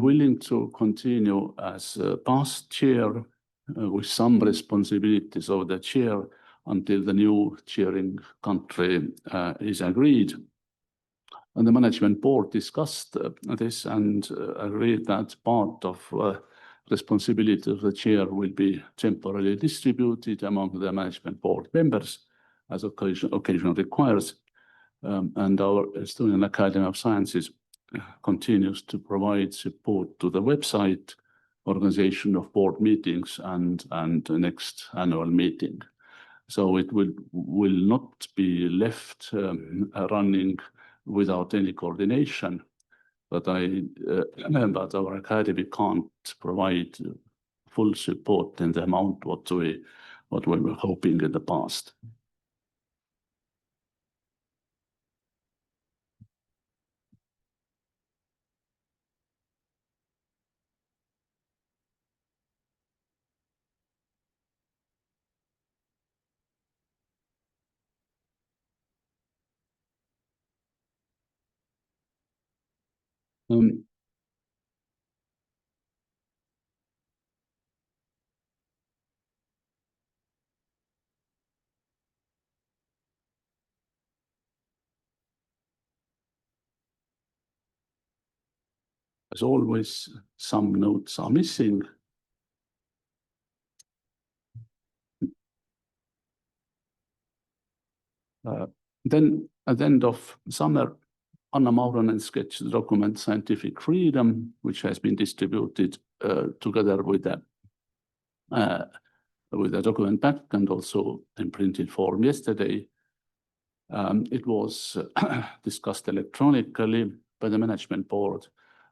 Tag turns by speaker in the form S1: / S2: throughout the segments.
S1: willing to continue as past chair with some responsibilities of the chair until the new chairing country is agreed. And the management board discussed this and agreed that part of responsibility of the chair will be temporarily distributed among the management board members as occasion requires. And our Estonian Academy of Sciences continues to provide support to the website, organization of board meetings, and the next annual meeting. So it will not be left running without any coordination. But our academy can't provide full support in the amount what we were hoping in the past. As always, some notes are missing. Then at the end of summer, Anna Mauronen sketched the document Scientific Freedom, which has been distributed together with the document back and also in printed form yesterday. It was discussed electronically by the management board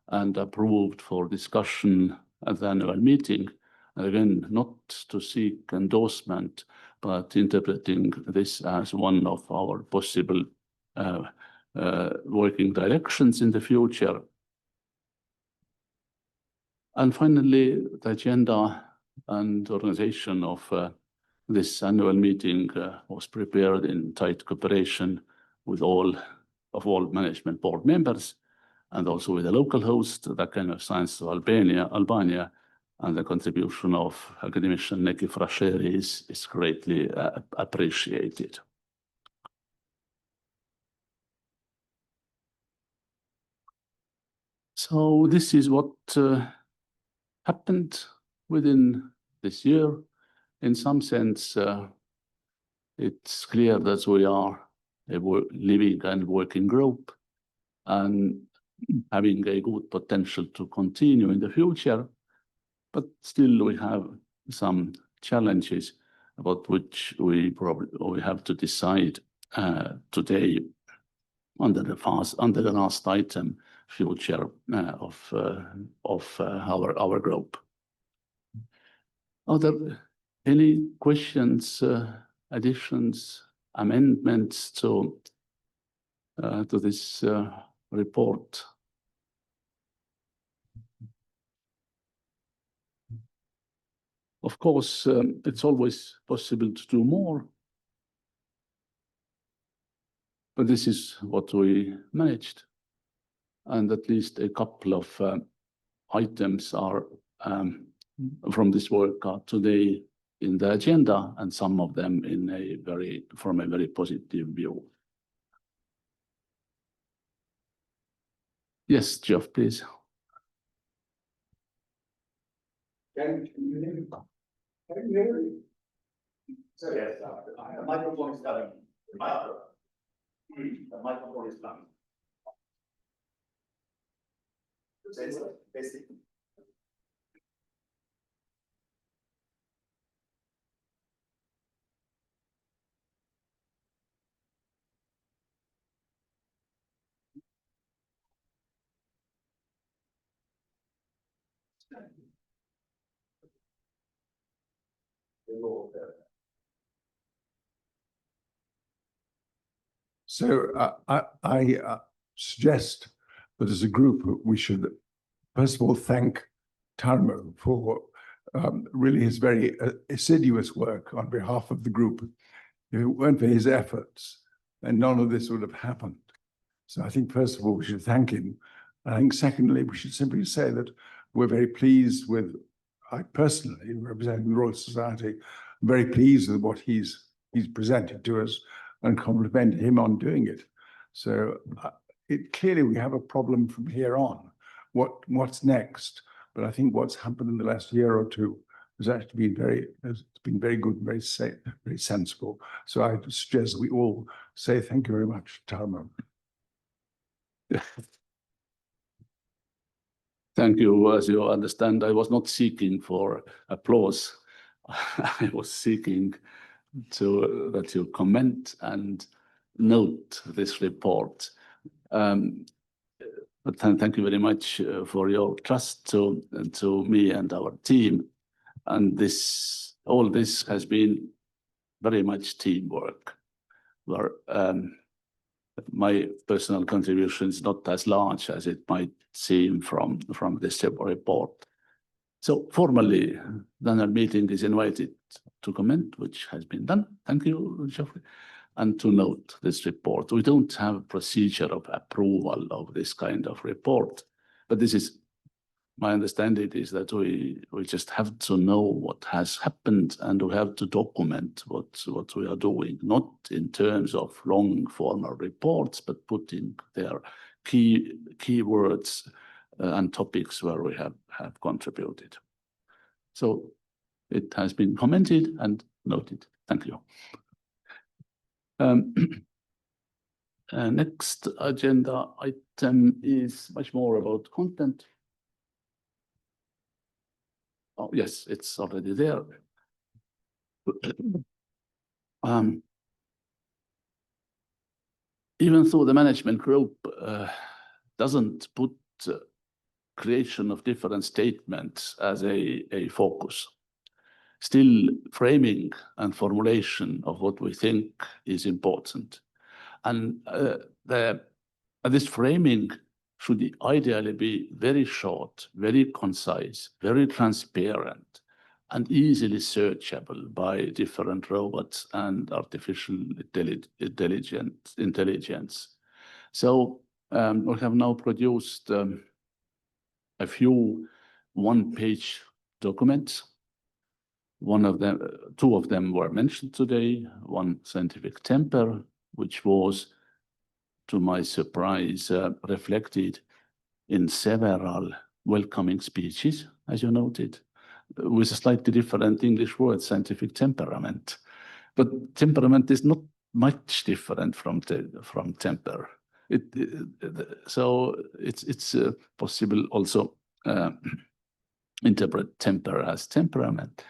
S1: and approved for discussion at the annual meeting. Again, not to seek endorsement, but interpreting this as one of our possible working directions in the future. And finally, the agenda and organization of this annual meeting was prepared in tight cooperation with all management board members, and also with the local host, the Academy of Sciences of Albania, and the contribution of academician Neki Frashëri is greatly appreciated. So this is what happened within this year. In some sense, it's clear that we are a living and working group and having a good potential to continue in the future. But still, we have some challenges about which we have to decide today under the last item, future of our group. Are there any questions, additions, amendments to this report? Of course, it's always possible to do more, but this is what we managed. And at least a couple of items are from this work are today in the agenda, and some of them from a very positive view. Yes, Geoff, please.
S2: Can you hear me? Can you hear me? So yes, the microphone is coming. The microphone is coming. Basic.
S3: So I suggest that as a group, we should first of all thank Tarmo for really his very assiduous work on behalf of the group. If it weren't for his efforts, then none of this would have happened. So I think first of all, we should thank him I think secondly, we should simply say that we're very pleased with, I personally, representing the Royal Society, I'm very pleased with what he's presented to us and compliment him on doing it. So clearly we have a problem from here on. What's next? But I think what's happened in the last year or two has actually been very good, very safe, very sensible. So I suggest we all say thank you very much, Tarmo.
S1: Thank you. As you understand, I was not seeking for applause. I was seeking that you comment and note this report. But thank you very much for your trust to me and our team. And all this has been very much teamwork, where my personal contribution is not as large as it might seem from this report. So formally, the annual meeting is invited to comment, which has been done. Thank you, Geoffrey. And to note this report. We don't have a procedure of approval of this kind of report, but this is, my understanding is that we just have to know what has happened and we have to document what we are doing, not in terms of long formal reports, but putting their key words and topics where we have contributed. So it has been commented and noted. Thank you. Next agenda item is much more about content. Oh, yes, it's already there. Even though the management group doesn't put creation of different statements as a focus, still framing and formulation of what we think is important. And this framing should ideally be very short, very concise, very transparent, and easily searchable by different robots and artificial intelligence. So we have now produced a few one-page documents. Two of them were mentioned today. One, scientific temper, which was, to my surprise, reflected in several welcoming speeches, as you noted, with a slightly different English word, scientific temperament. But temperament is not much different from temper. So it's possible also interpret temper as temperament.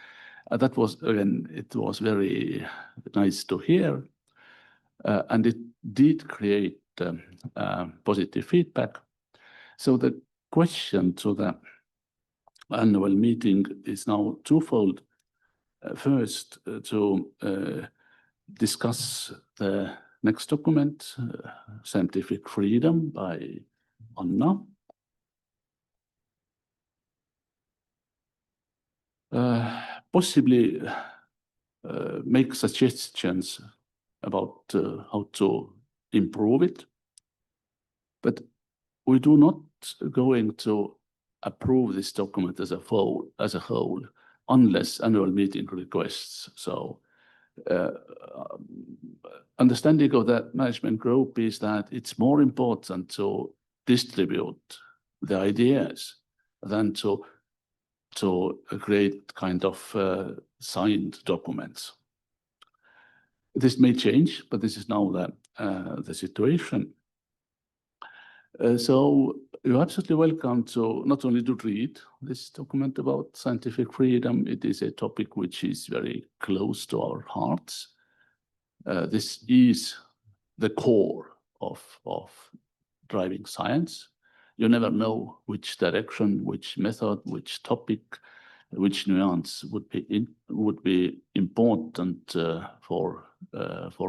S1: That was, again, it was very nice to hear. And it did create positive feedback. So the question to the annual meeting is now twofold. First, to discuss the next document, Scientific Freedom by Anna. Possibly make suggestions about how to improve it. But we do not going to approve this document as a whole, unless annual meeting requests. So understanding of that management group is that it's more important to distribute the ideas than to create kind of signed documents. This may change, but this is now the situation. So you're absolutely welcome to not only to read this document about scientific freedom, it is a topic which is very close to our hearts. This is the core of driving science. You never know which direction, which method, which topic, which nuance would be important for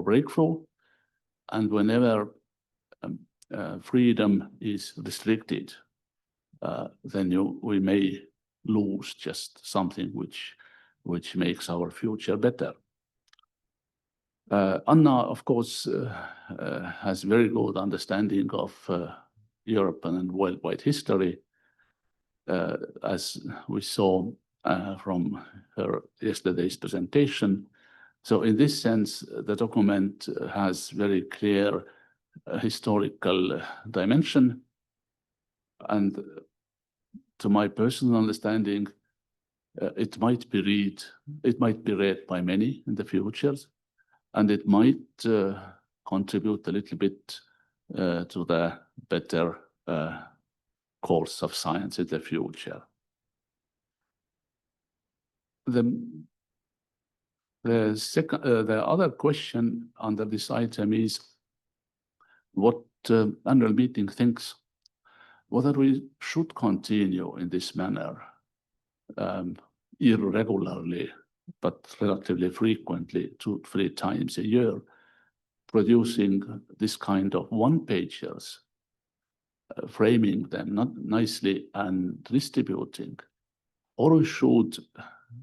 S1: breakthrough. And whenever freedom is restricted, then we may lose just something which makes our future better. Anna, of course, has very good understanding of European and worldwide history, as we saw from her yesterday's presentation. So in this sense, the document has very clear historical dimension. And to my personal understanding, it might be read by many in the future, and it might contribute a little bit to the better course of science in the future. The other question under this item is what annual meeting thinks whether we should continue in this manner, irregularly, but relatively frequently, 2-3 times a year, producing this kind of one-pagers, framing them not nicely and distributing, or we should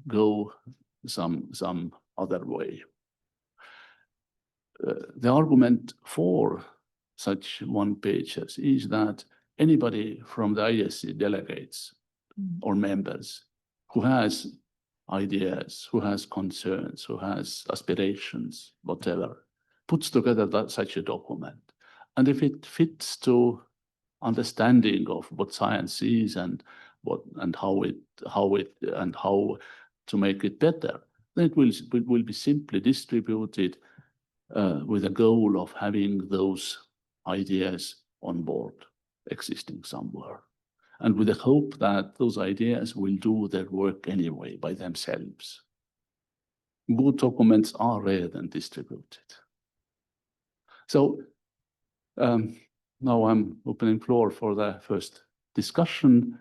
S1: go some other way. The argument for such one-pagers is that anybody from the ISC delegates or members who has ideas, who has concerns, who has aspirations, whatever, puts together such a document. And if it fits to understanding of what science is and how to make it better, then it will be simply distributed with a goal of having those ideas on board, existing somewhere, and with the hope that those ideas will do their work anyway by themselves. Good documents are read and distributed. So now I'm opening floor for the first discussion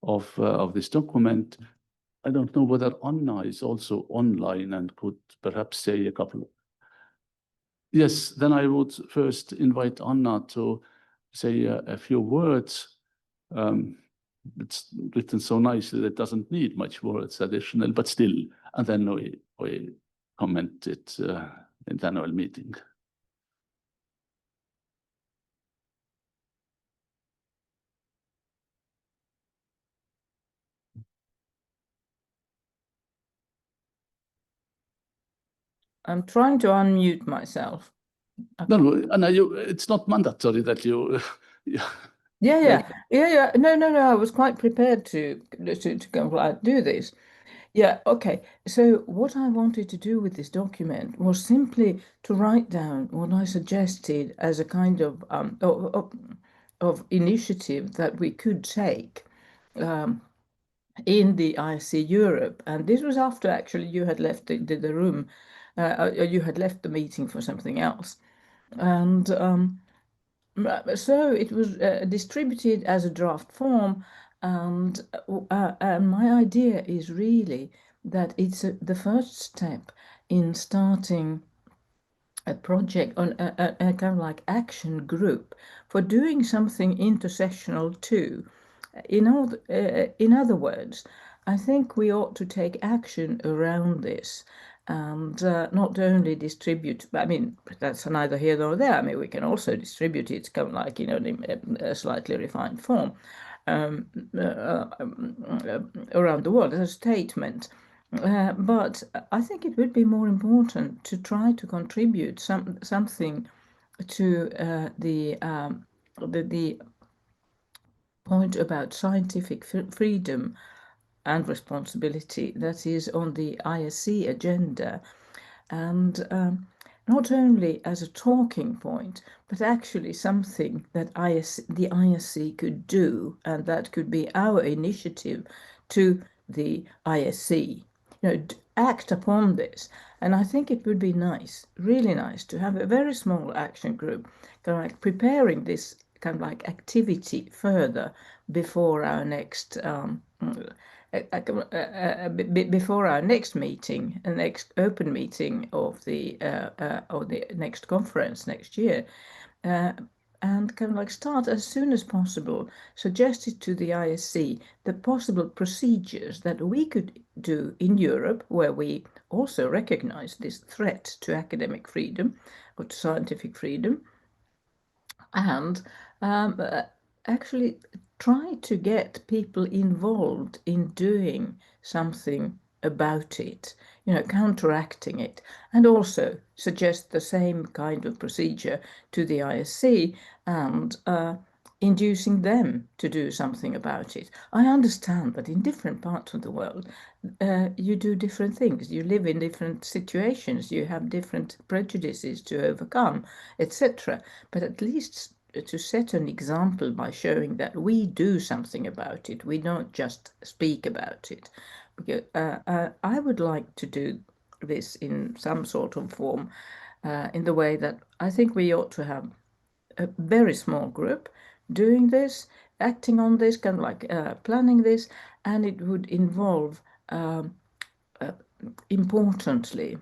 S1: of this document. I don't know whether Anna is also online and could perhaps say a couple. Yes, then I would first invite Anna to say a few words. It's written so nicely that it doesn't need much words additional, but still, and then we comment it in the annual meeting.
S4: I'm trying to unmute myself.
S1: Okay. No, Anna, it's not mandatory that you.
S4: Yeah. No. I was quite prepared to do this. Yeah. Okay. So what I wanted to do with this document was simply to write down what I suggested as a kind of initiative that we could take in the ISC Europe, and this was after actually you had left the room. You had left the meeting for something else, and so it was distributed as a draft form, and my idea is really that it's the first step in starting a project on a kind of like action group for doing something intersectional too. In other words, I think we ought to take action around this and not only distribute. I mean, that's neither here nor there. I mean, we can also distribute it, kind of like, in a slightly refined form around the world as a statement. But I think it would be more important to try to contribute something to the point about scientific freedom and responsibility that is on the ISC agenda, and not only as a talking point, but actually something that the ISC could do, and that could be our initiative to the ISC. Act upon this. And I think it would be nice, really nice, to have a very small action group, kind of like preparing this kind of like activity further before our next meeting, the next open meeting of the next conference next year, and kind of like start as soon as possible, suggested to the ISC the possible procedures that we could do in Europe, where we also recognize this threat to academic freedom or to scientific freedom, and actually try to get people involved in doing something about it, counteracting it, and also suggest the same kind of procedure to the ISC and inducing them to do something about it. I understand that in different parts of the world, you do different things. You live in different situations. You have different prejudices to overcome, etc. But at least to set an example by showing that we do something about it. We don't just speak about it. Because, I would like to do this in some sort of form, in the way that I think we ought to have a very small group doing this, acting on this, kind of like planning this, and it would involve, importantly,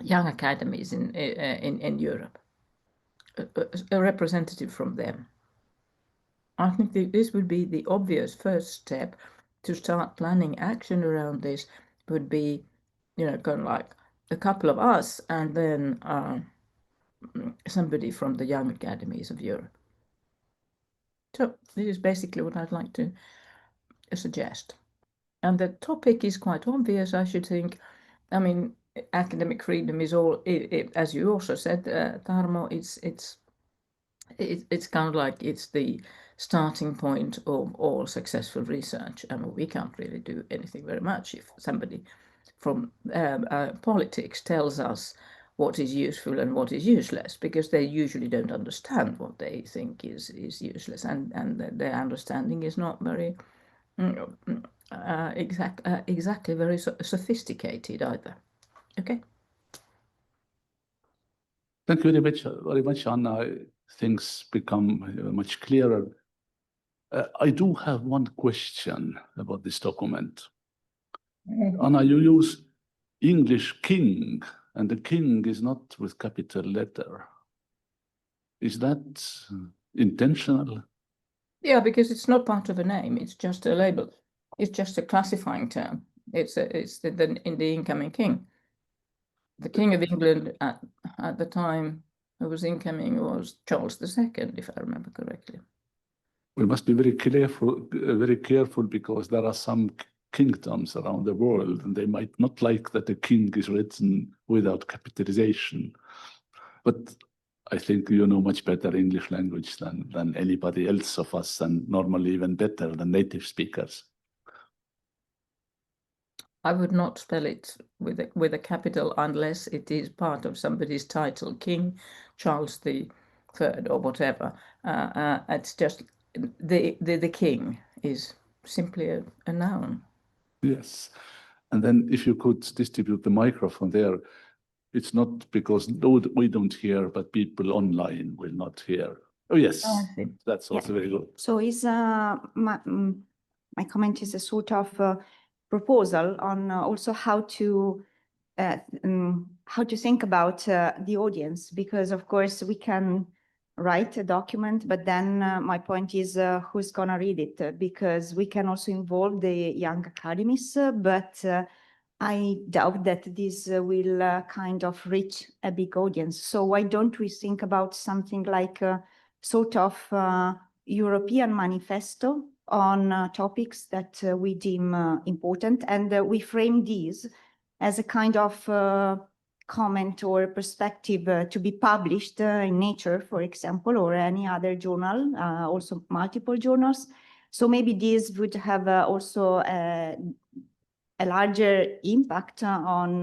S4: young academies in Europe, a representative from them. I think this would be the obvious first step to start planning action around this. Would be, kind of like a couple of us and then somebody from the young academies of Europe. So this is basically what I'd like to suggest. And the topic is quite obvious, I should think. I mean, academic freedom is all, as you also said, Tarmo, it's kind of like it's the starting point of all successful research. I mean, we can't really do anything very much if somebody from politics tells us what is useful and what is useless, because they usually don't understand what they think is useless, and their understanding is not very exactly very sophisticated either. Okay.
S1: Thank you very much, Anna. Things become much clearer. I do have one question about this document. Anna, you use English king, and the king is not with capital letter. Is that intentional?
S4: Yeah, because it's not part of a name. It's just a label. It's just a classifying term. It's in the incoming king. The King of England at the time who was incoming was Charles II, if I remember correctly.
S1: We must be very careful because there are some kingdoms around the world, and they might not like that the king is written without capitalization. But I think you know much better English language than anybody else of us, and normally even better than native speakers.
S4: I would not spell it with a capital unless it is part of somebody's title, King Charles III or whatever. It's just the king is simply a noun.
S1: Yes, and then if you could distribute the microphone there, it's not because we don't hear, but people online will not hear. Oh yes, that's also very good.
S5: So is my comment is a sort of proposal on also how to think about the audience, because of course we can write a document, but then my point is who's gonna read it, because we can also involve the young academies, but I doubt that this will kind of reach a big audience. So why don't we think about something like a sort of European manifesto on topics that we deem important, and we frame these as a kind of comment or perspective to be published in Nature, for example, or any other journal, also multiple journals. So maybe this would have also a larger impact on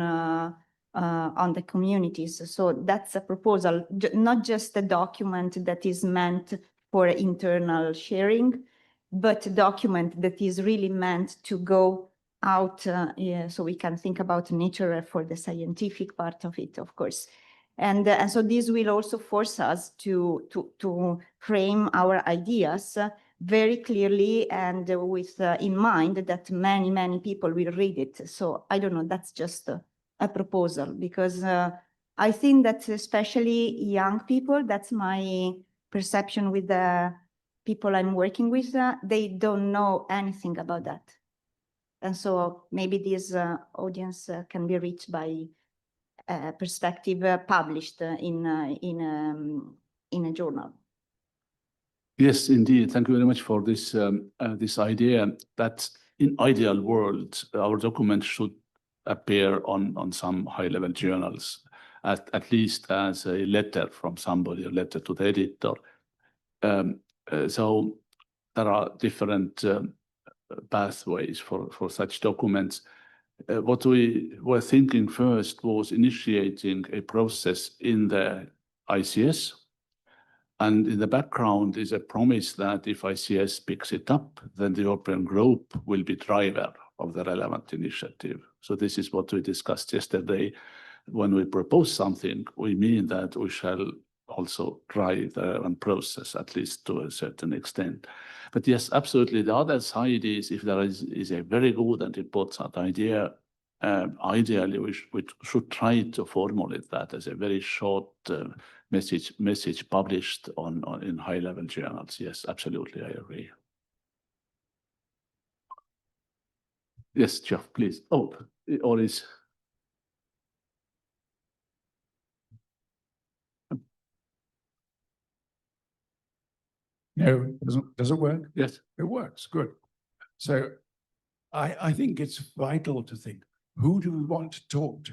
S5: the communities. So that's a proposal, not just a document that is meant for internal sharing, but a document that is really meant to go out, so we can think about nature for the scientific part of it, of course. And so this will also force us to frame our ideas very clearly and with in mind that many people will read it. So I don't know, that's just a proposal, because I think that especially young people, that's my perception with the people I'm working with, they don't know anything about that. And so maybe this audience can be reached by a perspective published in a journal.
S1: Yes, indeed. Thank you very much for this this idea that in ideal world, our document should appear on some high-level journals, at least as a letter from somebody, a letter to the editor. So there are different pathways for such documents. What we were thinking first was initiating a process in the ICS. And in the background is a promise that if ICS picks it up, then the European group will be driver of the relevant initiative. So this is what we discussed yesterday. When we propose something, we mean that we shall also drive the relevant process, at least to a certain extent. But yes, absolutely. The other side is if there is a very good and important idea, ideally we should try to formulate that as a very short message published in high-level journals. Yes, absolutely, I agree. Yes, Jeff, please. Oh, or is...
S3: No, does it work?
S1: Yes.
S3: It works, good. So I think it's vital to think, who do we want to talk to?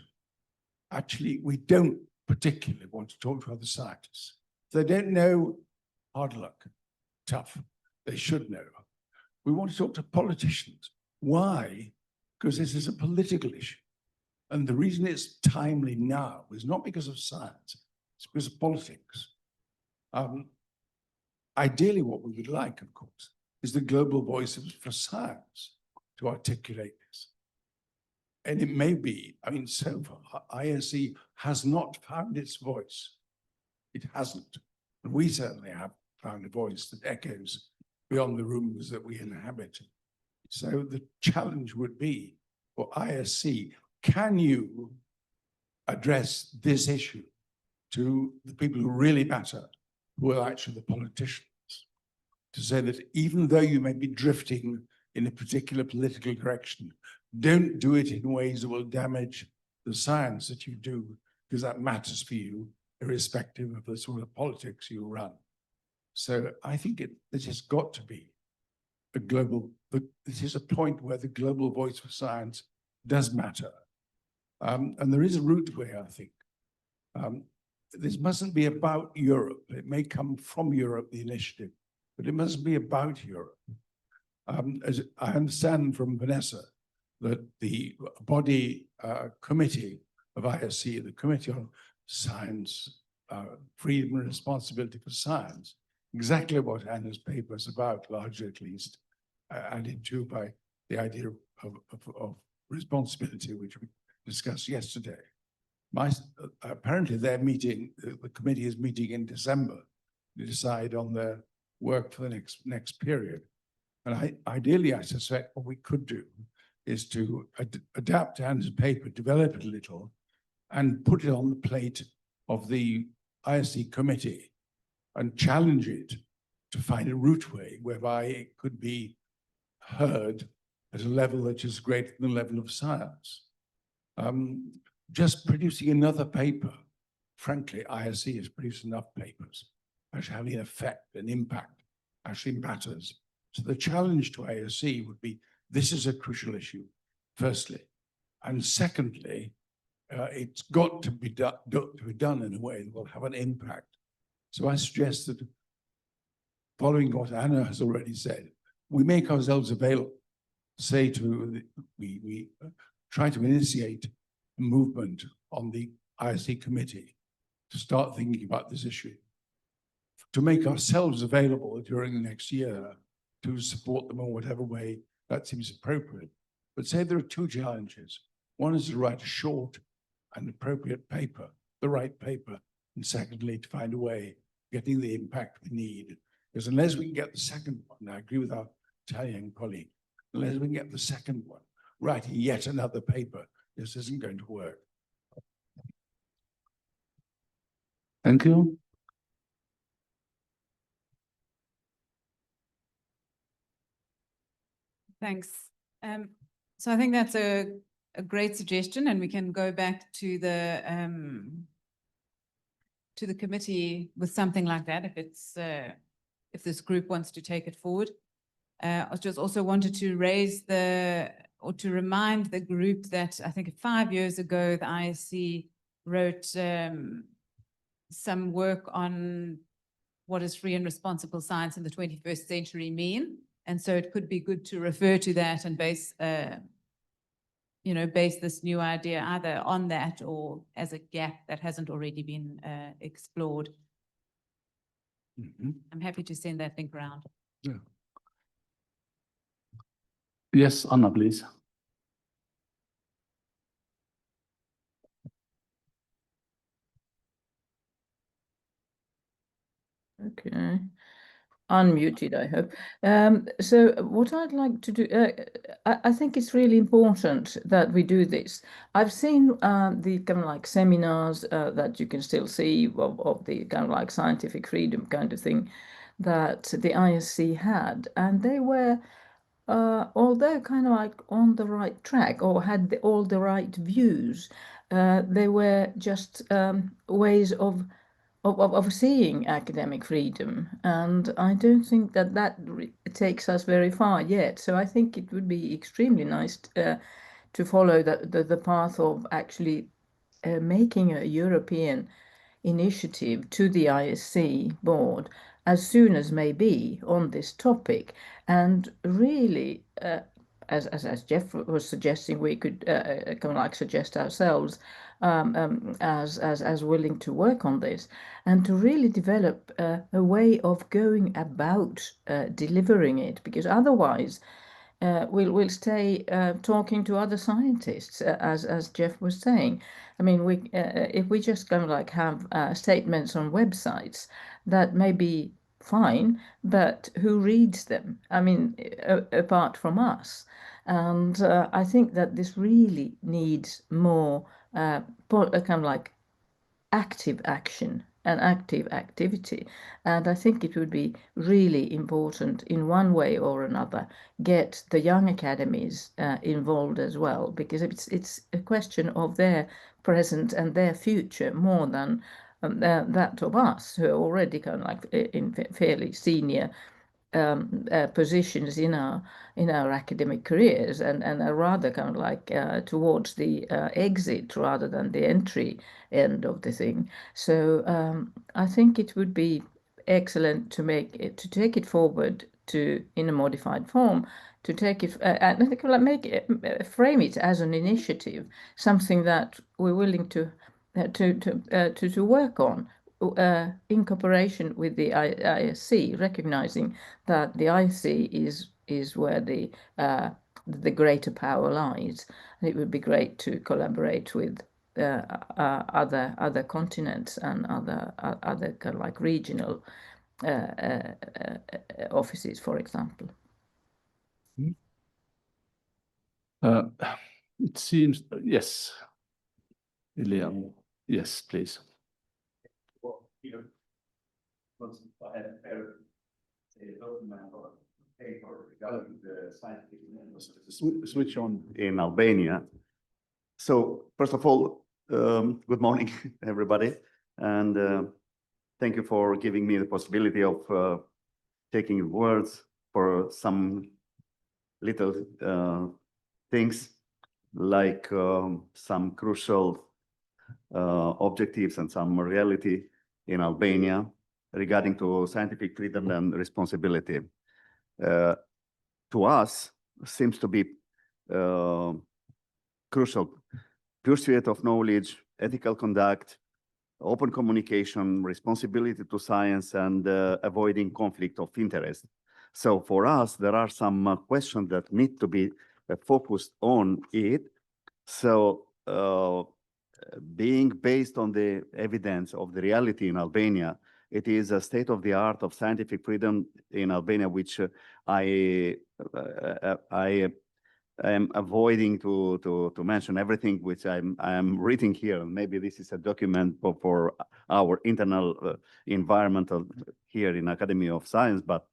S3: Actually, we don't particularly want to talk to other scientists. If they don't know, hard luck, tough. They should know. We want to talk to politicians. Why? Because this is a political issue. And the reason it's timely now is not because of science, it's because of politics. Ideally, what we would like, of course, is the global voice for science to articulate this. And it may be, I mean, so far, ISC has not found its voice. It hasn't. And we certainly have found a voice that echoes beyond the rooms that we inhabit. So the challenge would be for ISC, can you address this issue to the people who really matter, who are actually the politicians, to say that even though you may be drifting in a particular political direction, don't do it in ways that will damage the science that you do, because that matters for you, irrespective of the sort of politics you run. So I think it has got to be a global, but this is a point where the global voice for science does matter. And there is a route where I think this mustn't be about Europe. It may come from Europe, the initiative, but it mustn't be about Europe. As I understand from Vanessa, that the body committee of ISC, the Committee on Science, Freedom and Responsibility for Science, exactly what Anna's paper is about, largely at least, added to by the idea of responsibility, which we discussed yesterday. Apparently they're meeting, the committee is meeting in December to decide on their work for the next period. And ideally, I suspect what we could do is to adapt Anne's paper, develop it a little, and put it on the plate of the ISC committee and challenge it to find a route way whereby it could be heard at a level that is greater than the level of science. Just producing another paper, frankly, ISC has produced enough papers, actually having an effect, an impact, actually matters. So the challenge to ISC would be, this is a crucial issue, firstly. And secondly, it's got to be done in a way that will have an impact. So I suggest that, following what Anna has already said, we make ourselves available, say we try to initiate a movement on the ISC committee to start thinking about this issue, to make ourselves available during the next year to support them in whatever way that seems appropriate. But say there are two challenges. One is to write a short and appropriate paper, the right paper, and secondly, to find a way of getting the impact we need. Because unless we can get the second one, and I agree with our Italian colleague, unless we can get the second one, writing yet another paper, this isn't going to work.
S1: Thank you.
S6: Thanks. So I think that's a great suggestion, and we can go back to the committee with something like that if it's if this group wants to take it forward. I just also wanted to raise to remind the group that I think 5 years ago, the ISC wrote some work on what does free and responsible science in the 21st century mean. And so it could be good to refer to that and base this new idea either on that or as a gap that hasn't already been explored. I'm happy to send that link around.
S1: Yeah. Yes, Anna, please.
S4: Okay. Unmuted, I hope. So what I'd like to do, I think it's really important that we do this. I've seen the kind of like seminars that you can still see of the kind of like scientific freedom kind of thing that the ISC had, and they were, although kind of like on the right track or had all the right views, they were just ways of seeing academic freedom, and I don't think that takes us very far yet. So I think it would be extremely nice to follow the path of actually making a European initiative to the ISC board as soon as may be on this topic, and really, as Jeff was suggesting, we could kind of like suggest ourselves as willing to work on this, and to really develop a way of going about delivering it, because otherwise we'll stay talking to other scientists, as Jeff was saying. I mean, if we just kind of like have statements on websites, that may be fine, but who reads them? I mean, apart from us. And I think that this really needs more kind of like active action and active activity. And I think it would be really important in one way or another, get the young academies involved as well, because it's a question of their present and their future more than that of us, who are already kind of like in fairly senior positions in our academic careers, and are rather kind of like towards the exit rather than the entry end of the thing. So I think it would be excellent to take it forward in a modified form, to take it and frame it as an initiative, something that we're willing to work on in cooperation with the ISC, recognizing that the ISC is where the greater power lies. And it would be great to collaborate with other continents and other kind of like regional offices, for example.
S1: It seems, yes. Ilya, yes, please.
S2: Well, once I had a document or paper regarding the scientific members.
S1: Switch on.
S7: In Albania. So first of all, good morning, everybody, and thank you for giving me the possibility of taking words for some little things like some crucial objectives and some reality in Albania regarding to scientific freedom and responsibility. To us, seems to be crucial pursuit of knowledge, ethical conduct, open communication, responsibility to science, and avoiding conflict of interest. So for us, there are some questions that need to be focused on it. So being based on the evidence of the reality in Albania, it is a state of the art of scientific freedom in Albania, which I am avoiding to mention everything which I'm reading here. Maybe this is a document for our internal environmental here in Academy of Science, but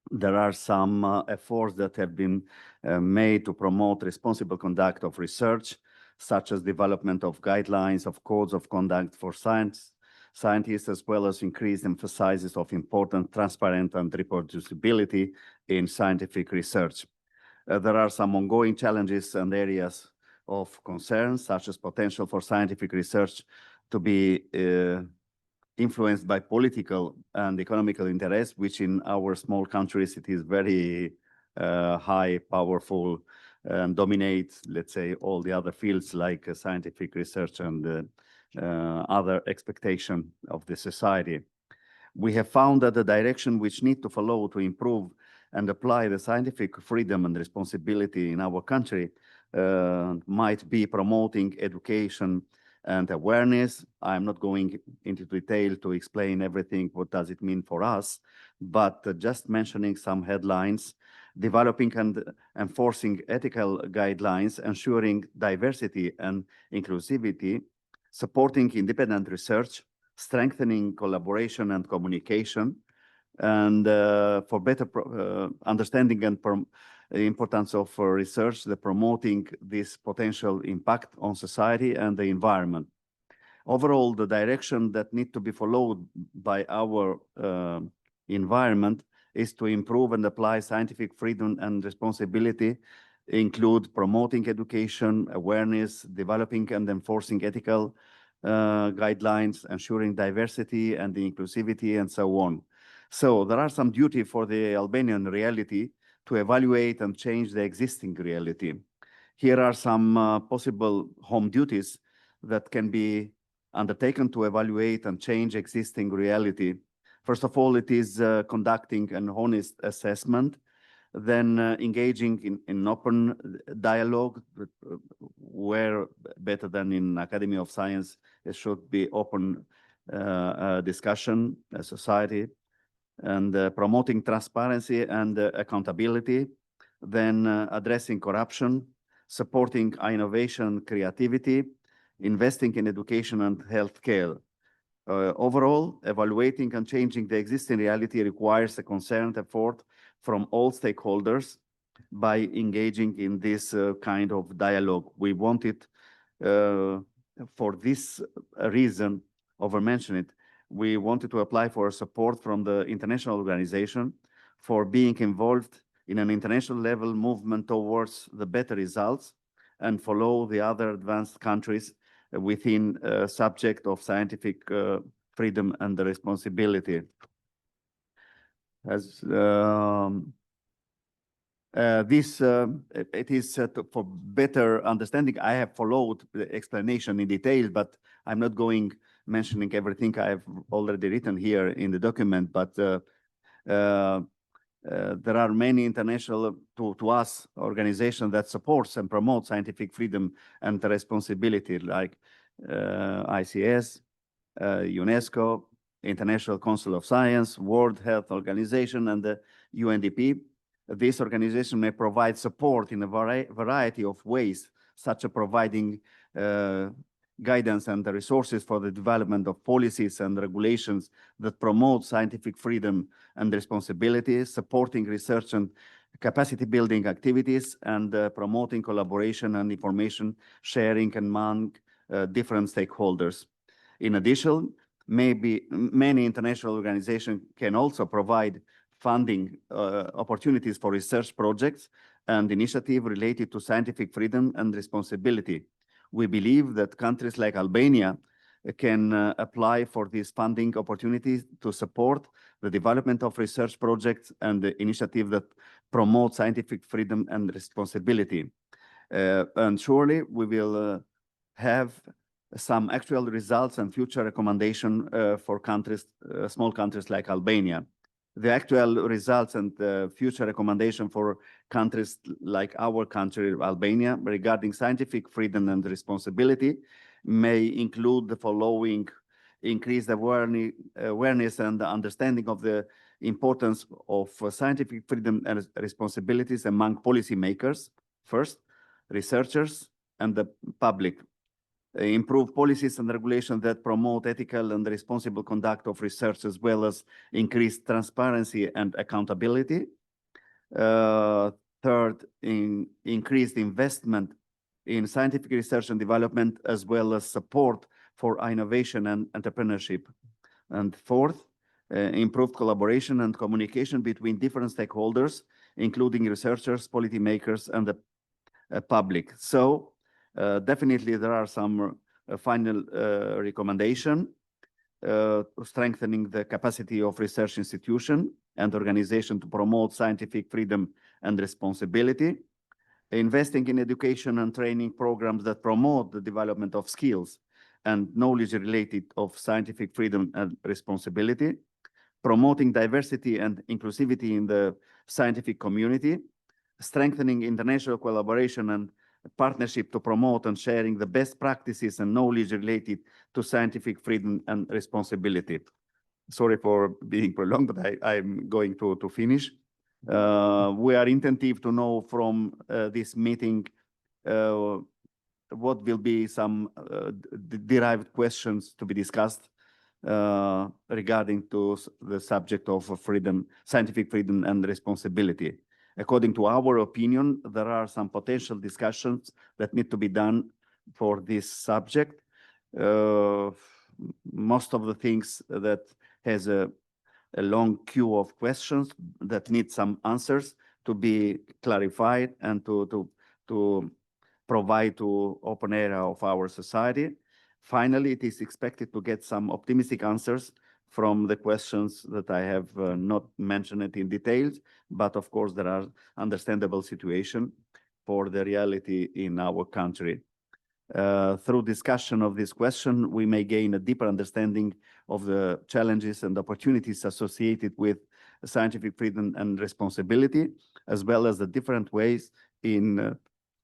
S7: there are some efforts that have been made to promote responsible conduct of research, such as development of guidelines of codes of conduct for science, scientists, as well as increased emphasis of important, transparent, and reproducibility in scientific research. There are some ongoing challenges and areas of concern, such as potential for scientific research to be influenced by political and economical interests, which in our small countries, it is very high, powerful, and dominate, let's say, all the other fields like scientific research and other expectation of the society. We have found that the direction which need to follow to improve and apply the scientific freedom and responsibility in our country might be promoting education and awareness. I'm not going into detail to explain everything, what does it mean for us, but just mentioning some headlines: developing and enforcing ethical guidelines, ensuring diversity and inclusivity, supporting independent research, strengthening collaboration and communication, and for better understanding and the importance of research, the promoting this potential impact on society and the environment. Overall, the direction that need to be followed by our environment is to improve and apply scientific freedom and responsibility, include promoting education, awareness, developing and enforcing ethical guidelines, ensuring diversity and inclusivity, and so on. So there are some duty for the Albanian reality to evaluate and change the existing reality. Here are some possible home duties that can be undertaken to evaluate and change existing reality. First of all, it is conducting an honest assessment, then engaging in open dialogue, where better than in Academy of Science, it should be open discussion, society, and promoting transparency and accountability, then addressing corruption, supporting innovation, creativity, investing in education and healthcare. Overall, evaluating and changing the existing reality requires a concerned effort from all stakeholders by engaging in this kind of dialogue. We want it, for this reason, over-mention it, we wanted to apply for support from the international organization for being involved in an international level movement towards the better results and follow the other advanced countries within subject of scientific freedom and the responsibility. As it is for better understanding. I have followed the explanation in detail, but I'm not going mentioning everything I have already written here in the document. But there are many international, to us, organizations that supports and promote scientific freedom and responsibility, like ICS, UNESCO, International Council of Science, World Health Organization, and the UNDP. This organization may provide support in a variety of ways, such as providing guidance and the resources for the development of policies and regulations that promote scientific freedom and responsibility, supporting research and capacity building activities, and promoting collaboration and information sharing among different stakeholders. In addition, maybe many international organizations can also provide funding opportunities for research projects and initiatives related to scientific freedom and responsibility. We believe that countries like Albania can apply for these funding opportunities to support the development of research projects and the initiative that promote scientific freedom and responsibility. And surely we will have some actual results and future recommendation for countries, small countries like Albania. The actual results and future recommendation for countries like our country, Albania, regarding scientific freedom and responsibility may include the following: increased awareness and understanding of the importance of scientific freedom and responsibilities among policymakers, first, researchers, and the public. Improve policies and regulations that promote ethical and responsible conduct of research, as well as increased transparency and accountability. Third, increased investment in scientific research and development, as well as support for innovation and entrepreneurship. And fourth, improved collaboration and communication between different stakeholders, including researchers, policymakers, and the public. So definitely there are some final recommendation strengthening the capacity of research institution and organization to promote scientific freedom and responsibility, investing in education and training programs that promote the development of skills and knowledge related of scientific freedom and responsibility, promoting diversity and inclusivity in the scientific community, strengthening international collaboration and partnership to promote and sharing the best practices and knowledge related to scientific freedom and responsibility. Sorry for being prolonged, but I'm going to finish. We are attentive to know from this meeting what will be some derived questions to be discussed regarding to the subject of freedom, scientific freedom and responsibility. According to our opinion, there are some potential discussions that need to be done for this subject. Most of the things that has a long queue of questions that need some answers to be clarified and to provide to open area of our society. Finally, it is expected to get some optimistic answers from the questions that I have not mentioned it in details, but of course there are understandable situations for the reality in our country. Through discussion of this question, we may gain a deeper understanding of the challenges and opportunities associated with scientific freedom and responsibility, as well as the different ways in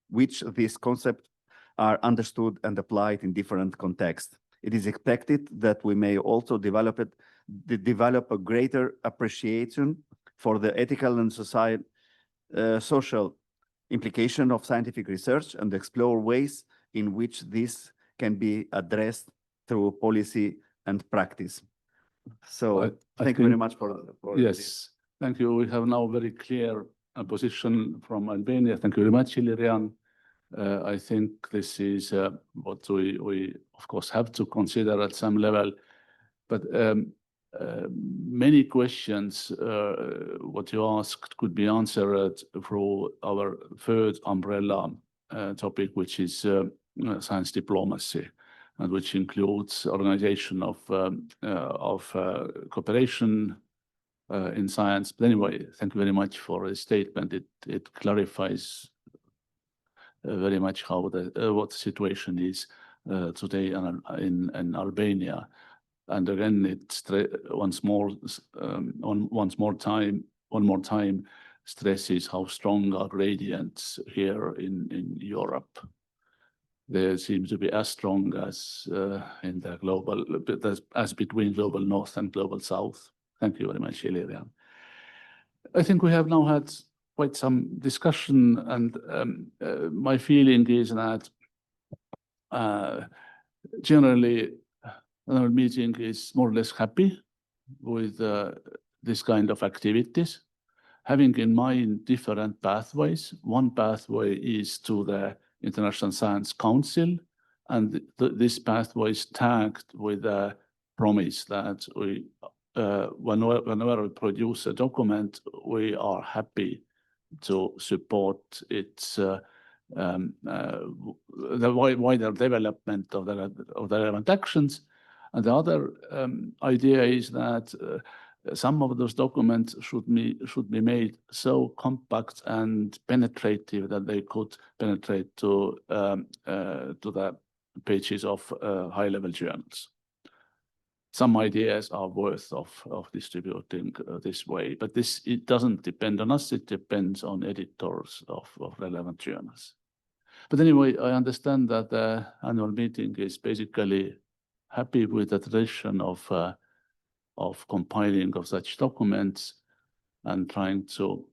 S7: which these concepts are understood and applied in different contexts. It is expected that we may also develop a greater appreciation for the ethical and social implication of scientific research and explore ways in which this can be addressed through policy and practice. So thank you very much for
S1: yes,
S7: this.
S1: Thank you. We have now very clear position from Albania. Thank you very much, Ilirian. I think this is what we of course have to consider at some level, but many questions what you asked could be answered through our third umbrella topic, which is science diplomacy, and which includes organization of cooperation in science. But anyway, thank you very much for the statement. It clarifies very much how what the situation is today in Albania. And again, it's one more time stresses how strong are gradients here in Europe. They seem to be as strong as in the global, as between global north and global south. Thank you very much, Ilirian. I think we have now had quite some discussion, and my feeling is that generally our meeting is more or less happy with this kind of activities, having in mind different pathways. One pathway is to the International Science Council, and this pathway is tagged with a promise that we, whenever we produce a document, we are happy to support its the wider development of the relevant actions. And the other idea is that some of those documents should be made so compact and penetrative that they could penetrate to the pages of high-level journals. Some ideas are worth of distributing this way, but it doesn't depend on us. It depends on editors of relevant journals. But anyway, I understand that the annual meeting is basically happy with the tradition of compiling of such documents and trying to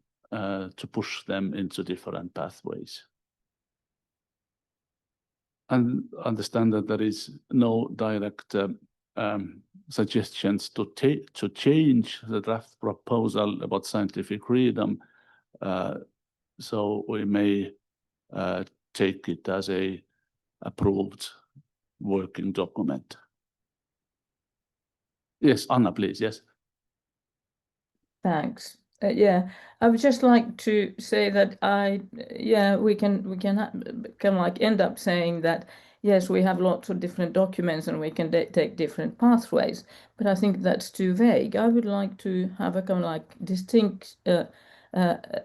S1: push them into different pathways. And understand that there is no direct suggestions to change the draft proposal about scientific freedom, so we may take it as a approved working document. Yes, Anna, please, yes.
S4: Thanks. Yeah, I would just like to say that we can kind of like end up saying that yes, we have lots of different documents and we can take different pathways, but I think that's too vague. I would like to have a kind of like distinct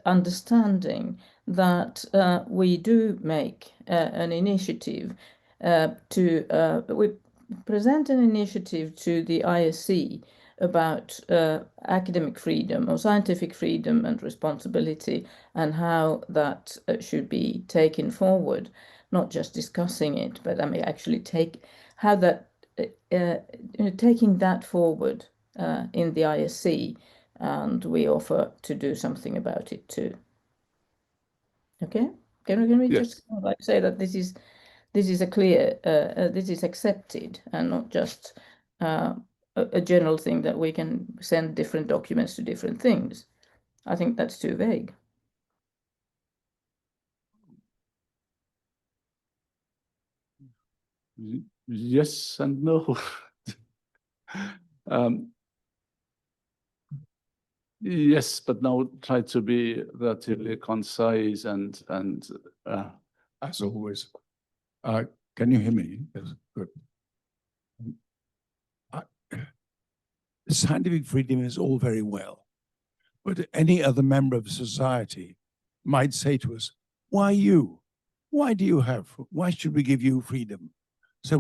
S4: understanding that we do make an initiative we present an initiative to the ISC about academic freedom or scientific freedom and responsibility and how that should be taken forward, not just discussing it, but I mean actually taking that forward in the ISC, and we offer to do something about it too. Okay, can we just like say that this is a clear this is accepted and not just a general thing that we can send different documents to different things. I think that's too vague.
S1: Yes and no. Yes, but now try to be relatively concise and
S3: as always. Can you hear me? Yes, good. Scientific freedom is all very well, but any other member of society might say to us, why you? Why should we give you freedom? So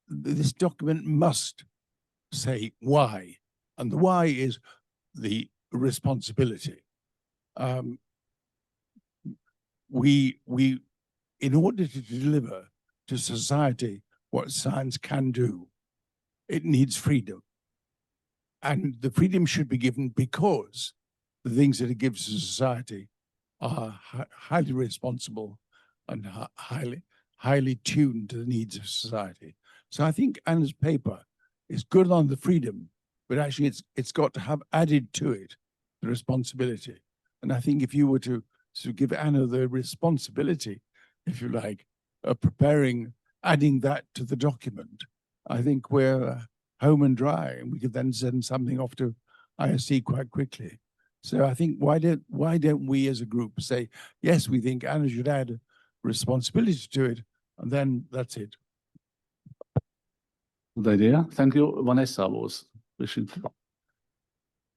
S3: this document must say why, and the why is the responsibility. In order to deliver to society what science can do, it needs freedom. And the freedom should be given because the things that it gives to society are highly responsible and highly tuned to the needs of society. So I think Anna's paper is good on the freedom, but actually it's got to have added to it the responsibility. And I think if you were to give Anna the responsibility, if you like, of adding that to the document, I think we're home and dry, and we could then send something off to ISC quite quickly. So I think why don't we as a group say, yes, we think Anna should add responsibility to it, and then that's it.
S1: Good idea. Thank you. Vanessa was wishing to.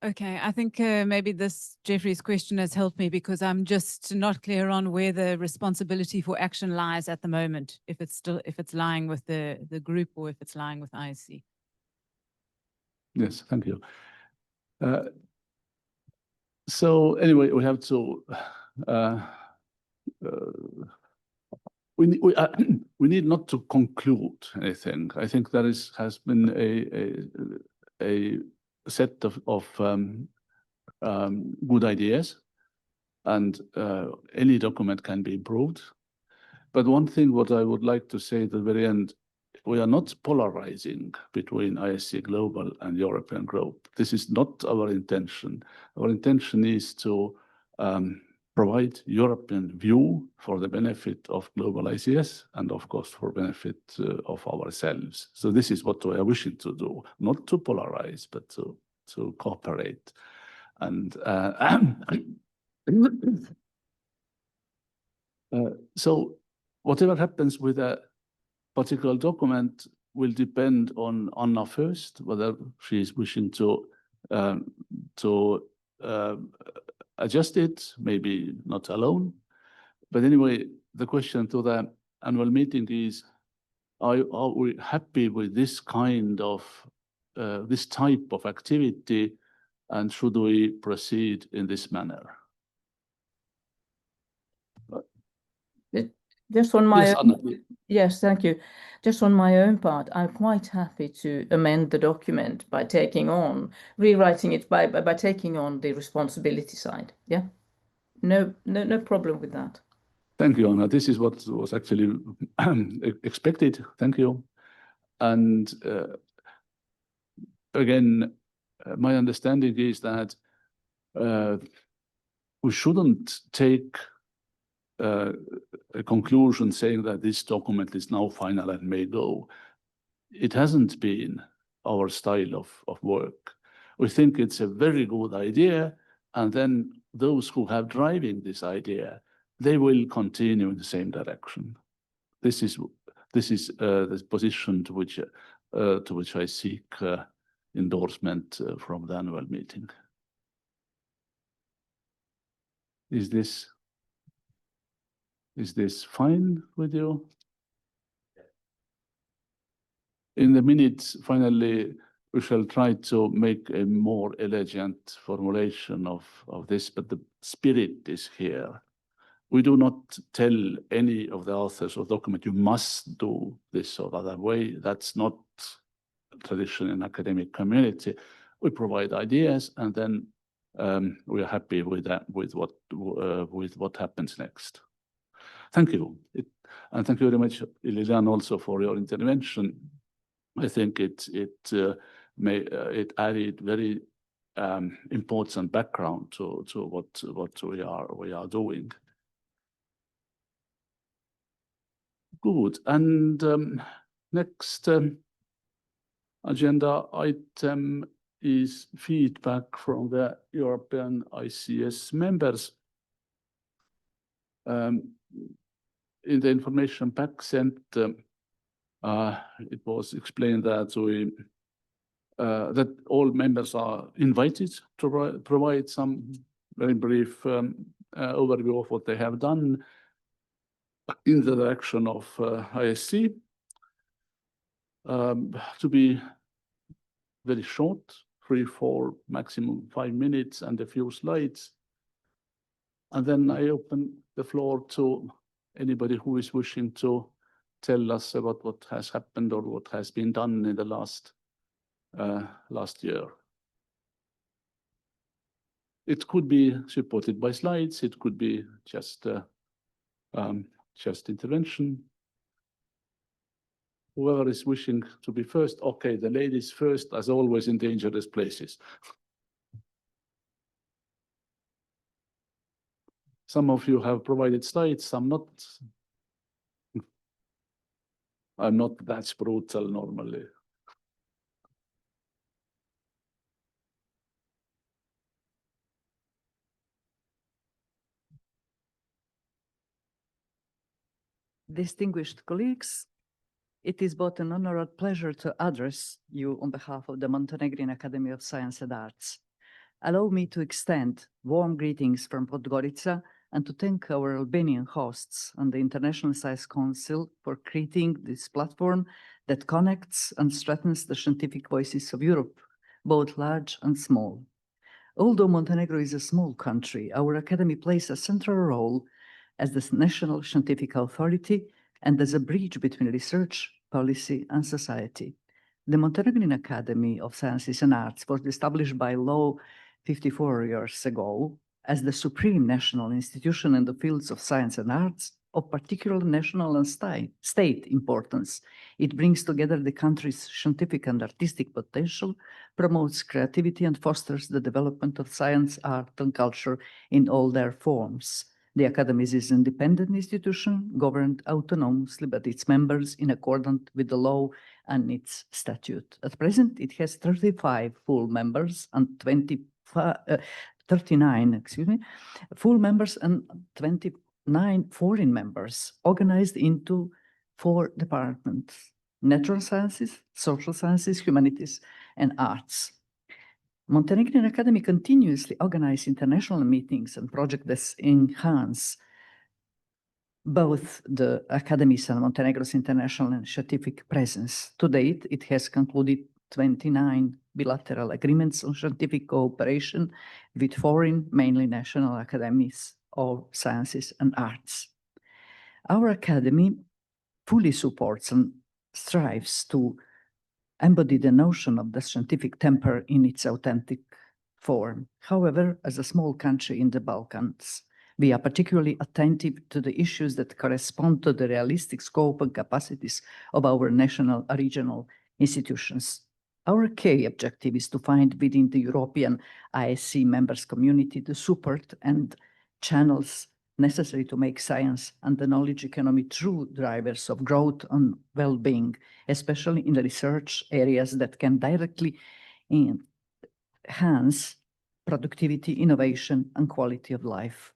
S6: Okay, I think maybe Jeffrey's question has helped me because I'm just not clear on where the responsibility for action lies at the moment, if it's lying with the group or if it's lying with ISC.
S1: Yes, thank you. So anyway, we have to we need not to conclude anything. I think there has been a set of good ideas, and any document can be improved. But one thing what I would like to say at the very end, we are not polarizing between ISC Global and European Group. This is not our intention. Our intention is to provide European view for the benefit of global ICS and of course for benefit of ourselves. So this is what we are wishing to do, not to polarize, but to cooperate. And so whatever happens with a particular document will depend on Anna first, whether she is wishing to adjust it, maybe not alone. But anyway, the question to the annual meeting is, are we happy with this kind of, this type of activity, and should we proceed in this manner?
S4: Just on my
S1: yes,
S4: own,
S1: Anna.
S4: yes, thank you. Just on my own part, I'm quite happy to amend the document by rewriting it by taking on the responsibility side. Yeah, no problem with that.
S1: Thank you, Anna. This is what was actually expected. Thank you. And again, my understanding is that we shouldn't take a conclusion saying that this document is now final and may go. It hasn't been. our style of work. We think it's a very good idea, and then those who have driving this idea, they will continue in the same direction. This is the position to which I seek endorsement from the annual meeting. Is this fine with you? In the minutes, finally, we shall try to make a more elegant formulation of this, but the spirit is here. We do not tell any of the authors of the document, you must do this or that way. That's not tradition in academic community. We provide ideas, and then we are happy with that, with what happens next. Thank you, and thank you very much, Lilian, also for your intervention. I think it added very important background to what we are doing. Good, and next agenda item is feedback from the European ISC members. In the information pack sent, it was explained that that all members are invited to provide some very brief overview of what they have done in the direction of ISC. To be very short, 3, 4, maximum 5 minutes, and a few slides. And then I open the floor to anybody who is wishing to tell us about what has happened or what has been done in the last year. It could be supported by slides. It could be just intervention. Whoever is wishing to be first, okay, the ladies first, as always in dangerous places. Some of you have provided slides, some not. I'm not that brutal normally.
S8: Distinguished colleagues, it is both an honor and pleasure to address you on behalf of the Montenegrin Academy of Science and Arts. Allow me to extend warm greetings from Podgorica and to thank our Albanian hosts and the International Science Council for creating this platform that connects and strengthens the scientific voices of Europe, both large and small. Although Montenegro is a small country, our academy plays a central role as the national scientific authority and as a bridge between research, policy, and society. The Montenegrin Academy of Sciences and Arts was established by law 54 years ago as the supreme national institution in the fields of science and arts of particular national and state importance. It brings together the country's scientific and artistic potential, promotes creativity, and fosters the development of science, art, and culture in all their forms. The Academy is an independent institution, governed autonomously by its members in accordance with the law and its statute. At present, it has 35 full members and 39 full members and 29 foreign members, organized into 4 departments: natural sciences, social sciences, humanities, and arts. Montenegrin Academy continuously organizes international meetings and projects that enhance both the Academy's and Montenegro's international and scientific presence. To date, it has concluded 29 bilateral agreements on scientific cooperation with foreign, mainly national academies of sciences and arts. Our academy fully supports and strives to embody the notion of the scientific temper in its authentic form. However, as a small country in the Balkans, we are particularly attentive to the issues that correspond to the realistic scope and capacities of our national and regional institutions. Our key objective is to find within the European ISC members community the support and channels necessary to make science and the knowledge economy true drivers of growth and well-being, especially in the research areas that can directly enhance productivity, innovation, and quality of life.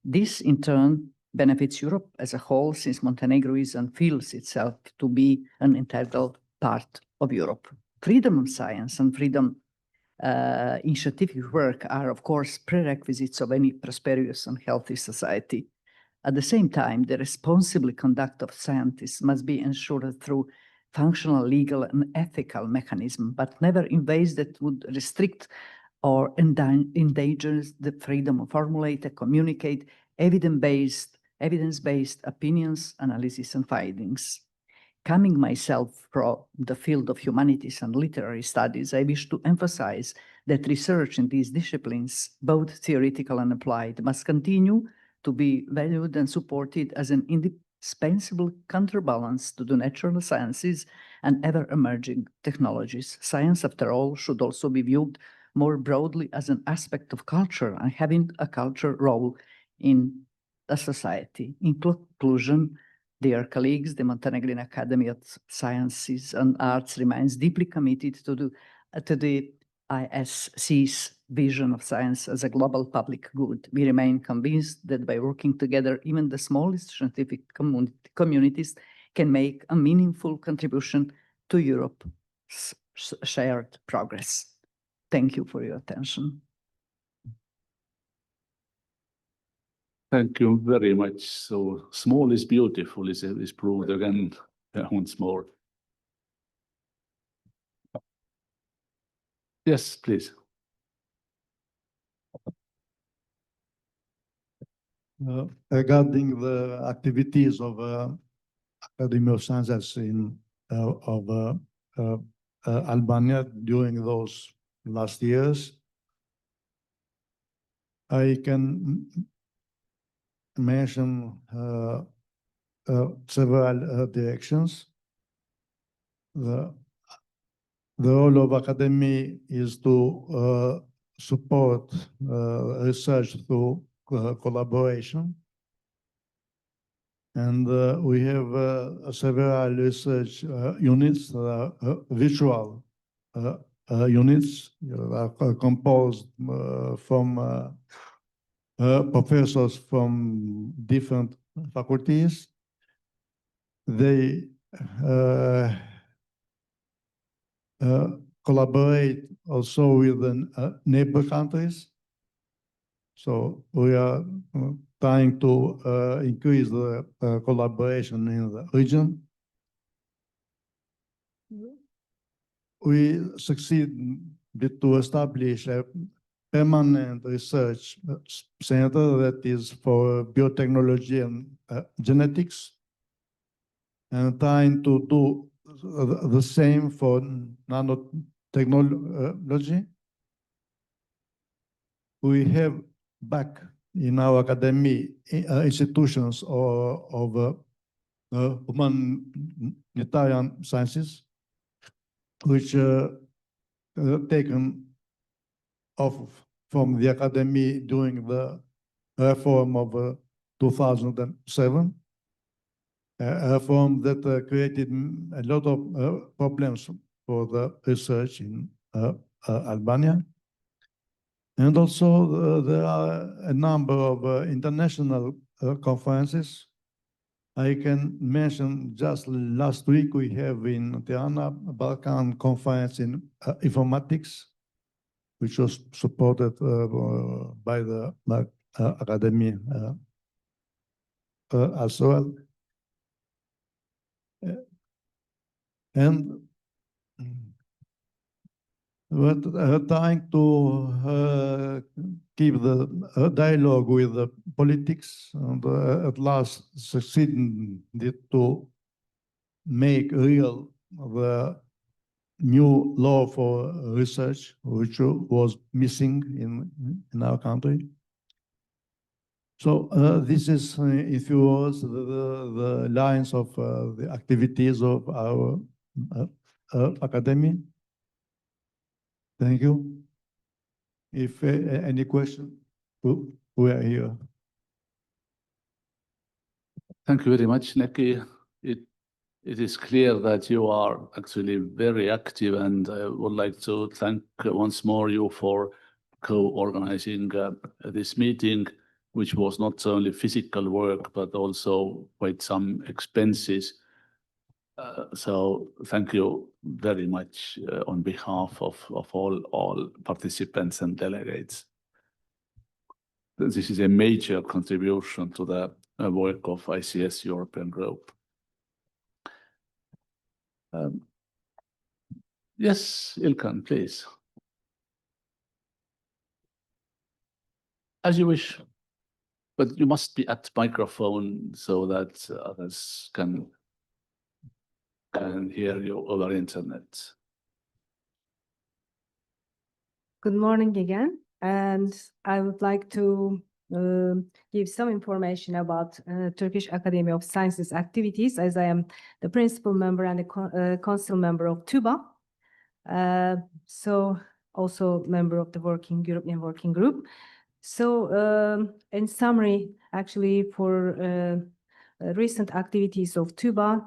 S8: This, in turn, benefits Europe as a whole, since Montenegro is and feels itself to be an integral part of Europe. Freedom of science and freedom in scientific work are, of course, prerequisites of any prosperous and healthy society. At the same time, the responsible conduct of scientists must be ensured through functional, legal, and ethical mechanisms, but never in ways that would restrict or endanger the freedom of formulate and communicate evidence-based opinions, analysis, and findings. Coming myself from the field of humanities and literary studies, I wish to emphasize that research in these disciplines, both theoretical and applied, must continue to be valued and supported as an indispensable counterbalance to the natural sciences and ever-emerging technologies. Science, after all, should also be viewed more broadly as an aspect of culture and having a cultural role in a society. In conclusion, dear colleagues, the Montenegrin Academy of Sciences and Arts remains deeply committed to the ISC's vision of science as a global public good. We remain convinced that by working together, even the smallest scientific communities can make a meaningful contribution to Europe's shared progress. Thank you for your attention.
S1: Thank you very much. So small is beautiful is proved again once more. Yes, please.
S9: Regarding the activities of Academy of Sciences of Albania during those last years, I can mention several directions. The role of academy is to support research through collaboration. And we have several research units, virtual units composed from professors from different faculties. They collaborate also with the neighbor countries. So we are trying to increase the collaboration in the region. We succeeded to establish a permanent research center that is for biotechnology and genetics, and trying to do the same for nanotechnology. We have back in our academy institutions of humanitarian sciences, which taken off from the academy during the reform of 2007, a reform that created a lot of problems for the research in Albania. And also there are a number of international conferences. I can mention just last week we have in Tirana a Balkan conference in informatics, which was supported by the academy as well. And we're trying to keep the dialogue with the politics, and at last succeeded to make real the new law for research, which was missing in our country. So this is, if you will, the lines of the activities of our academy. Thank you. If any question, we are here.
S1: Thank you very much, Neki. It is clear that you are actually very active, and I would like to thank once more you for co-organizing this meeting, which was not only physical work, but also quite some expenses. So thank you very much on behalf of all participants and delegates. This is a major contribution to the work of ICS European Group. Yes, İlkay, please. As you wish, but you must be at microphone so that others can hear you over internet.
S10: Good morning again, and I would like to give some information about Turkish Academy of Sciences activities, as I am the principal member and the council member of TÜBA. So also member of the European Working Group. So in summary, actually for recent activities of TÜBA,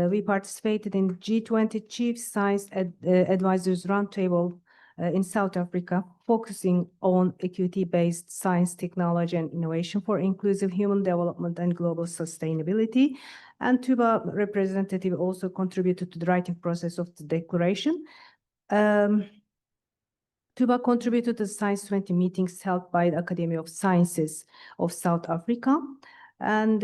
S10: we participated in G20 Chief Science Advisors Roundtable in South Africa, focusing on equity-based science, technology, and innovation for inclusive human development and global sustainability. And TÜBA representative also contributed to the writing process of the declaration. TÜBA contributed to the Science 20 meetings held by the Academy of Sciences of South Africa. And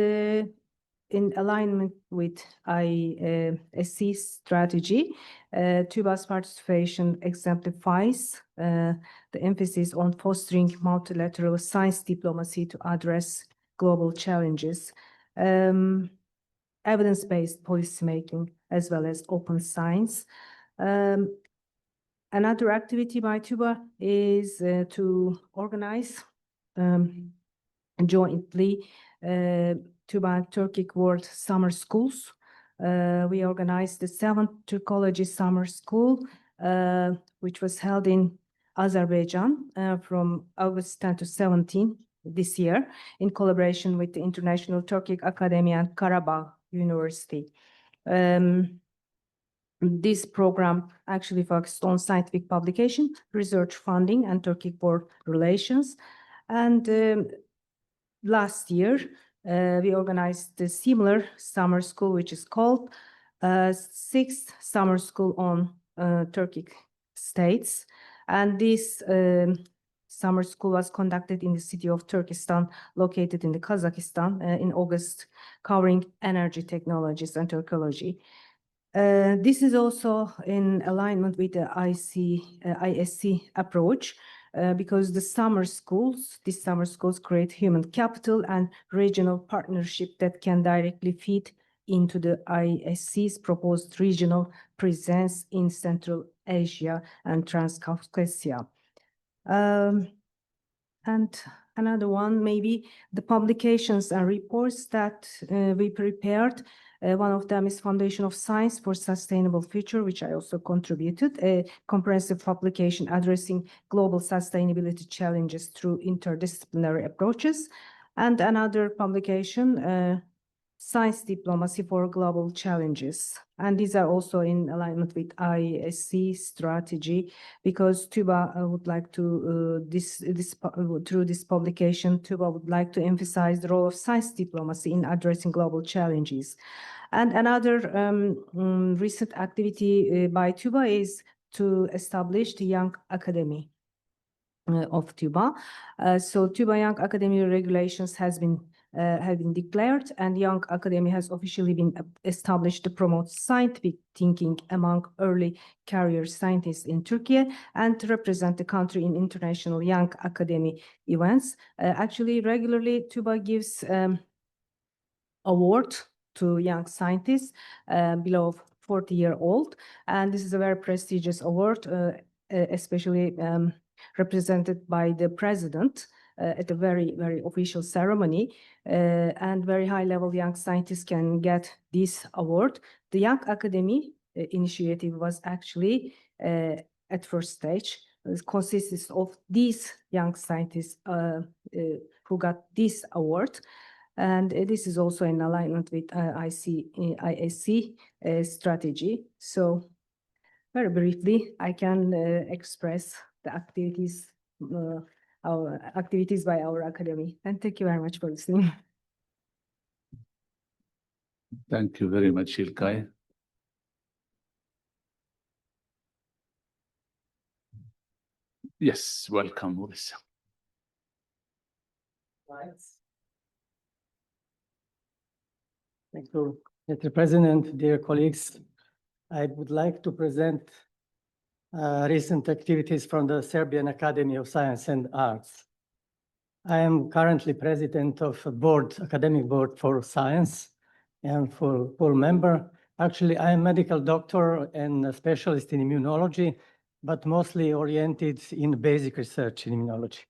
S10: in alignment with ISC strategy, TÜBA's participation exemplifies the emphasis on fostering multilateral science diplomacy to address global challenges, evidence-based policymaking, as well as open science. Another activity by TÜBA is to organize jointly TÜBA Turkic World Summer Schools. We organized the 7th Turkology Summer School, which was held in Azerbaijan from August 10 to 17 this year, in collaboration with the International Turkic Academy and Karabakh University. This program actually focused on scientific publication, research funding, and Turkic-Board relations. And last year, we organized a similar summer school, which is called 6th Summer School on Turkic States. And this summer school was conducted in the city of Turkestan, located in the Kazakhstan, in August, covering energy technologies and Turkology. This is also in alignment with the ISC approach, because these summer schools create human capital and regional partnership that can directly feed into the ISC's proposed regional presence in Central Asia and Transcaucasia. And another one, maybe the publications and reports that we prepared. One of them is Foundation of Science for Sustainable Future, which I also contributed, a comprehensive publication addressing global sustainability challenges through interdisciplinary approaches. And another publication, Science Diplomacy for Global Challenges. And these are also in alignment with ISC strategy, because TÜBA would like to, through this publication, TÜBA would like to emphasize the role of science diplomacy in addressing global challenges. And another recent activity by TÜBA is to establish the Young Academy of TÜBA. So TÜBA Young Academy regulations have been declared, and Young Academy has officially been established to promote scientific thinking among early career scientists in Turkey and to represent the country in international Young Academy events. Actually, regularly TÜBA gives award to young scientists below 40-year-old, and this is a very prestigious award, especially represented by the president at a very, very official ceremony, and very high-level young scientists can get this award. The Young Academy initiative was actually at first stage. It consists of these young scientists who got this award. And this is also in alignment with ISC strategy. So very briefly, I can express the activities, our activities by our academy. And thank you very much for listening.
S1: Thank you very much, İlkay. Yes, welcome, Muris.
S11: Thank you, Mr. President, dear colleagues. I would like to present recent activities from the Serbian Academy of Science and Arts. I am currently president of a board, academic board for science and full member. Actually, I am a medical doctor and a specialist in immunology, but mostly oriented in basic research in immunology.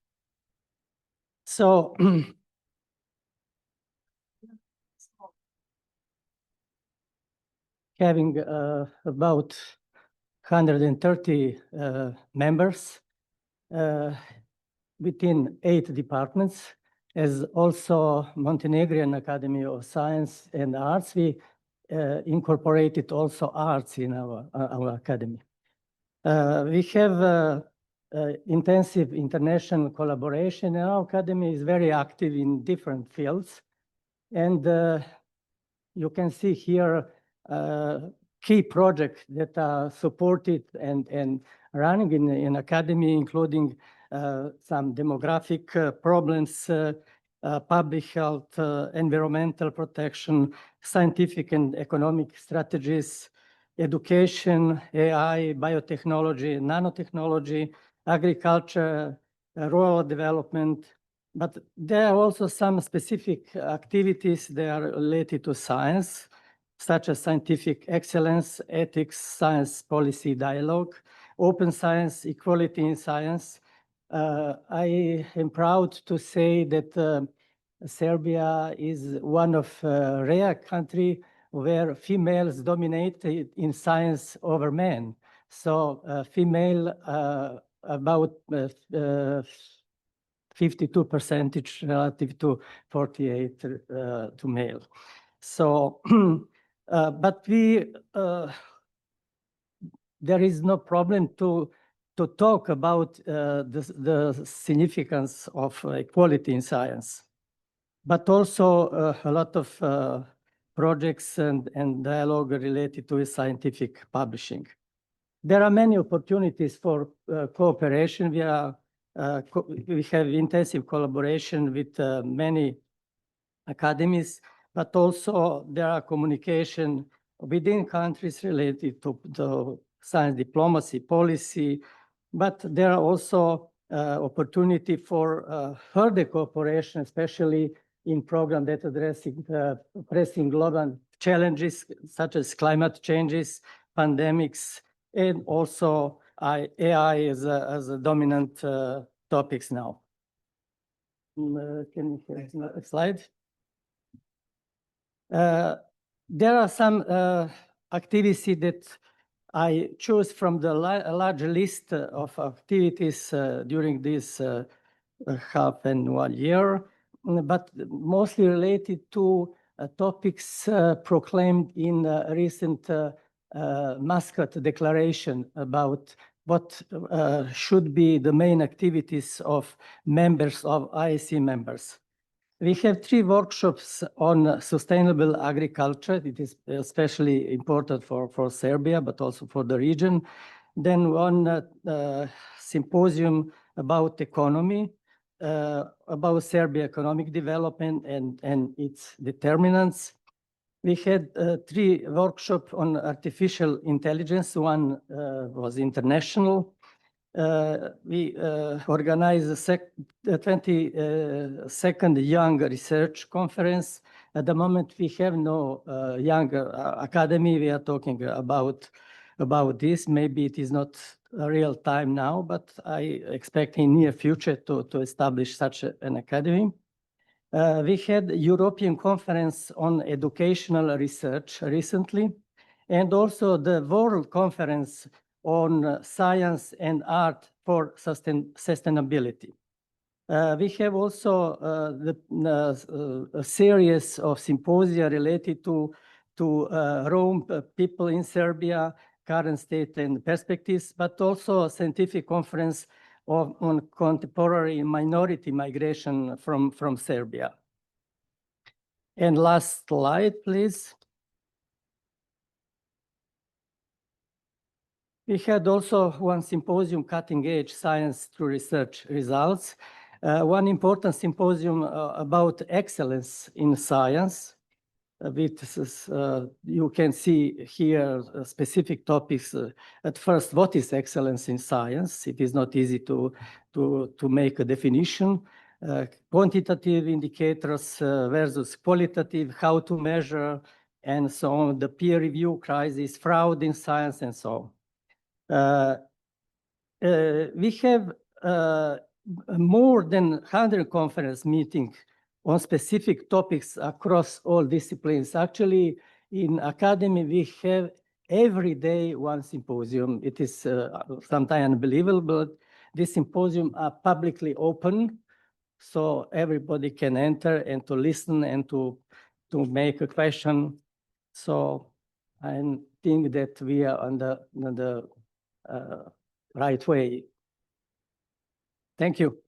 S11: So, having about 130 members within 8 departments, as also Montenegrin Academy of Science and Arts, we incorporated also arts in our academy. We have intensive international collaboration, and our academy is very active in different fields. And you can see here key projects that are supported and running in academy, including some demographic problems, public health, environmental protection, scientific and economic strategies, education, AI, biotechnology, nanotechnology, agriculture, rural development. But there are also some specific activities that are related to science, such as scientific excellence, ethics, science policy dialogue, open science, equality in science. I am proud to say that Serbia is one of rare countries where females dominate in science over men. So female about 52% relative to 48 to male. So, but there is no problem to talk about the significance of equality in science, but also a lot of projects and dialogue related to scientific publishing. There are many opportunities for cooperation. We have intensive collaboration with many academies, but also there are communication within countries related to science diplomacy policy, but there are also opportunity for further cooperation, especially in programs that addressing pressing global challenges such as climate changes, pandemics, and also AI as a dominant topics now. Can you have a slide? There are some activities that I chose from the large list of activities during this half and 1 year, but mostly related to topics proclaimed in a recent Muscat declaration about what should be the main activities of members of ISC members. We have 3 workshops on sustainable agriculture. It is especially important for Serbia, but also for the region. Then one symposium about economy, about Serbia economic development and its determinants. We had 3 workshops on artificial intelligence. One was international. We organized the 22nd Young Research Conference. At the moment, we have no young academy. We are talking about this. Maybe it is not a real time now, but I expect in near future to establish such an academy. We had European Conference on Educational Research recently, and also the World Conference on Science and Art for Sustainability. We have also a series of symposia related to Rome people in Serbia, current state and perspectives, but also a scientific conference on contemporary minority migration from Serbia. And last slide, please. We had also one symposium, Cutting Edge Science Through Research Results. One important symposium about excellence in science. You can see here specific topics. At first, what is excellence in science? It is not easy to make a definition. Quantitative indicators versus qualitative, how to measure, and so on, the peer review crisis, fraud in science, and so on. We have more than 100 conference meetings on specific topics across all disciplines. Actually, in Academy, we have every day one symposium. It is sometimes unbelievable, but these symposiums are publicly open, so everybody can enter and to listen and to make a question. So I think that we are on the right way. Thank you.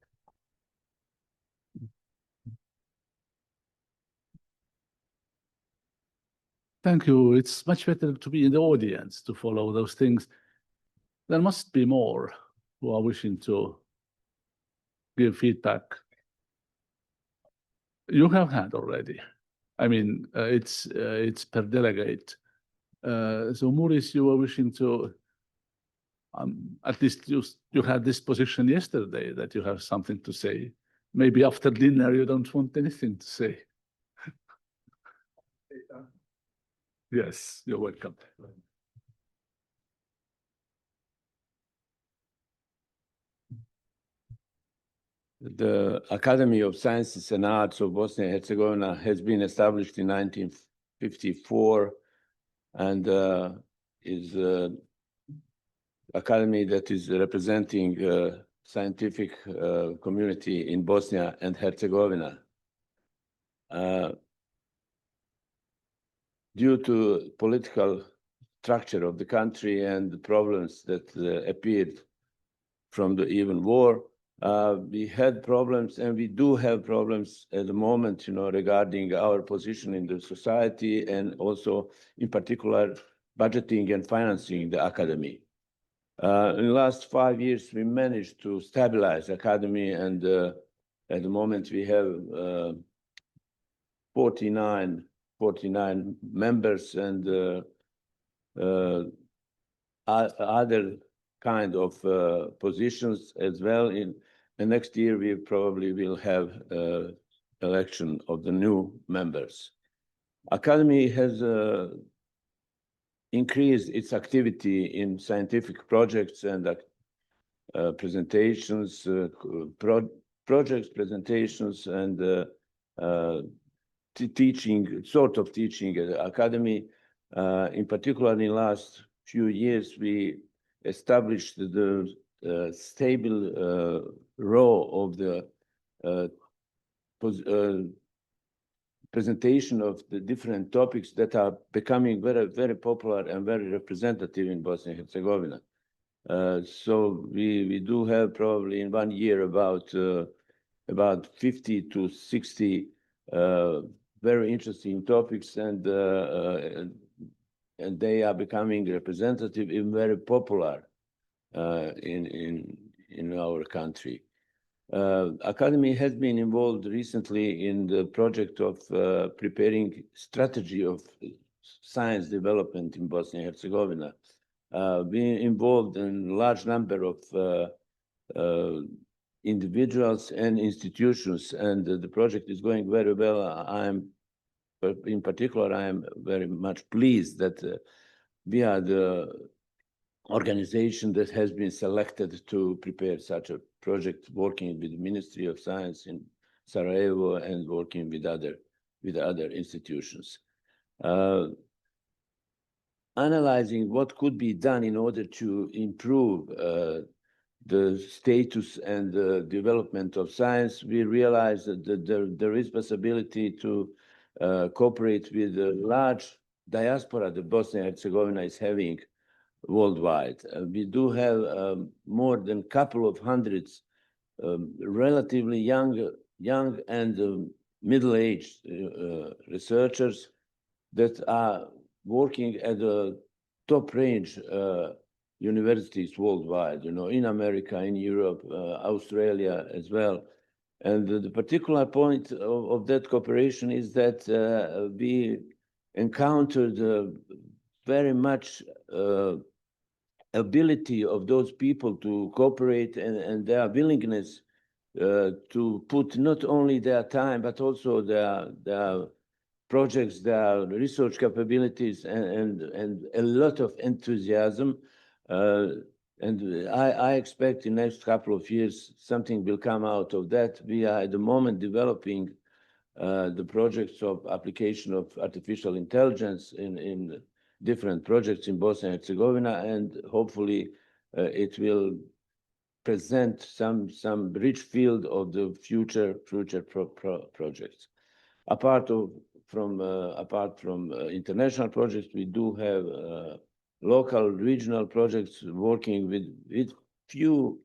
S1: Thank you. It's much better to be in the audience to follow those things. There must be more who are wishing to give feedback. You have had already. I mean, it's per delegate. So Muris, you were wishing to, at least you had this position yesterday that you have something to say. Maybe after dinner you don't want anything to say. Yes, you're welcome.
S12: The Academy of Sciences and Arts of Bosnia and Herzegovina has been established in 1954 and is an academy that is representing scientific community in Bosnia and Herzegovina. Due to political structure of the country and the problems that appeared from the even war, we had problems, and we do have problems at the moment, regarding our position in the society, and also, in particular, budgeting and financing the academy. In the last 5 years, we managed to stabilize the academy, and at the moment we have 49 members and other kind of positions as well. In the next year, we probably will have election of the new members. Academy has increased its activity in scientific projects and presentations, projects, presentations, and teaching, sort of teaching at the academy. In particular, in the last few years, we established the stable role of the presentation of the different topics that are becoming very, very popular and very representative in Bosnia and Herzegovina. So we do have probably in 1 year about 50 to 60 very interesting topics, and they are becoming representative and very popular in our country. Academy has been involved recently in the project of preparing strategy of science development in Bosnia and Herzegovina. Being involved in a large number of individuals and institutions, and the project is going very well. In particular, I am very much pleased that we are the organization that has been selected to prepare such a project, working with the Ministry of Science in Sarajevo and working with other institutions. Analyzing what could be done in order to improve the status and the development of science, we realize that there is possibility to cooperate with the large diaspora that Bosnia and Herzegovina is having worldwide. We do have more than a couple of hundreds relatively young and middle-aged researchers that are working at the top range universities worldwide, in America, in Europe, Australia as well. And the particular point of that cooperation is that we encountered very much ability of those people to cooperate and their willingness to put not only their time, but also their projects, their research capabilities, and a lot of enthusiasm. And I expect in the next couple of years, something will come out of that. We are at the moment developing the projects of application of artificial intelligence in different projects in Bosnia and Herzegovina, and hopefully it will present some rich field of the future projects. Apart from international projects, we do have local, regional projects working with few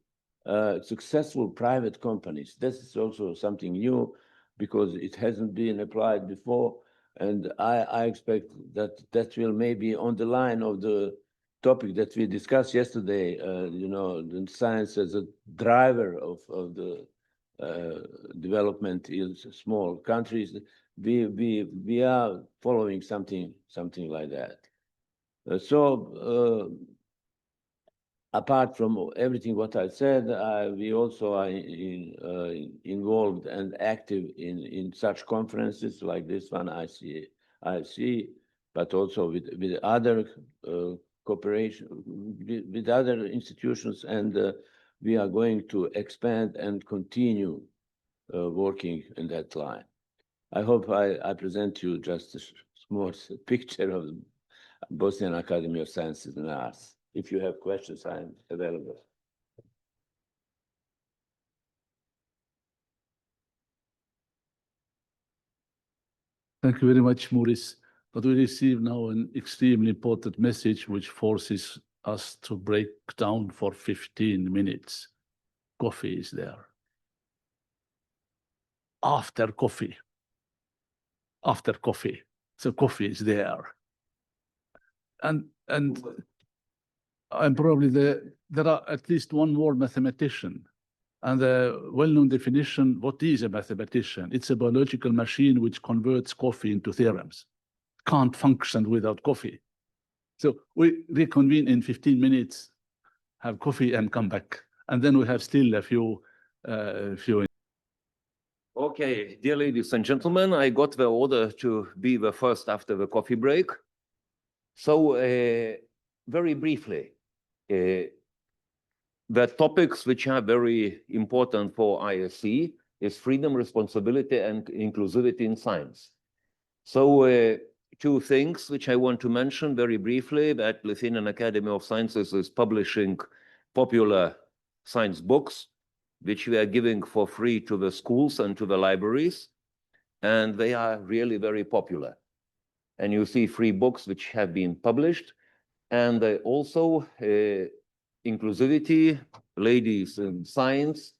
S12: successful private companies. This is also something new because it hasn't been applied before. And I expect that will maybe on the line of the topic that we discussed yesterday, the science as a driver of the development in small countries. We are following something like that. So apart from everything what I said, we also are involved and active in such conferences like this one, ISC, but also with other cooperation, with other institutions, and we are going to expand and continue working in that line. I hope I present you just a small picture of the Bosnian Academy of Sciences and Arts. If you have questions, I'm available.
S1: Thank you very much, Muris. But we receive now an extremely important message which forces us to break down for 15 minutes. Coffee is there. After coffee. So coffee is there. And probably there are at least one more mathematician. And the well-known definition, what is a mathematician? It's a biological machine which converts coffee into theorems. Can't function without coffee. So we reconvene in 15 minutes, have coffee and come back. And then we have still a few.
S13: Okay, dear ladies and gentlemen, I got the order to be the first after the coffee break. So very briefly, the topics which are very important for ISC is freedom, responsibility, and inclusivity in science. So two things which I want to mention very briefly, that Lithuanian Academy of Sciences is publishing popular science books, which we are giving for free to the schools and to the libraries, and they are really very popular. And you see free books which have been published, and also inclusivity, ladies in science.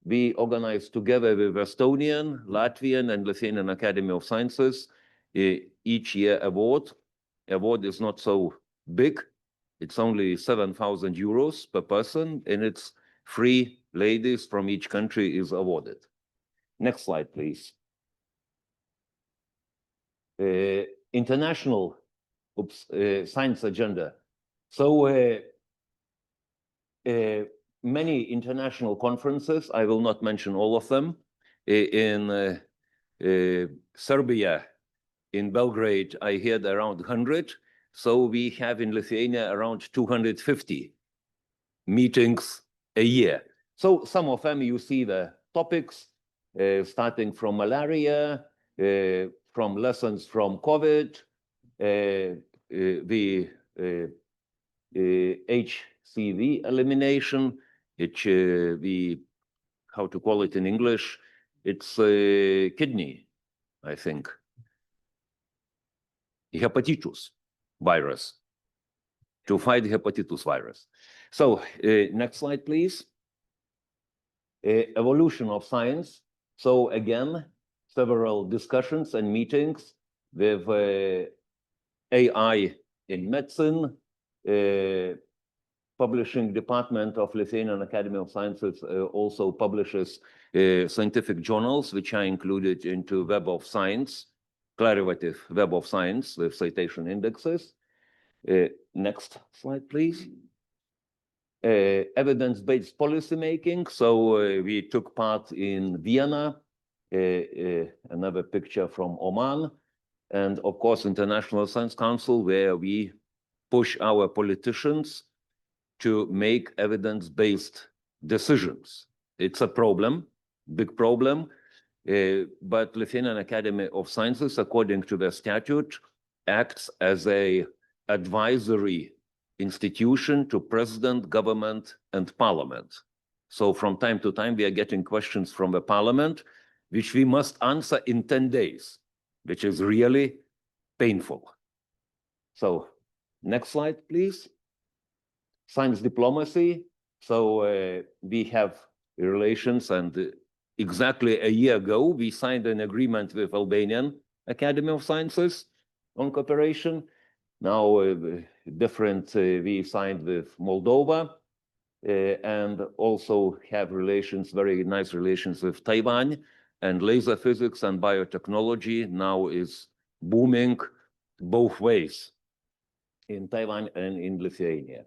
S13: We organize together with Estonian, Latvian, and Lithuanian Academy of Sciences each year award. Award is not so big. It's only 7,000 euros per person, and it's free. Ladies from each country is awarded. Next slide, please. International science agenda. So many international conferences, I will not mention all of them, in Serbia, in Belgrade, I heard around 100. So we have in Lithuania around 250 meetings a year. So some of them, you see the topics, starting from malaria, from lessons from COVID, the HCV elimination which how to call it in English? It's a kidney, I think. Hepatitis virus, to fight hepatitis virus. So next slide, please. Evolution of science. So again, several discussions and meetings with AI in medicine, publishing department of Lithuanian Academy of Sciences also publishes scientific journals, which are included into Web of Science, Clarivate Web of Science with citation indexes. Next slide, please. Evidence-based policy making. So we took part in Vienna, another picture from Oman, and of course, International Science Council, where we push our politicians to make evidence-based decisions. It's a problem, big problem, but Lithuanian Academy of Sciences, according to the statute, acts as a advisory institution to president, government, and parliament. So from time to time, we are getting questions from the parliament, which we must answer in 10 days, which is really painful. So next slide, please. Science diplomacy. So we have relations, and exactly a year ago, we signed an agreement with Albanian Academy of Sciences on cooperation. Now, we signed with Moldova, and also have relations, very nice relations with Taiwan, and laser physics and biotechnology now is booming both ways in Taiwan and in Lithuania.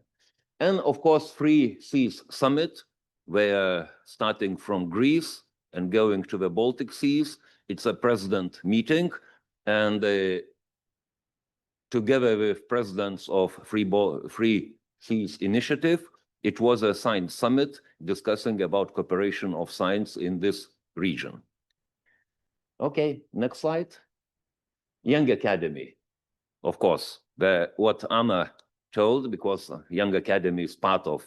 S13: And of course, Three Seas Summit, where starting from Greece and going to the Baltic Seas, it's a president meeting, and together with presidents of Three Seas Initiative, it was a science summit discussing about cooperation of science in this region. Okay, next slide. Young Academy, of course, what Anna told, because Young Academy is part of,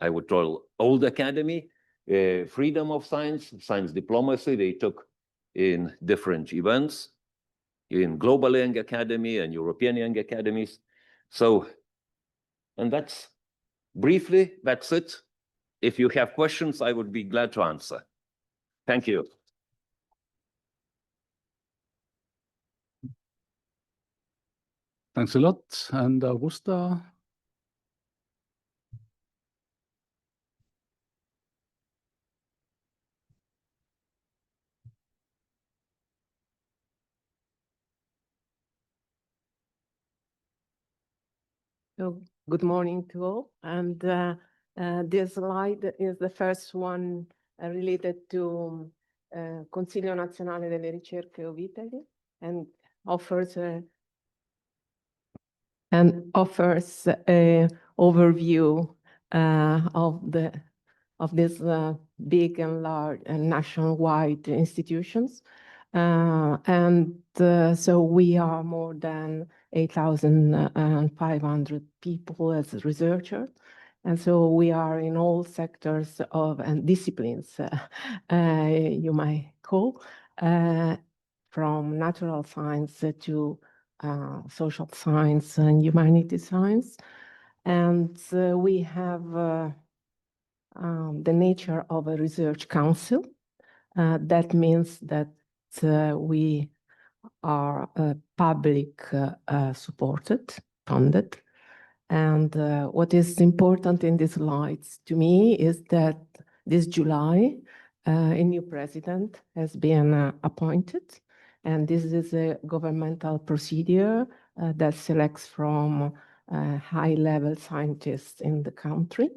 S13: I would call, old academy, freedom of science, science diplomacy, they took in different events, in Global Young Academy and European Young Academies. So, and that's briefly, that's it. If you have questions, I would be glad to answer. Thank you.
S1: Thanks a lot. And Augusta.
S14: So good morning to all. And this slide is the first one related to Consiglio Nazionale delle Ricerche of Italy, and offers an overview of this big and large and nationwide institutions. So we are more than 8,500 people as researchers. And so we are in all sectors of and disciplines, you might call, from natural science to social science and humanity science. And we have the nature of a research council. That means that we are public supported, funded. And what is important in these slides to me is that this July, a new president has been appointed. And this is a governmental procedure that selects from high-level scientists in the country.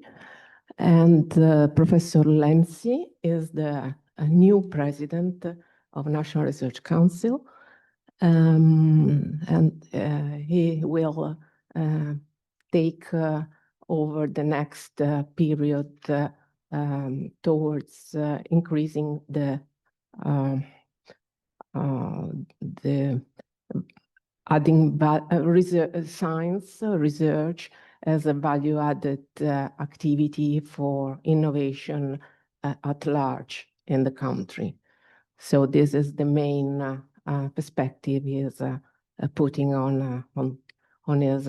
S14: And Professor Lenzi is the new president of National Research Council. And he will take over the next period towards increasing the adding science, research, as a value-added activity for innovation at large in the country. So this is the main perspective he is putting on his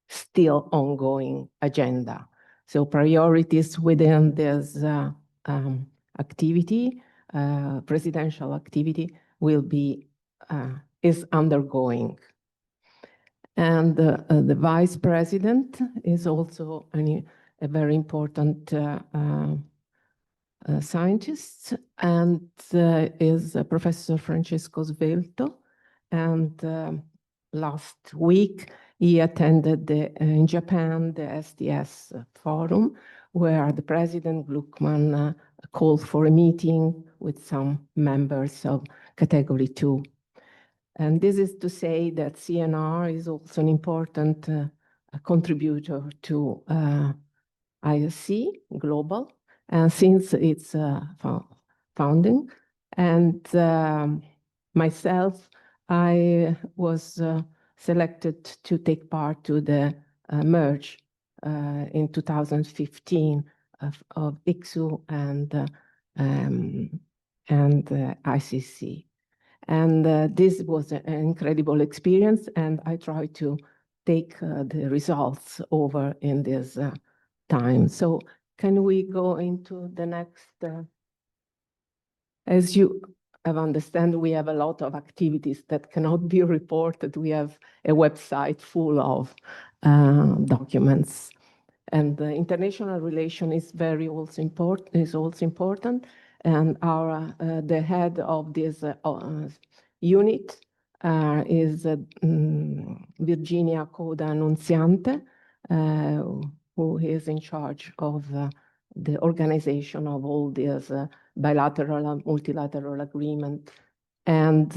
S14: still ongoing agenda. So priorities within this activity, presidential activity, will be is undergoing. And the vice president is also a very important scientist, and is Professor Francesco Svelto. And last week he attended in Japan the STS forum, where the President Gluckman called for a meeting with some members of Category 2. And this is to say that CNR is also an important contributor to ISC Global, since its founding. And myself, I was selected to take part to the merge in 2015 of ICSU and ICC. And this was an incredible experience, and I try to take the results over in this time. So can we go into the next? As you have understand, we have a lot of activities that cannot be reported. We have a website full of documents, and the international relation is also important. And our the head of this unit is Virginia Coda Annunziante, who is in charge of the organization of all these bilateral and multilateral agreement, and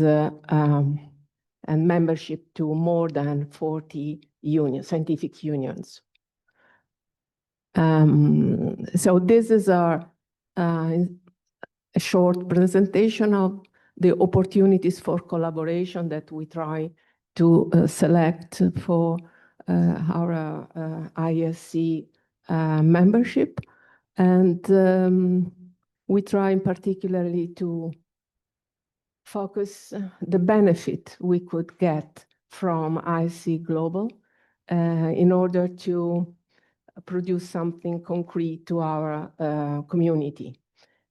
S14: membership to more than 40 unions, scientific unions. So this is our a short presentation of the opportunities for collaboration that we try to select for our ISC membership. And we try particularly to focus the benefit we could get from ISC Global in order to produce something concrete to our community.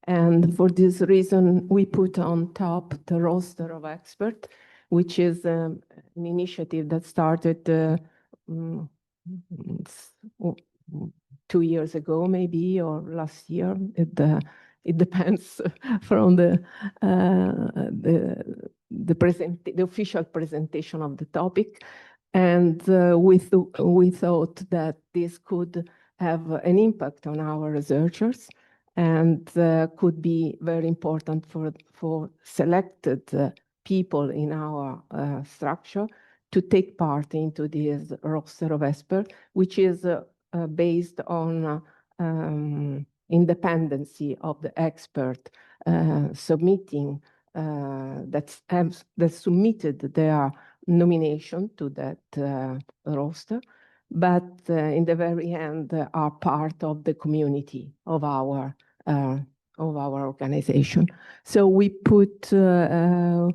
S14: And for this reason, we put on top the roster of experts, which is an initiative that started 2 years ago, maybe, or last year. It depends from the official presentation of the topic. And we thought that this could have an impact on our researchers, and could be very important for selected people in our structure to take part into this roster of experts, which is based on independency of the expert submitting that submitted their nomination to that roster, but in the very end are part of the community of our organization. So we put on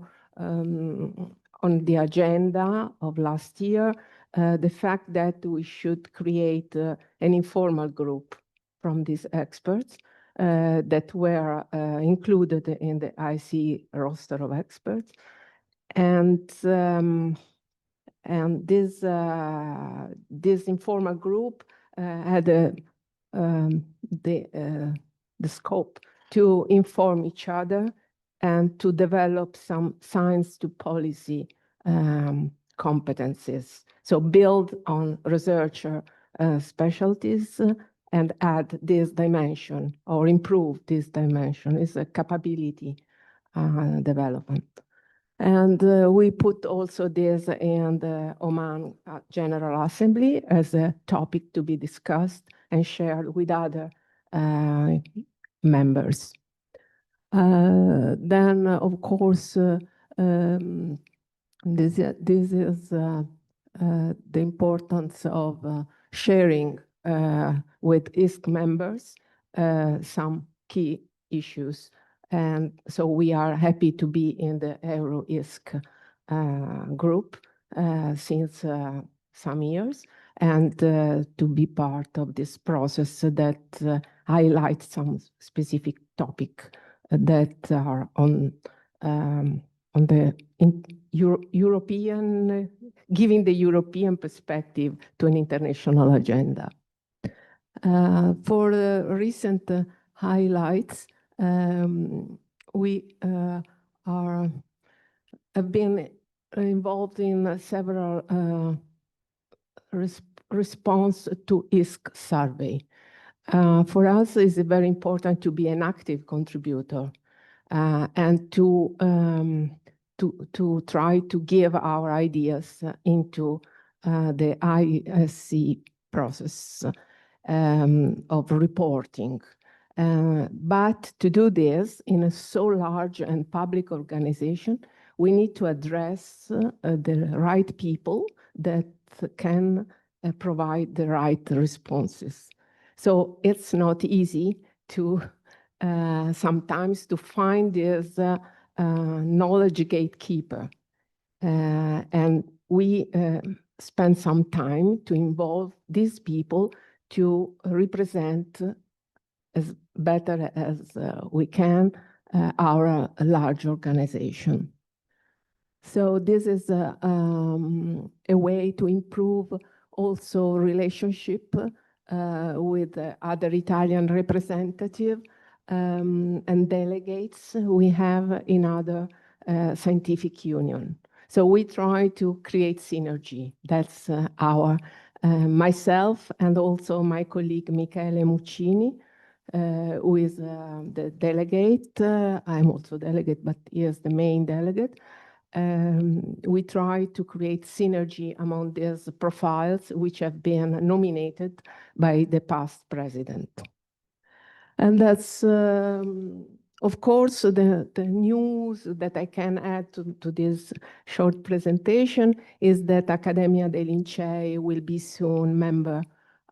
S14: the agenda of last year the fact that we should create an informal group from these experts that were included in the IC roster of experts. And this informal group had the scope to inform each other and to develop some science to policy competencies. So build on researcher specialties and add this dimension or improve this dimension is a capability development. And we put also this in the Oman General Assembly as a topic to be discussed and shared with other members. Then, of course, this is the importance of sharing with ISC members some key issues. And so we are happy to be in the Euro-ISC group since some years, and to be part of this process that highlights some specific topic that are on the European, giving the European perspective to an international agenda. For recent highlights, we have been involved in several response to ISC survey. For us, it's very important to be an active contributor and to try to give our ideas into the ISC process of reporting. But to do this in a so large and public organization, we need to address the right people that can provide the right responses. So it's not easy to sometimes to find this knowledge gatekeeper. And we spend some time to involve these people to represent as better as we can our large organization. So this is a way to improve also relationship with other Italian representatives and delegates we have in other scientific union. So we try to create synergy. That's our, myself and also my colleague Michele Muccini, who is the delegate. I'm also delegate, but he is the main delegate. We try to create synergy among these profiles which have been nominated by the past president. And that's, of course, the news that I can add to this short presentation is that Accademia dei Lincei will be soon member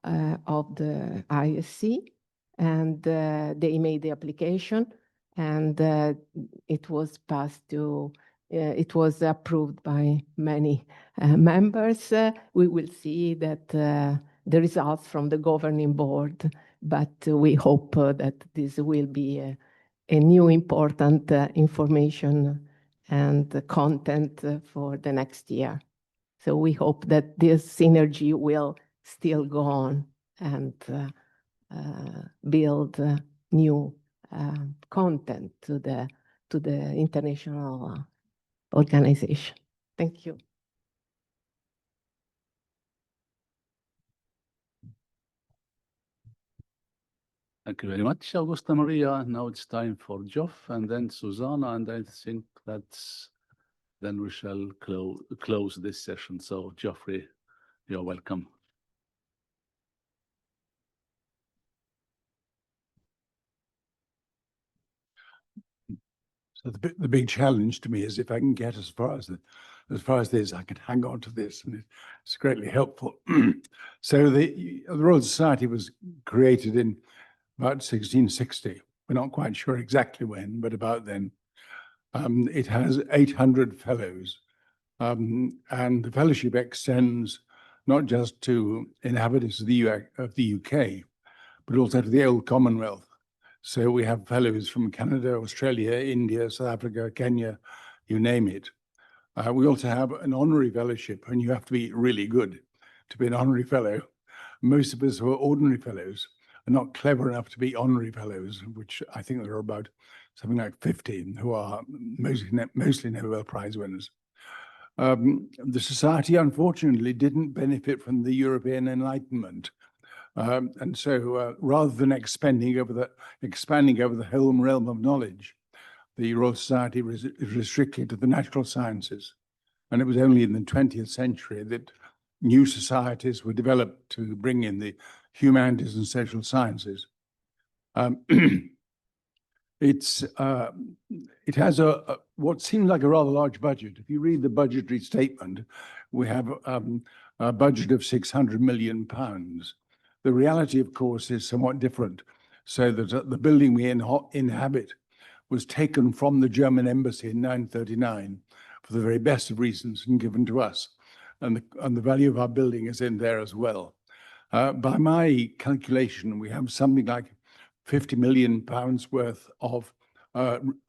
S14: of the ISC, and they made the application, and it was passed to, it was approved by many members. We will see that the results from the governing board, but we hope that this will be a new important information and content for the next year. So we hope that this synergy will still go on and build new content to the international organization. Thank you.
S1: Thank you very much, Augusta Maria. Now it's time for Geoff and then Susanna, and I think that's, then we shall close this session. So Geoffrey, you're welcome.
S3: So the big challenge to me is if I can get as far as this, I can hang on to this, and it's greatly helpful. So the Royal Society was created in about 1660. We're not quite sure exactly when, but about then. It has 800 fellows, and the fellowship extends not just to inhabitants of the UK, but also to the old Commonwealth. So we have fellows from Canada, Australia, India, South Africa, Kenya, you name it. We also have an honorary fellowship, and you have to be really good to be an honorary fellow. Most of us who are ordinary fellows are not clever enough to be honorary fellows, which I think there are about something like 15 who are mostly Nobel Prize winners. The Society, unfortunately, didn't benefit from the European Enlightenment. And so rather than expanding over the whole realm of knowledge, the Royal Society was restricted to the natural sciences. And it was only in the 20th century that new societies were developed to bring in the humanities and social sciences. It has what seems like a rather large budget. If you read the budgetary statement, we have a budget of £600 million. The reality, of course, is somewhat different. So that the building we inhabit was taken from the German embassy in 1939 for the very best of reasons and given to us. And the value of our building is in there as well. By my calculation, we have something like £50 million worth of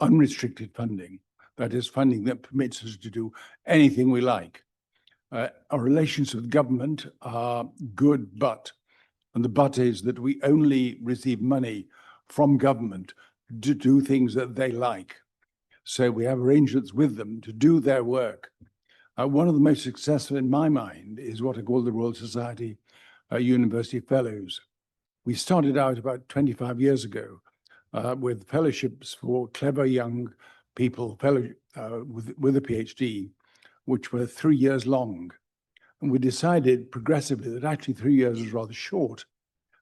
S3: unrestricted funding. That is funding that permits us to do anything we like. Our relations with government are good, and the but is that we only receive money from government to do things that they like. So we have arrangements with them to do their work. One of the most successful in my mind is what I call the Royal Society University Fellows. We started out about 25 years ago with fellowships for clever young people with a PhD, which were 3 years long. And we decided progressively that actually 3 years was rather short.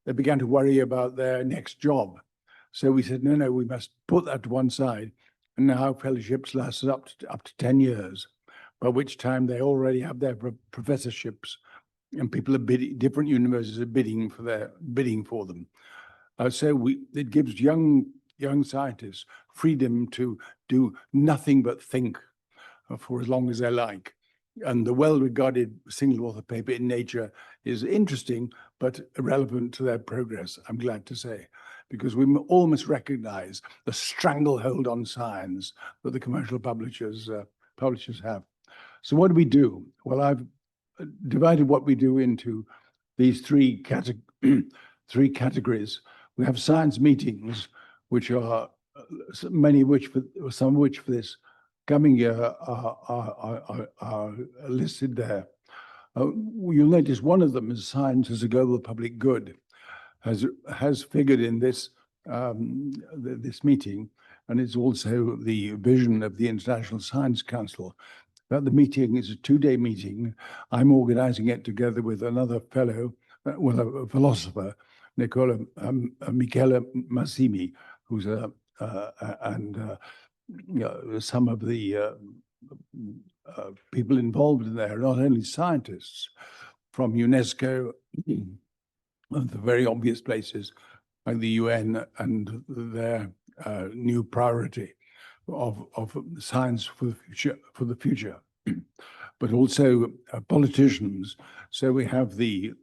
S3: They began to worry about their next job. So we said, no, we must put that to one side. And now fellowships last up to 10 years, by which time they already have their professorships, and people are different universities are bidding for them. So it gives young scientists freedom to do nothing but think for as long as they like. And the well-regarded single author paper in Nature is interesting, but irrelevant to their progress, I'm glad to say, because we all must recognize the stranglehold on science that the commercial publishers have. So what do we do? Well, I've divided what we do into these three categories. We have science meetings, which are some of which for this coming year are listed there. You'll notice one of them is science as a global public good, has figured in this this meeting, and it's also the vision of the International Science Council. But the meeting is a 2-day meeting. I'm organizing it together with another fellow, a philosopher, Michele Massimi, who's some of the people involved in there, not only scientists from UNESCO, the very obvious places like the UN and their new priority of science for the future, but also politicians. So we have the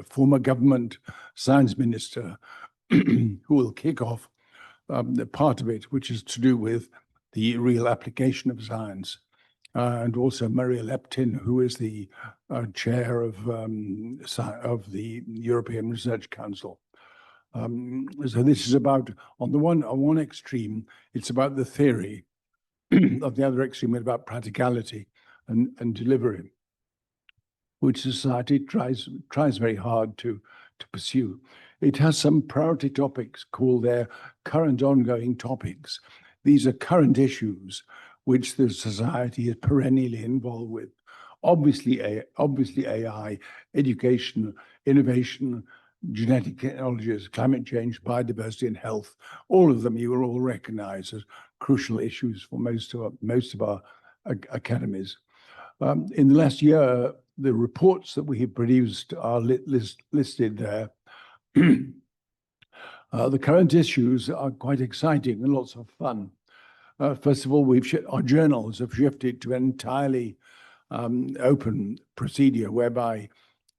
S3: former government science minister who will kick off the part of it, which is to do with the real application of science, and also Maria Leptin, who is the chair of the European Research Council. So this is about, on one extreme, it's about the theory. Of the other extreme, it's about practicality and delivery, which society tries very hard to pursue. It has some priority topics called their current ongoing topics. These are current issues which the society is perennially involved with. Obviously AI, education, innovation, genetic technologies, climate change, biodiversity, and health. All of them you will all recognize as crucial issues for most of our academies. In the last year, the reports that we have produced are listed there. The current issues are quite exciting and lots of fun. First of all, our journals have shifted to an entirely open procedure whereby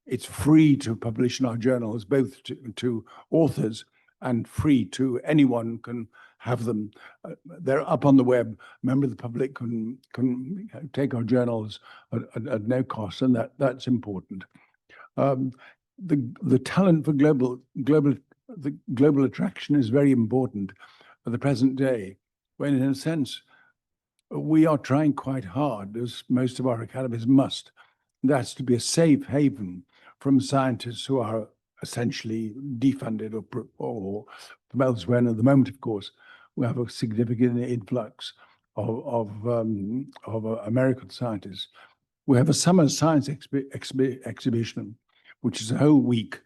S3: it's free to publish in our journals, both to authors and free to anyone can have them. They're up on the web. A member of the public can take our journals at no cost, and that's important. The talent for global attraction is very important at the present day, when in a sense we are trying quite hard, as most of our academies must. That's to be a safe haven from scientists who are essentially defunded or from elsewhere. And at the moment, of course, we have a significant influx of American scientists. We have a summer science exhibition, which is a whole week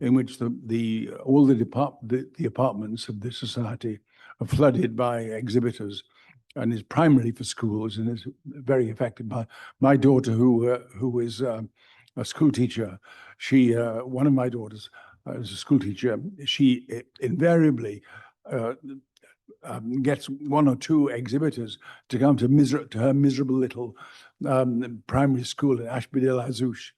S3: in which all the departments of the society flooded by exhibitors and is primarily for schools and is very effective. My daughter, who is a school teacher, one of my daughters is a school teacher. She invariably gets one or two exhibitors to come to her miserable little primary school in Ashby de la Zouch.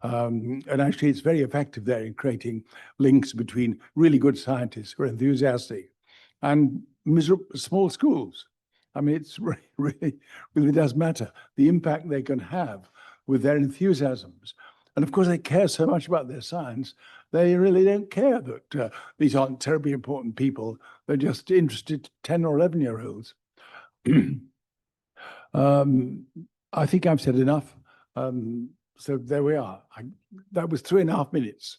S3: And actually, it's very effective there in creating links between really good scientists who are enthusiastic and miserable small schools. I mean, it's really does matter the impact they can have with their enthusiasms. And of course, they care so much about their science, they really don't care that these aren't terribly important people. They're just interested 10 or 11-year-olds. I think I've said enough. So there we are. That was 3.5 minutes.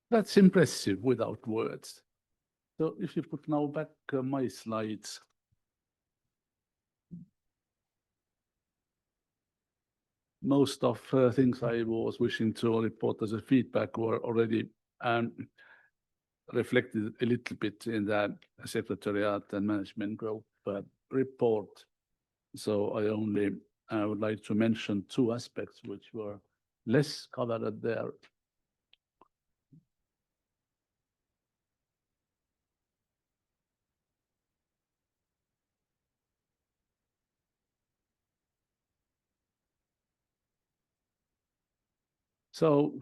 S1: That's impressive without words. So if you put now back my slides. Most of things I was wishing to report as a feedback were already reflected a little bit in the Secretariat and Management Group report. So I only would like to mention two aspects which were less covered there. So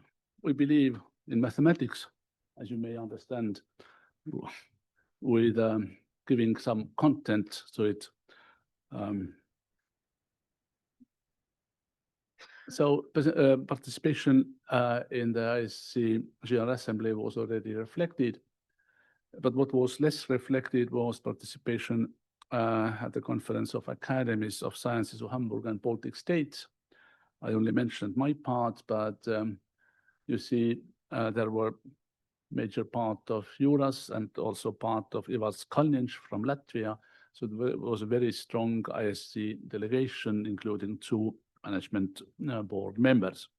S1: we believe in mathematics, as you may understand, with giving some content to it. So participation in the ISC General Assembly was already reflected, but what was less reflected was participation at the Conference of Academies of Sciences of Hamburg and Baltic States. I only mentioned my part, but you see there were major part of Jūras and also part of Ivars Kalniņš from Latvia. So there was a very strong ISC delegation, including two management board members.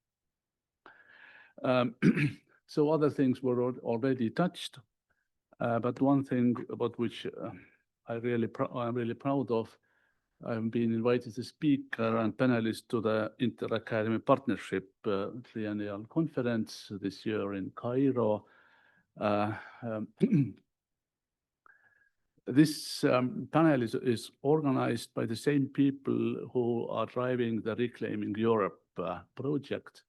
S1: So other things were already touched, but one thing about which I'm really proud of, I've been invited to speak and panelist to the Inter-Academy Partnership Triennial Conference this year in Cairo. This panel is organized by the same people who are driving the Reclaiming Europe project.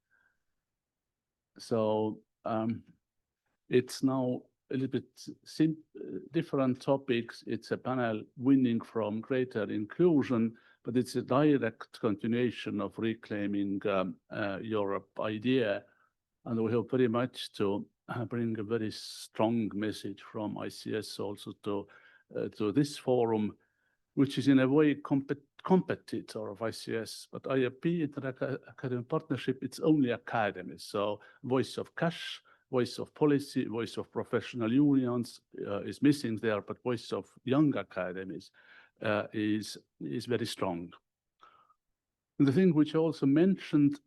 S1: So it's now a little bit different topics. It's a panel winning from greater inclusion, but it's a direct continuation of Reclaiming Europe idea. And we hope very much to bring a very strong message from ICS also to this forum, which is in a way competitor of ICS, but IAP, Inter-Academy Partnership, it's only academies. So voice of cash, voice of policy, voice of professional unions is missing there, but voice of young academies is very strong. And the thing which I also mentioned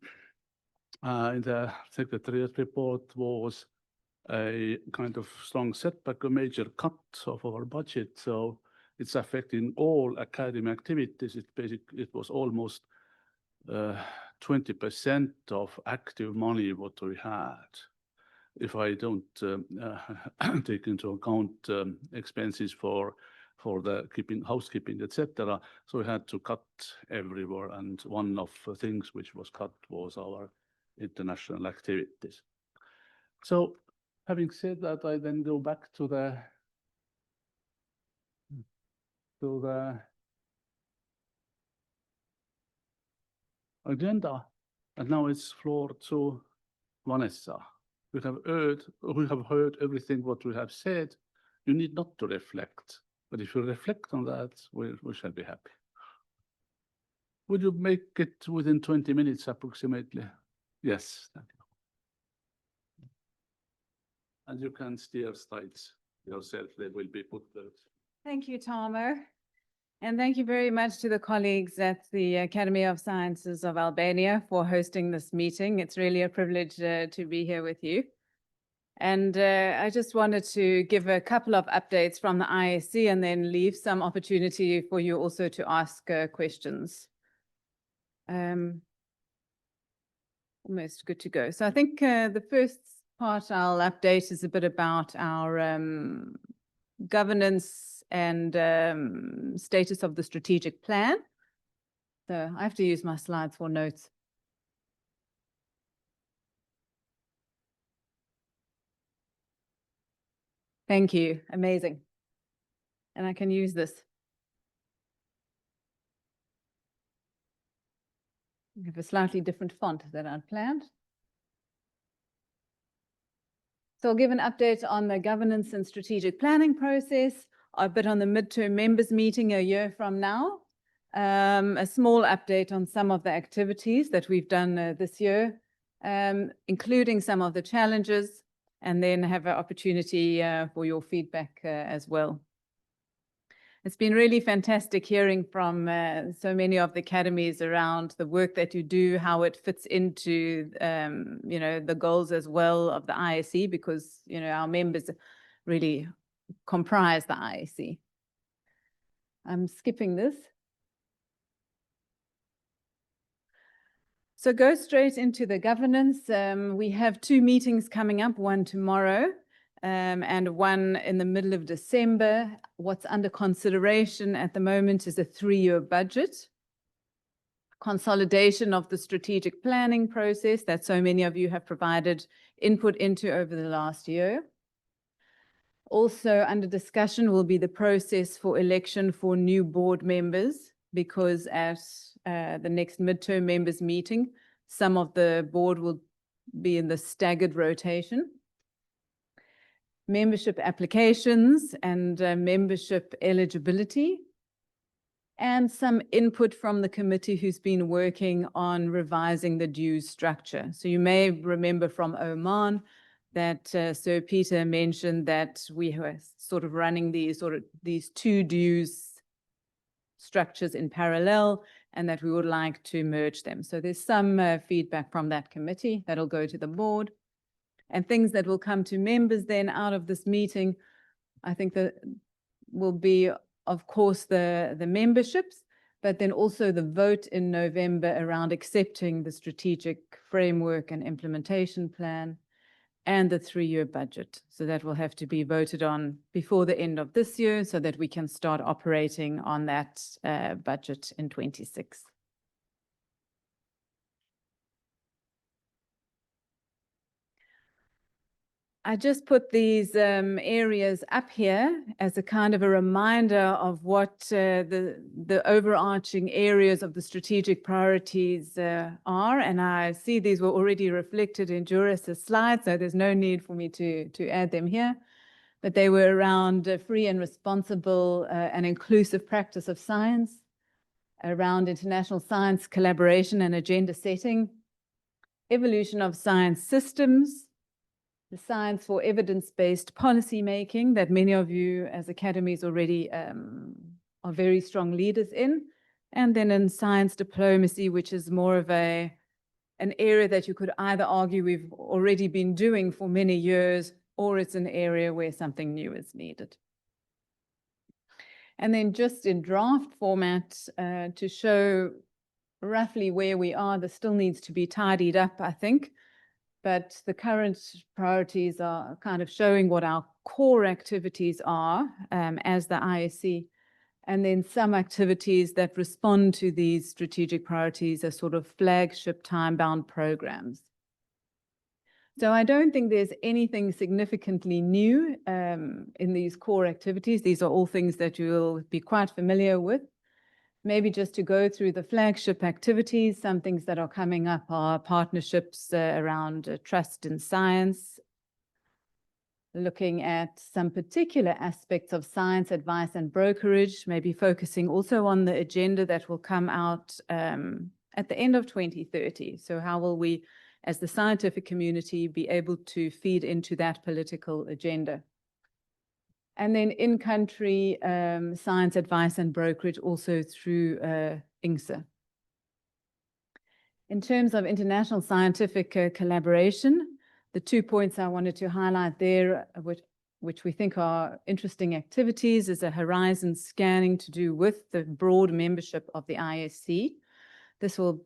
S1: in the Secretariat report was a kind of strong setback, a major cut of our budget. So it's affecting all academy activities. It was almost 20% of active money what we had. If I don't take into account expenses for the housekeeping, etc. So we had to cut everywhere. And one of the things which was cut was our international activities. So having said that, I then go back to the agenda, and now it's floor to Vanessa. We have heard everything what we have said. You need not to reflect, but if you reflect on that, we shall be happy. Would you make it within 20 minutes approximately? Yes, thank you. And you can steer slides yourself. They will be put there.
S6: Thank you, Tarmo. And thank you very much to the colleagues at the Academy of Sciences of Albania for hosting this meeting. It's really a privilege to be here with you. And I just wanted to give a couple of updates from the ISC and then leave some opportunity for you also to ask questions. Almost good to go. So I think the first part I'll update is a bit about our governance and status of the strategic plan. So I have to use my slides for notes. Thank you. Amazing. And I can use this. I have a slightly different font than I'd planned. So I'll give an update on the governance and strategic planning process, a bit on the midterm members meeting a year from now, a small update on some of the activities that we've done this year, including some of the challenges, and then have an opportunity for your feedback as well. It's been really fantastic hearing from so many of the academies around the work that you do, how it fits into, the goals as well of the ISC, because, our members really comprise the ISC. I'm skipping this. So go straight into the governance. We have 2 meetings coming up, one tomorrow, and one in the middle of December. What's under consideration at the moment is a 3-year budget, consolidation of the strategic planning process that so many of you have provided input into over the last year. Also under discussion will be the process for election for new board members, because at the next midterm members meeting, some of the board will be in the staggered rotation. Membership applications and membership eligibility, and some input from the committee who's been working on revising the dues structure. So you may remember from Oman that Sir Peter mentioned that we were sort of running these 2 dues structures in parallel, and that we would like to merge them. So there's some feedback from that committee that'll go to the board. And things that will come to members then out of this meeting, I think that will be, of course, the memberships, but then also the vote in November around accepting the strategic framework and implementation plan and the 3-year budget. So that will have to be voted on before the end of this year so that we can start operating on that budget in 26. I just put these areas up here as a kind of a reminder of what the overarching areas of the strategic priorities are. And I see these were already reflected in Jūras' slides, so there's no need for me to add them here. But they were around free and responsible and inclusive practice of science, around international science collaboration and agenda setting, evolution of science systems, the science for evidence-based policy making that many of you as academies already are very strong leaders in, and then in science diplomacy, which is more of an area that you could either argue we've already been doing for many years, or it's an area where something new is needed. And then just in draft format to show roughly where we are, this still needs to be tidied up, I think. But the current priorities are kind of showing what our core activities are as the ISC, and then some activities that respond to these strategic priorities are sort of flagship time-bound programs. So I don't think there's anything significantly new in these core activities. These are all things that you'll be quite familiar with. Maybe just to go through the flagship activities, some things that are coming up are partnerships around trust in science, looking at some particular aspects of science advice and brokerage, maybe focusing also on the agenda that will come out at the end of 2030. So how will we, as the scientific community, be able to feed into that political agenda? And then in-country science advice and brokerage also through INGSA. In terms of international scientific collaboration, the 2 points I wanted to highlight there, which we think are interesting activities, is a horizon scanning to do with the broad membership of the ISC. This will,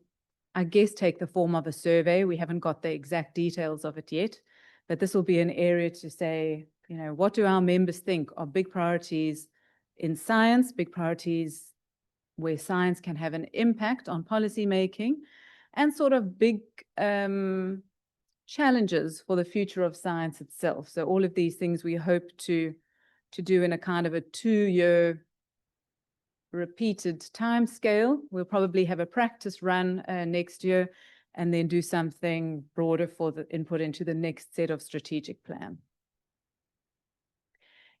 S6: I guess, take the form of a survey. We haven't got the exact details of it yet, but this will be an area to say, what do our members think are big priorities in science, big priorities where science can have an impact on policy making, and sort of big challenges for the future of science itself. So all of these things we hope to do in a kind of a 2-year repeated time scale. We'll probably have a practice run next year and then do something broader for the input into the next set of strategic plan.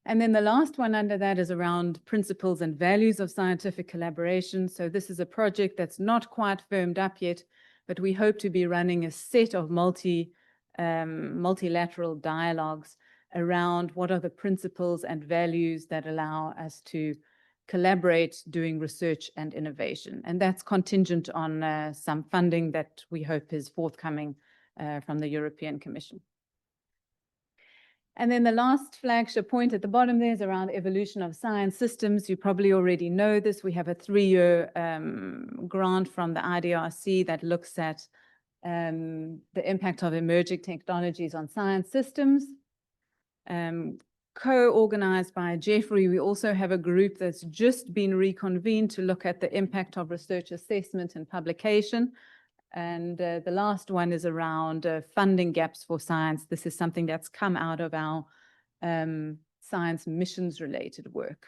S6: And then the last one under that is around principles and values of scientific collaboration. So this is a project that's not quite firmed up yet, but we hope to be running a set of multi multilateral dialogues around what are the principles and values that allow us to collaborate doing research and innovation. And that's contingent on some funding that we hope is forthcoming from the European Commission. And then the last flagship point at the bottom there is around evolution of science systems. You probably already know this. We have a 3-year grant from the IDRC that looks at the impact of emerging technologies on science systems. Co-organized by Jeffrey, we also have a group that's just been reconvened to look at the impact of research assessment and publication. And the last one is around funding gaps for science. This is something that's come out of our science missions related work,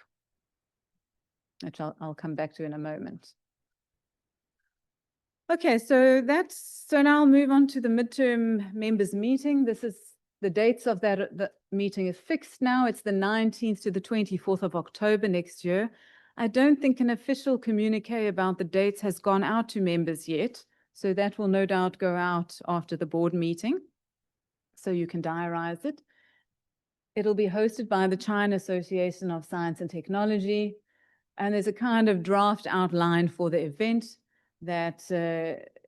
S6: which I'll come back to in a moment. Okay, so now I'll move on to the midterm members meeting. This is the dates of that. The meeting is fixed now. It's the 19th to the 24th of October next year. I don't think an official communique about the dates has gone out to members yet. So that will no doubt go out after the board meeting. So you can diarize it. It'll be hosted by the China Association of Science and Technology. And there's a kind of draft outline for the event that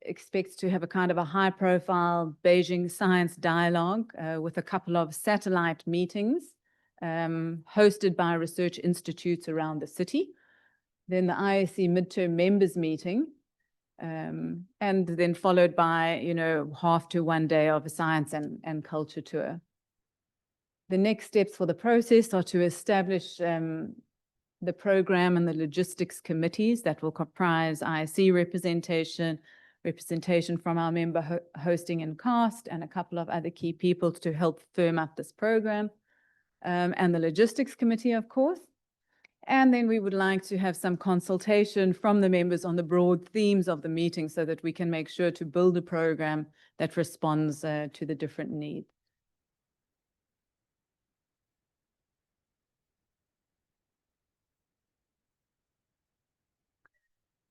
S6: expects to have a kind of a high profile Beijing science dialogue with a couple of satellite meetings hosted by research institutes around the city. Then the ISC midterm members meeting. And then followed by, half to 1 day of a science and culture tour. The next steps for the process are to establish the program and the logistics committees that will comprise ISC representation from our member hosting and cast, and a couple of other key people to help firm up this program, and the logistics committee, of course. And then we would like to have some consultation from the members on the broad themes of the meeting so that we can make sure to build a program that responds to the different needs.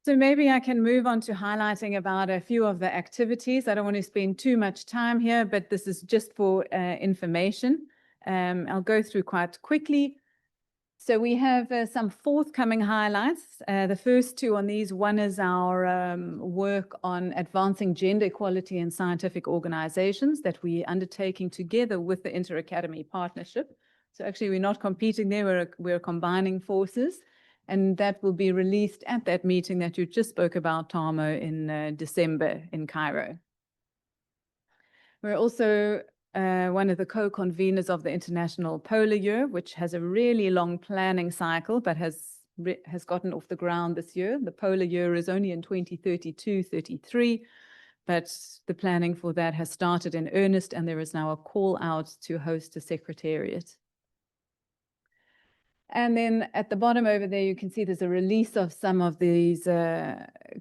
S6: So maybe I can move on to highlighting about a few of the activities. I don't want to spend too much time here, but this is just for information. I'll go through quite quickly. So we have some forthcoming highlights. The first two on these, one is our work on advancing gender equality in scientific organizations that we're undertaking together with the Inter-Academy Partnership. So actually we're not competing there, we're combining forces, and that will be released at that meeting that you just spoke about, Tarmo, in December in Cairo. We're also one of the co-conveners of the International Polar Year, which has a really long planning cycle, but has gotten off the ground this year. The Polar Year is only in 2032-33, but the planning for that has started in earnest, and there is now a call out to host a secretariat. And then at the bottom over there, you can see there's a release of some of these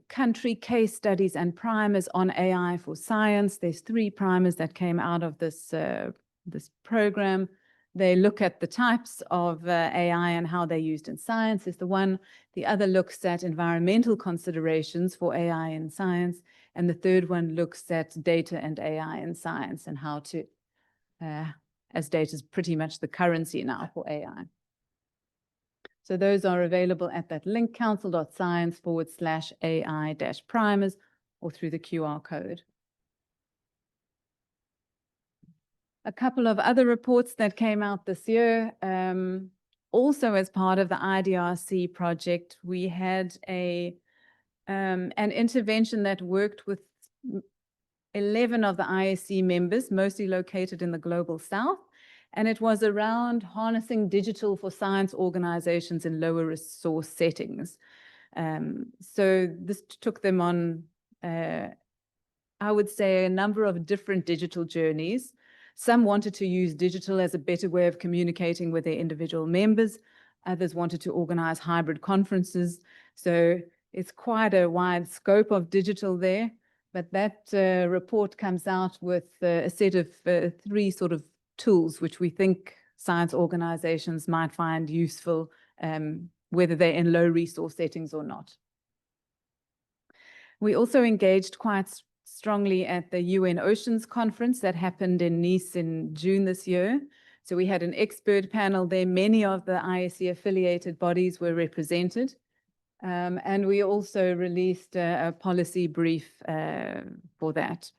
S6: country case studies and primers on AI for science. There's 3 primers that came out of this, this program. They look at the types of AI and how they're used in science is the one. The other looks at environmental considerations for AI in science. And the third one looks at data and AI in science and how to, as data is pretty much the currency now for AI. So those are available at that link, council.science/AI-primers, or through the QR code. A couple of other reports that came out this year, also as part of the IDRC project, we had an intervention that worked with 11 of the ISC members, mostly located in the Global South. And it was around harnessing digital for science organizations in lower resource settings. So this took them on, I would say, a number of different digital journeys. Some wanted to use digital as a better way of communicating with their individual members. Others wanted to organize hybrid conferences. So it's quite a wide scope of digital there. But that report comes out with a set of 3 sort of tools which we think science organizations might find useful, whether they're in low resource settings or not. We also engaged quite strongly at the UN Oceans Conference that happened in Nice in June this year. So we had an expert panel there. Many of the ISC affiliated bodies were represented. And we also released a policy brief for that.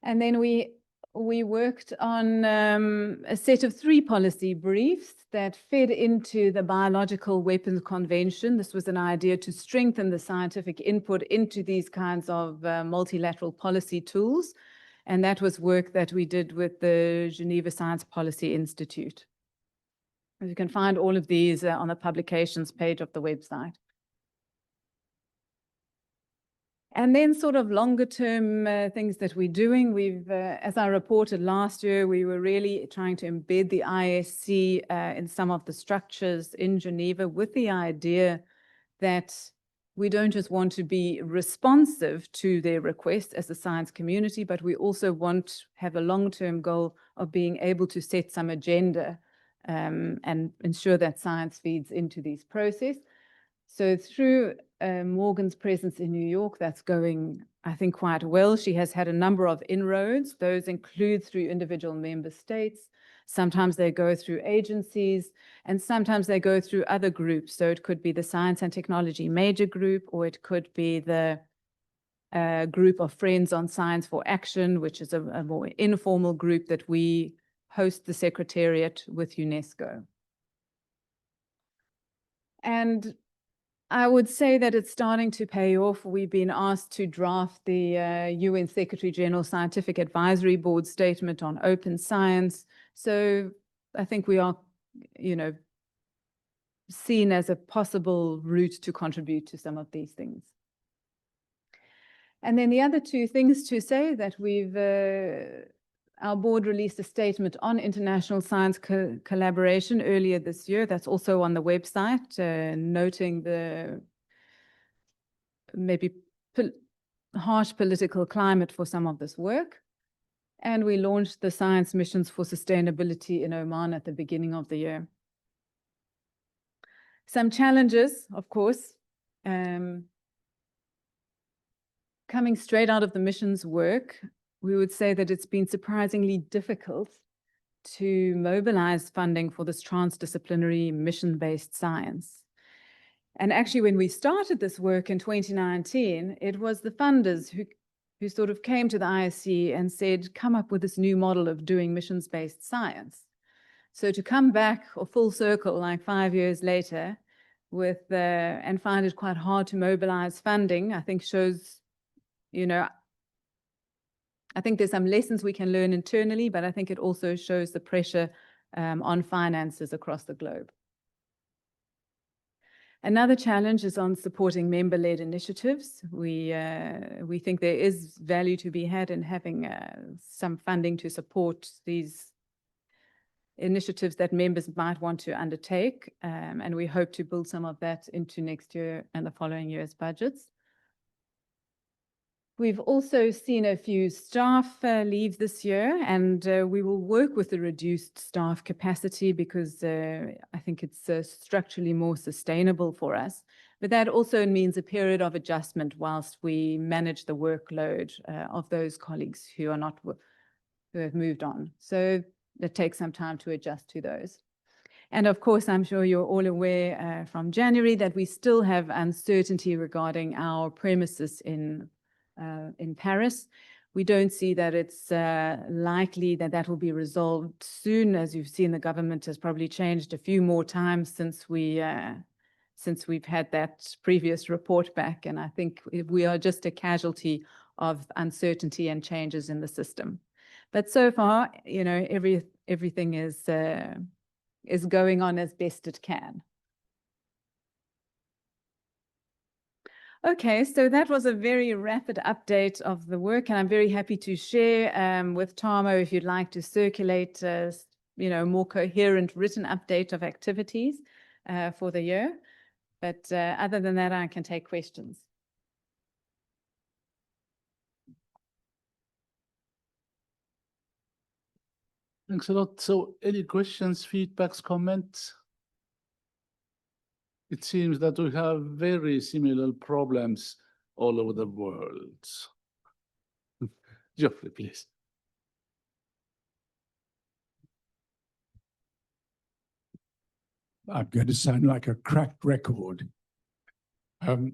S6: And then we worked on a set of 3 policy briefs that fed into the Biological Weapons Convention. This was an idea to strengthen the scientific input into these kinds of multilateral policy tools. And that was work that we did with the Geneva Science Policy Institute. You can find all of these on the publications page of the website. And then sort of longer term things that we're doing. We've, as I reported last year, we were really trying to embed the ISC in some of the structures in Geneva with the idea that we don't just want to be responsive to their requests as a science community, but we also want to have a long-term goal of being able to set some agenda and ensure that science feeds into these processes. So through Morgan's presence in New York, that's going, I think, quite well. She has had a number of inroads. Those include through individual member states. Sometimes they go through agencies, and sometimes they go through other groups. So it could be the Science and Technology Major Group, or it could be the Group of Friends on Science for Action, which is a more informal group that we host the Secretariat with UNESCO. And I would say that it's starting to pay off. We've been asked to draft the UN Secretary General Scientific Advisory Board statement on open science. So I think we are, seen as a possible route to contribute to some of these things. And then the other 2 things to say that our board released a statement on international science collaboration earlier this year. That's also on the website, noting the maybe harsh political climate for some of this work. And we launched the Science Missions for Sustainability in Oman at the beginning of the year. Some challenges, of course, coming straight out of the missions work. We would say that it's been surprisingly difficult to mobilize funding for this transdisciplinary mission-based science. And actually, when we started this work in 2019, it was the funders who sort of came to the ISC and said, come up with this new model of doing missions-based science. So to come back or full circle like 5 years later with and find it quite hard to mobilize funding, I think shows, I think there's some lessons we can learn internally, but I think it also shows the pressure on finances across the globe. Another challenge is on supporting member-led initiatives. We think there is value to be had in having some funding to support these initiatives that members might want to undertake, and we hope to build some of that into next year and the following year's budgets. We've also seen a few staff leave this year, and we will work with the reduced staff capacity because I think it's structurally more sustainable for us. But that also means a period of adjustment whilst we manage the workload of those colleagues who have moved on. So it takes some time to adjust to those. And of course, I'm sure you're all aware from January that we still have uncertainty regarding our premises in Paris. We don't see that it's likely that that will be resolved soon. As you've seen, the government has probably changed a few more times since we've had that previous report back. And I think we are just a casualty of uncertainty and changes in the system. But so far, everything is going on as best it can. Okay, so that was a very rapid update of the work, and I'm very happy to share with Tarmo if you'd like to circulate, a more coherent written update of activities for the year. But other than that, I can take questions.
S1: Thanks a lot. So any questions, feedbacks, comments? It seems that we have very similar problems all over the world. Geoffrey, please.
S3: I'm going to sound like a cracked record. The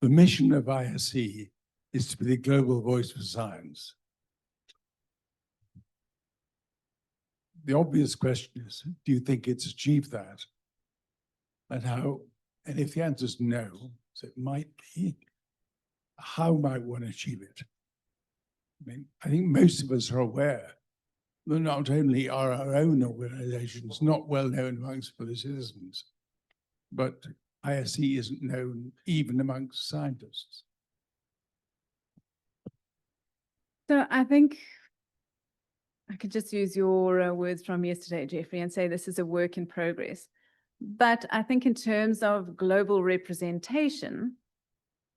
S3: mission of ISC is to be the global voice for science. The obvious question is, do you think it's achieved that? And how, and if the answer is no, so it might be, how might one achieve it? I mean, I think most of us are aware that not only are our own organizations not well known amongst fellow citizens, but ISC isn't known even amongst scientists.
S6: So I think I could just use your words from yesterday, Geoffrey, and say this is a work in progress. But I think in terms of global representation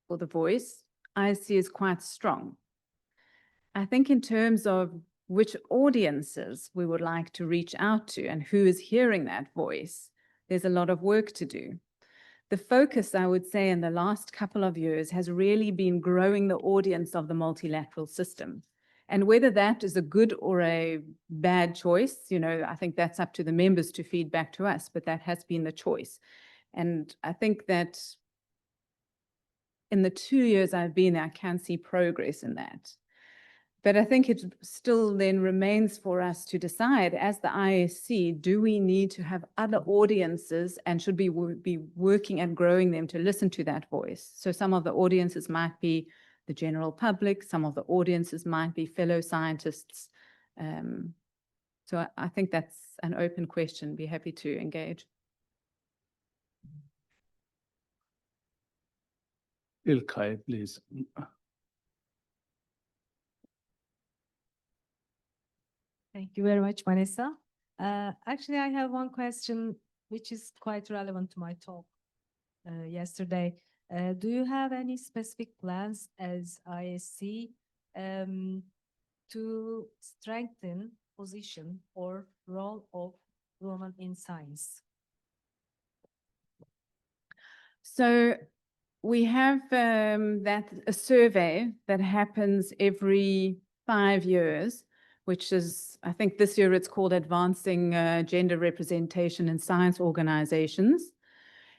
S6: for the voice, ISC is quite strong. I think in terms of which audiences we would like to reach out to and who is hearing that voice, there's a lot of work to do. The focus, I would say, in the last couple of years has really been growing the audience of the multilateral system. And whether that is a good or a bad choice, you know, I think that's up to the members to feed back to us, but that has been the choice. And I think that in the 2 years I've been there, I can see progress in that. But I think it still then remains for us to decide as the ISC, do we need to have other audiences and should we be working at growing them to listen to that voice? So some of the audiences might be the general public, some of the audiences might be fellow scientists. So I think that's an open question, be happy to engage.
S1: İlkay, please.
S10: Thank you very much, Vanessa. Actually, I have one question which is quite relevant to my talk yesterday. Do you have any specific plans as ISC to strengthen position or role of women in science?
S6: So we have a survey that happens every 5 years, which is, I think this year it's called Advancing Gender Representation in Science Organizations.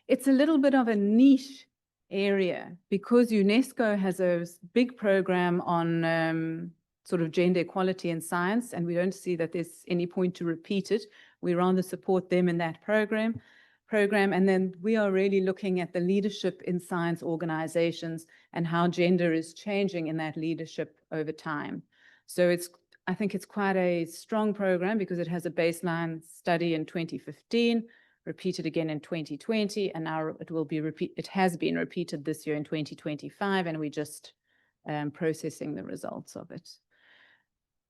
S6: It's a little bit of a niche area because UNESCO has a big program on sort of gender equality in science, and we don't see that there's any point to repeat it. We rather support them in that program. And then we are really looking at the leadership in science organizations and how gender is changing in that leadership over time. So I think it's quite a strong program because it has a baseline study in 2015, repeated again in 2020, and now it has been repeated this year in 2025, and we're just processing the results of it.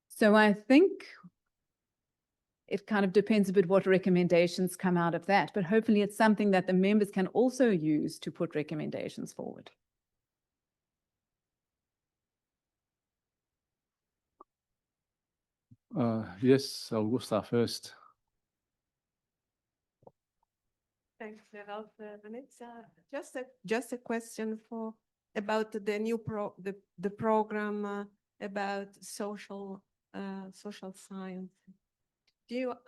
S6: So I think it kind of depends a bit what recommendations come out of that, but hopefully it's something that the members can also use to put recommendations forward.
S1: Yes, Augusta first.
S15: Thanks, Gerald. Vanessa, just a question about the new program about social science.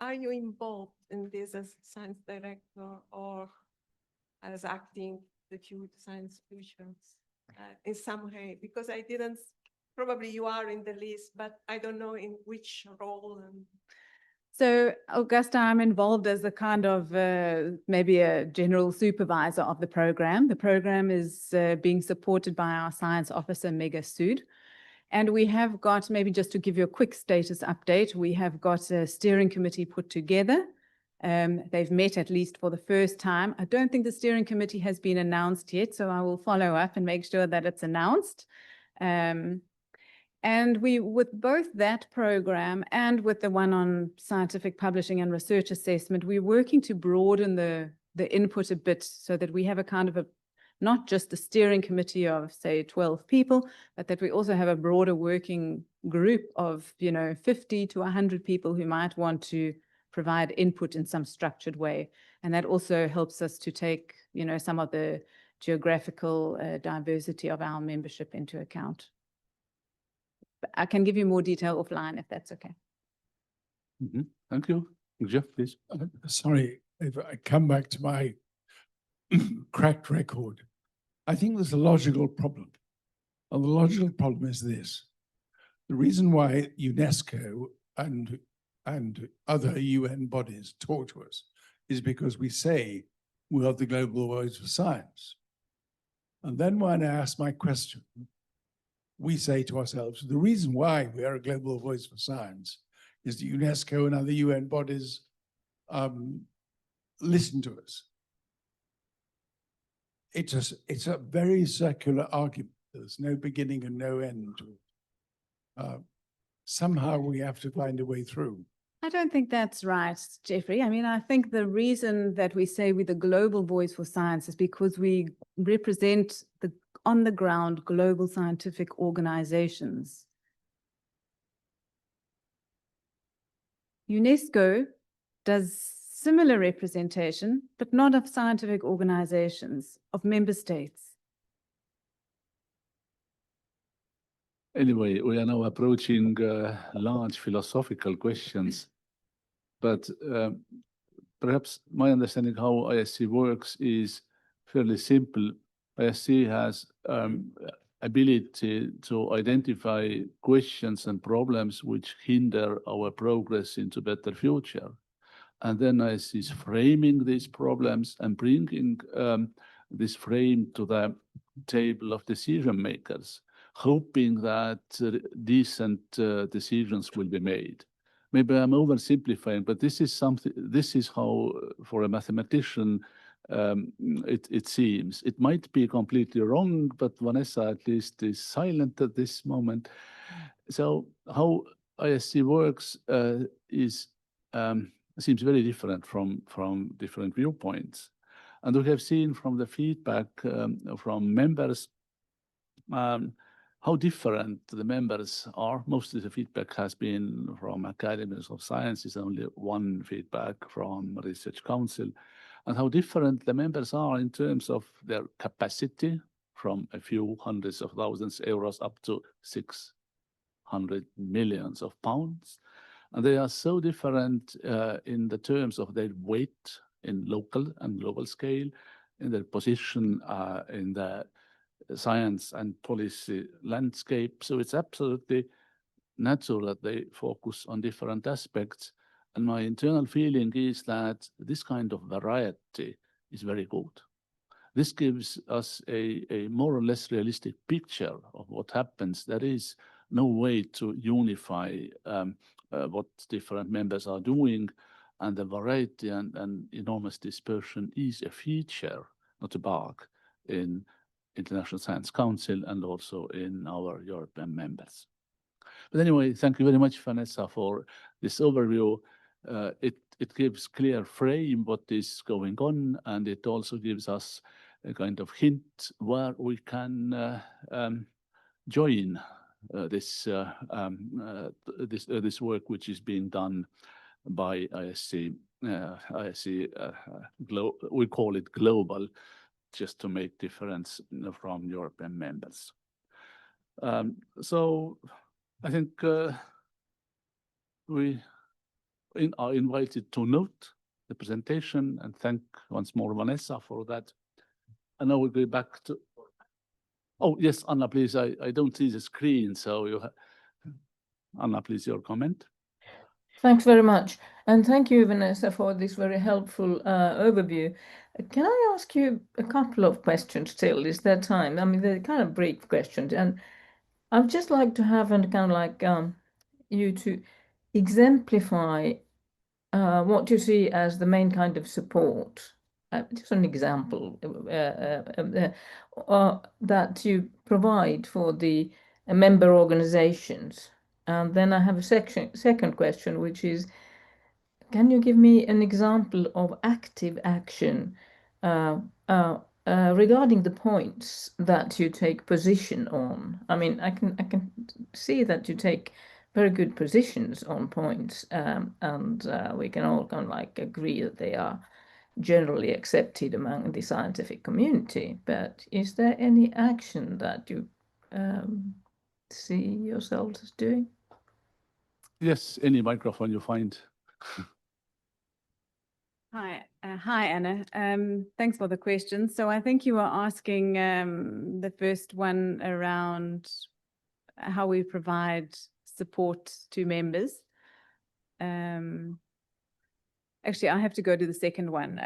S15: Are you involved in this as science director or as acting the science futures in some way? Because I didn't. Probably you are in the list, but I don't know in which role.
S6: So, Augusta, I'm involved as a kind of maybe a general supervisor of the program. The program is being supported by our science officer, Mega Sud. And we have got, maybe just to give you a quick status update, we have got a steering committee put together. They've met at least for the first time. I don't think the steering committee has been announced yet, so I will follow up and make sure that it's announced. And with both that program and with the one on scientific publishing and research assessment, we're working to broaden the input a bit so that we have a kind of not just a steering committee of, say, 12 people, but that we also have a broader working group of, 50 to 100 people who might want to provide input in some structured way. And that also helps us to take, some of the geographical diversity of our membership into account. But I can give you more detail offline if that's okay.
S1: Thank you. Jeff, please.
S3: Sorry, if I come back to my cracked record, I think there's a logical problem. And the logical problem is this. The reason why UNESCO and other UN bodies talk to us is because we say we are the global voice for science. And then when I ask my question, we say to ourselves, the reason why we are a global voice for science is that UNESCO and other UN bodies listen to us. It's a very circular argument. There's no beginning and no end to it. Somehow we have to find a way through.
S6: I don't think that's right, Jeffrey. I mean, I think the reason that we say we're the global voice for science is because we represent the on-the-ground global scientific organizations. UNESCO does similar representation, but not of scientific organizations, of member states.
S1: Anyway, we are now approaching large philosophical questions, but perhaps my understanding how ISC works is fairly simple. ISC has ability to identify questions and problems which hinder our progress into better future. And then ISC is framing these problems and bringing this frame to the table of decision makers, hoping that decent decisions will be made. Maybe I'm oversimplifying, but this is something. This is how, for a mathematician, it seems. It might be completely wrong, but Vanessa at least is silent at this moment. So how ISC works seems very different from different viewpoints, and we have seen from the feedback from members how different the members are. Most of the feedback has been from academies of sciences, only one feedback from Research Council, and how different the members are in terms of their capacity, from a few hundreds of thousands euros up to 600 million pounds. And they are so different in the terms of their weight in local and global scale, in their position in the science and policy landscape. So it's absolutely natural that they focus on different aspects. And my internal feeling is that this kind of variety is very good. This gives us a more or less realistic picture of what happens. There is no way to unify what different members are doing, and the variety and enormous dispersion is a feature, not a bug, in International Science Council and also in our European members. But anyway, thank you very much, Vanessa, for this overview. It gives clear frame what is going on, and it also gives us a kind of hint where we can join this work which is being done by ISC. We call it global, just to make difference from European members. So I think we are invited to note the presentation and thank once more Vanessa for that. And now we'll go back to, oh yes, Anna, please, I don't see the screen, so you Anna, please, your comment.
S4: Thanks very much. And thank you, Vanessa, for this very helpful overview. Can I ask you a couple of questions still? Is there time? I mean, they're kind of brief questions. And I'd just like to have kind of like you to exemplify what you see as the main kind of support. Just an example that you provide for the member organizations. And then I have a second question, which is, can you give me an example of active action regarding the points that you take position on? I mean, I can see that you take very good positions on points, and we can all kind of like agree that they are generally accepted among the scientific community. But is there any action that you see yourselves as doing?
S1: Yes, any microphone you find.
S6: Hi, Anna. Thanks for the question. So I think you were asking the first one around how we provide support to members. Actually, I have to go to the second one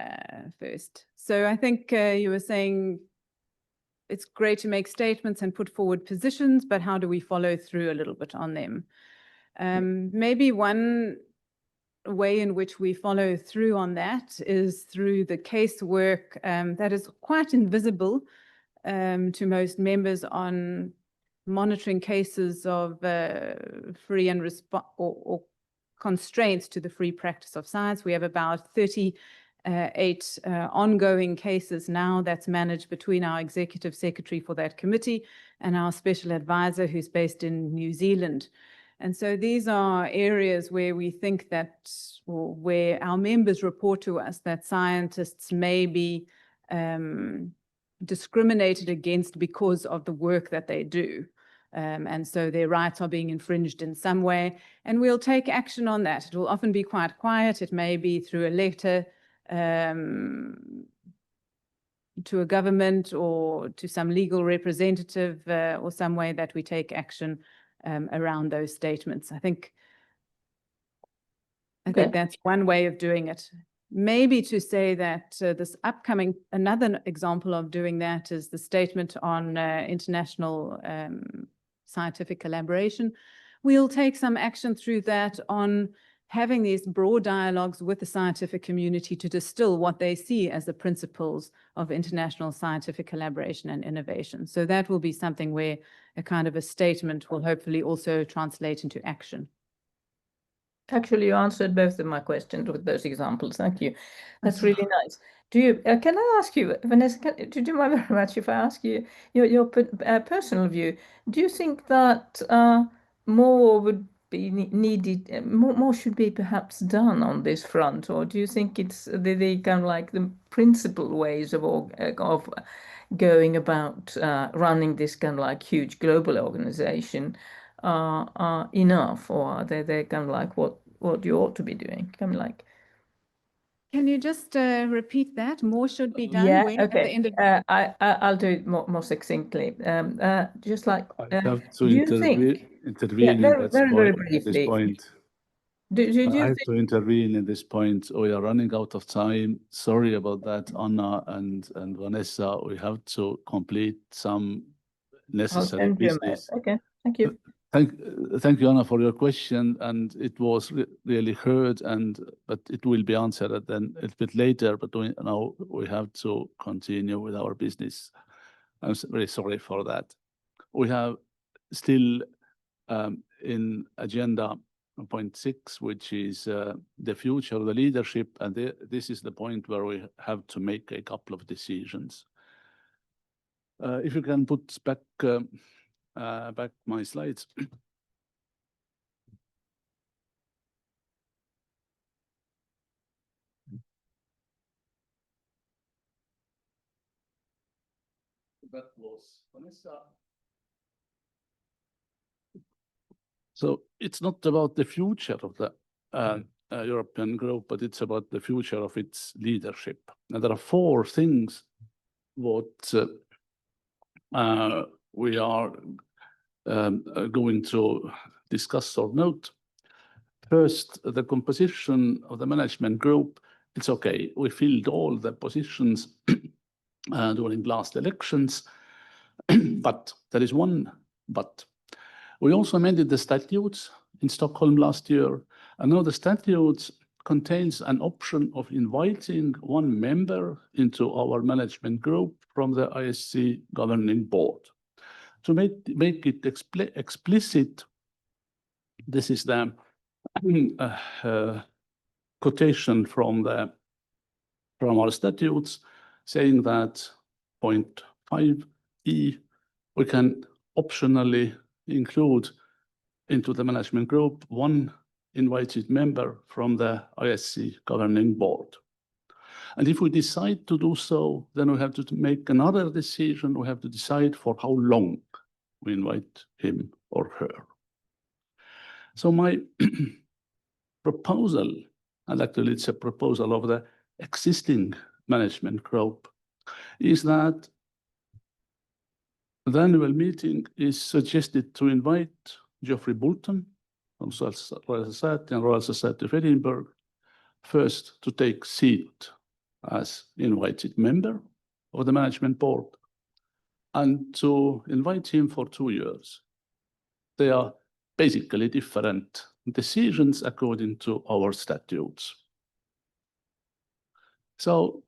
S6: first. So I think you were saying it's great to make statements and put forward positions, but how do we follow through a little bit on them? Maybe one way in which we follow through on that is through the casework that is quite invisible to most members on monitoring cases of free and or constraints to the free practice of science. We have about 38 ongoing cases now that's managed between our executive secretary for that committee and our special advisor who's based in New Zealand. And so these are areas where we think that, or where our members report to us that scientists may be discriminated against because of the work that they do. And so their rights are being infringed in some way, and we'll take action on that. It will often be quite quiet. It may be through a letter to a government or to some legal representative or some way that we take action around those statements. I think that's one way of doing it. Maybe to say that this upcoming, another example of doing that is the statement on international scientific collaboration. We'll take some action through that on having these broad dialogues with the scientific community to distill what they see as the principles of international scientific collaboration and innovation. So that will be something where a kind of a statement will hopefully also translate into action.
S4: Actually, you answered both of my questions with those examples. Thank you. That's really nice. Do you? Can I ask you, Vanessa? Do you mind very much if I ask you your personal view? Do you think that more would be needed? More should be perhaps done on this front, or do you think it's the kind of like the principal ways of going about running this kind of like huge global organization are enough, or are they kind of like what you ought to be doing? Kind of like.
S6: Can you just repeat that? More should be done.
S4: Yeah,
S6: when
S4: okay.
S6: At the end of
S4: I'll do it more succinctly. Just like,
S1: I have to
S4: do you think?
S1: intervene
S4: Yeah,
S1: at
S4: very
S1: this
S4: briefly.
S1: point.
S4: Do you
S1: I have
S4: think?
S1: to intervene in this point. We are running out of time. Sorry about that, Anna and Vanessa. We have to complete some necessary business.
S4: Okay, thank you.
S1: Thank you, Anna, for your question, and it was really heard, but it will be answered then a little bit later. But now we have to continue with our business. I'm very sorry for that. We have still in agenda point 6, which is the future of the leadership, and this is the point where we have to make a couple of decisions. If you can put back my slides. That was Vanessa. So it's not about the future of the European group, but it's about the future of its leadership. And there are 4 things what we are going to discuss or note. First, the composition of the management group. It's okay. We filled all the positions during last elections, but there is one but. We also amended the statutes in Stockholm last year, and now the statutes contains an option of inviting one member into our management group from the ISC governing board. To make it explicit, this is the quotation from our statutes saying that point 5e, we can optionally include into the management group one invited member from the ISC governing board. And if we decide to do so, then we have to make another decision. We have to decide for how long we invite him or her. So my proposal, and actually it's a proposal of the existing management group, is that the annual meeting is suggested to invite Geoffrey Bolton from Royal Society and Royal Society of Edinburgh first to take seat as invited member of the management board, and to invite him for 2 years. They are basically different decisions according to our statutes. So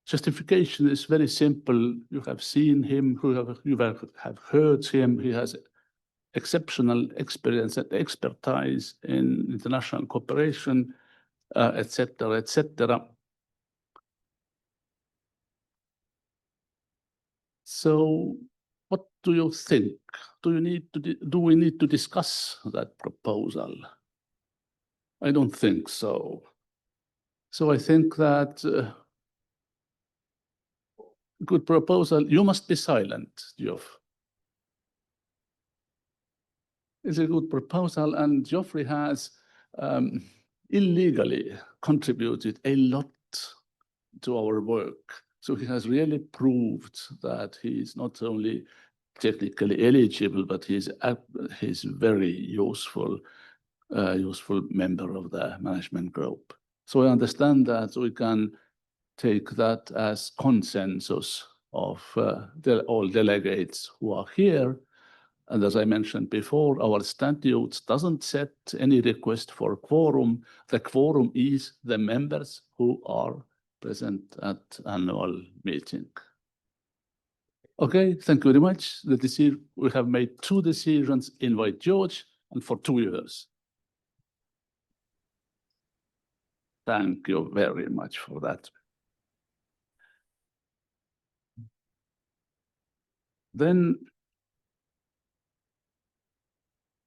S1: justification is very simple. You have seen him, you have heard him. He has exceptional experience and expertise in international cooperation, etc., etc. So what do you think? Do we need to discuss that proposal? I don't think so. So I think that good proposal. You must be silent, Geoff. It's a good proposal, and Geoffrey has illegally contributed a lot to our work. So he has really proved that he is not only technically eligible, but he's very useful member of the management group. So I understand that we can take that as consensus of all delegates who are here. And as I mentioned before, our statutes doesn't set any request for quorum. The quorum is the members who are present at annual meeting. Okay, thank you very much. We have made 2 decisions, invite George, and for 2 years. Thank you very much for that. Then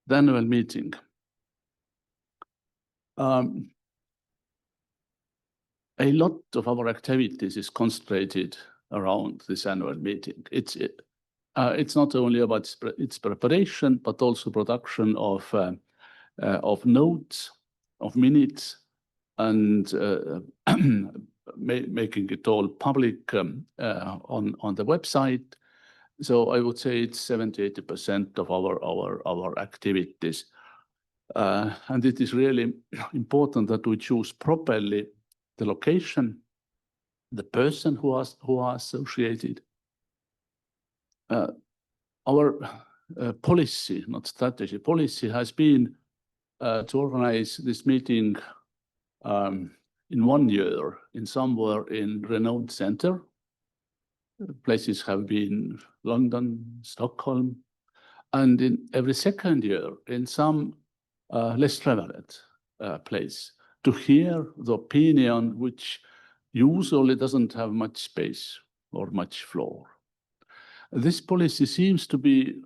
S1: the annual meeting. A lot of our activities is concentrated around this annual meeting. It's not only about its preparation, but also production of notes, of minutes, and making it all public on the website. So I would say it's 70–80% of our activities. And it is really important that we choose properly the location, the person who are associated. Our policy, not strategy, policy has been to organize this meeting in 1 year in somewhere in renowned center. Places have been London, Stockholm, and in every 2nd year in some less traveled place to hear the opinion which usually doesn't have much space or much floor. This policy seems to be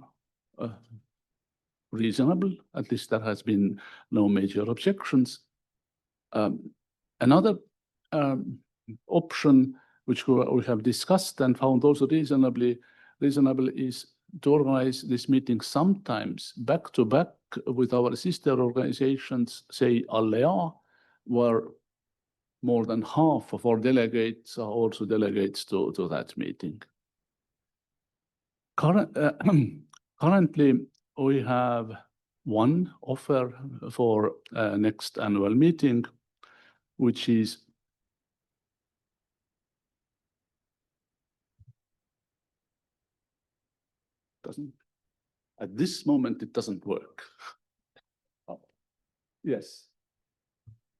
S1: reasonable. At least there has been no major objections. Another option which we have discussed and found also reasonable is to organize this meeting sometimes back to back with our sister organizations, say Alea, where more than half of our delegates are also delegates to that meeting. Currently, we have 1 offer for next annual meeting, which is at this moment, it doesn't work. Yes.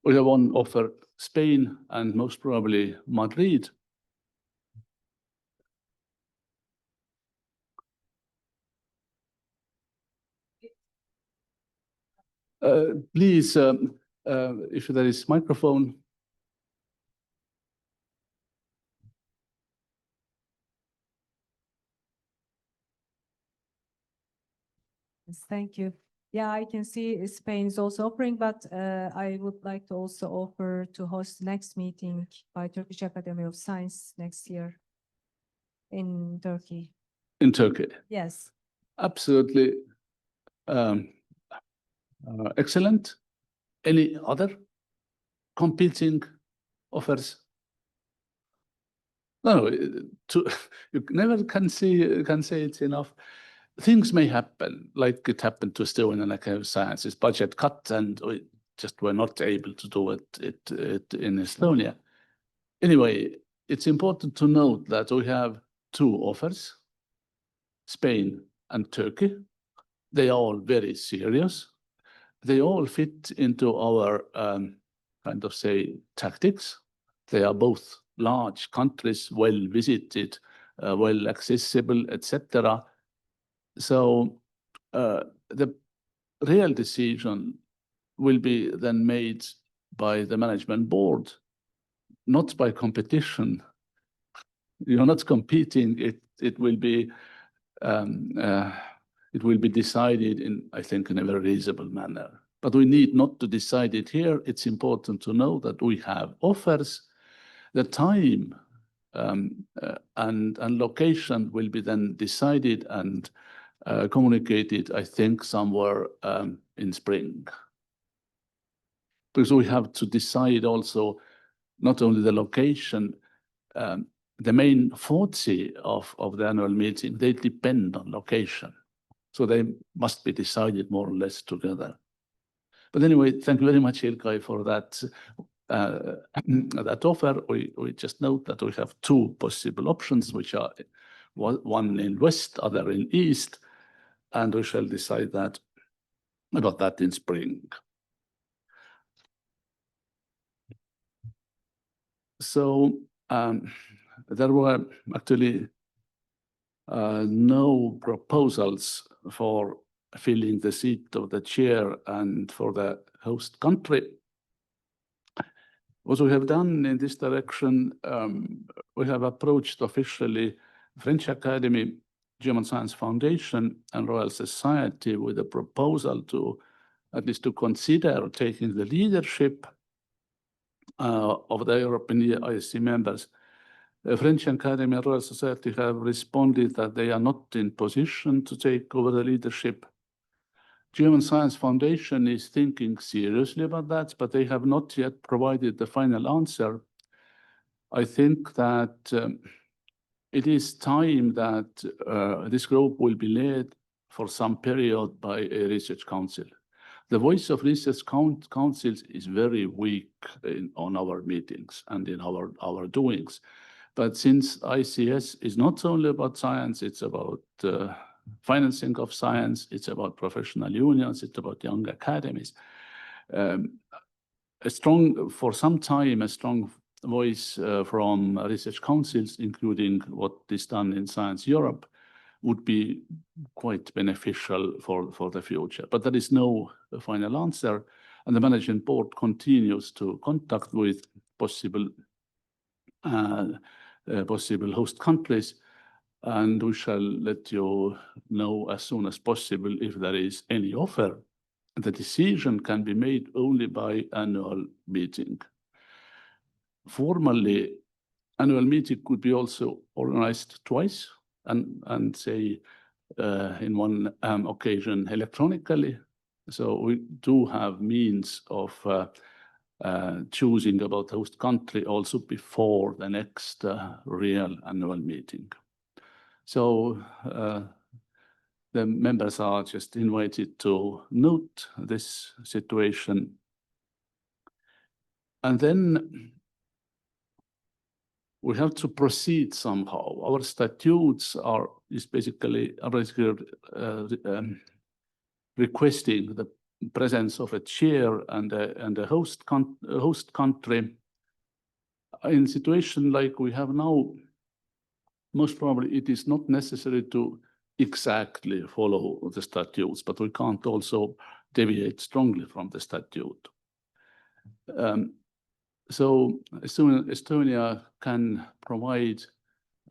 S1: We have 1 offer, Spain and most probably Madrid. Please, if there is microphone.
S10: Yes, thank you. Yeah, I can see Spain is also offering, but I would like to also offer to host the next meeting by Turkish Academy of Science next year in Turkey.
S1: In Turkey.
S10: Yes.
S1: Absolutely. Excellent. Any other competing offers? No, you never can say it's enough. Things may happen, like it happened to Estonian Academy of Sciences, budget cut, and we just were not able to do it in Estonia. Anyway, it's important to note that we have two offers, Spain and Turkey. They are all very serious. They all fit into our kind of say tactics. They are both large countries, well visited, well accessible, etc. So the real decision will be then made by the management board, not by competition. You're not competing. It will be decided in, I think, in a very reasonable manner. But we need not to decide it here. It's important to know that we have offers. The time and location will be then decided and communicated, I think, somewhere in spring. Because we have to decide also not only the location, the main 40 of the annual meeting, they depend on location. So they must be decided more or less together. But anyway, thank you very much, İlkay, for that that offer. We just note that we have two possible options, which are one in west, other in east, and we shall decide about that in spring. So there were actually no proposals for filling the seat of the chair and for the host country. What we have done in this direction, we have approached officially French Academy, German Science Foundation, and Royal Society with a proposal to at least to consider taking the leadership of the European ISC members. The French Academy and Royal Society have responded that they are not in position to take over the leadership. German Science Foundation is thinking seriously about that, but they have not yet provided the final answer. I think that it is time that this group will be led for some period by a research council. The voice of research councils is very weak on our meetings and in our doings. But since ICS is not only about science, it's about financing of science, it's about professional unions, it's about young academies. For some time, a strong voice from research councils, including what is done in Science Europe, would be quite beneficial for the future. But there is no final answer, and the management board continues to contact with possible host countries, and we shall let you know as soon as possible if there is any offer. The decision can be made only by annual meeting. Formally, annual meeting could be also organized twice and say in one occasion electronically. So we do have means of choosing about host country also before the next real annual meeting. So the members are just invited to note this situation. And then we have to proceed somehow. Our statutes is basically requesting the presence of a chair and a host country. In a situation like we have now, most probably it is not necessary to exactly follow the statutes, but we can't also deviate strongly from the statute. So Estonia can provide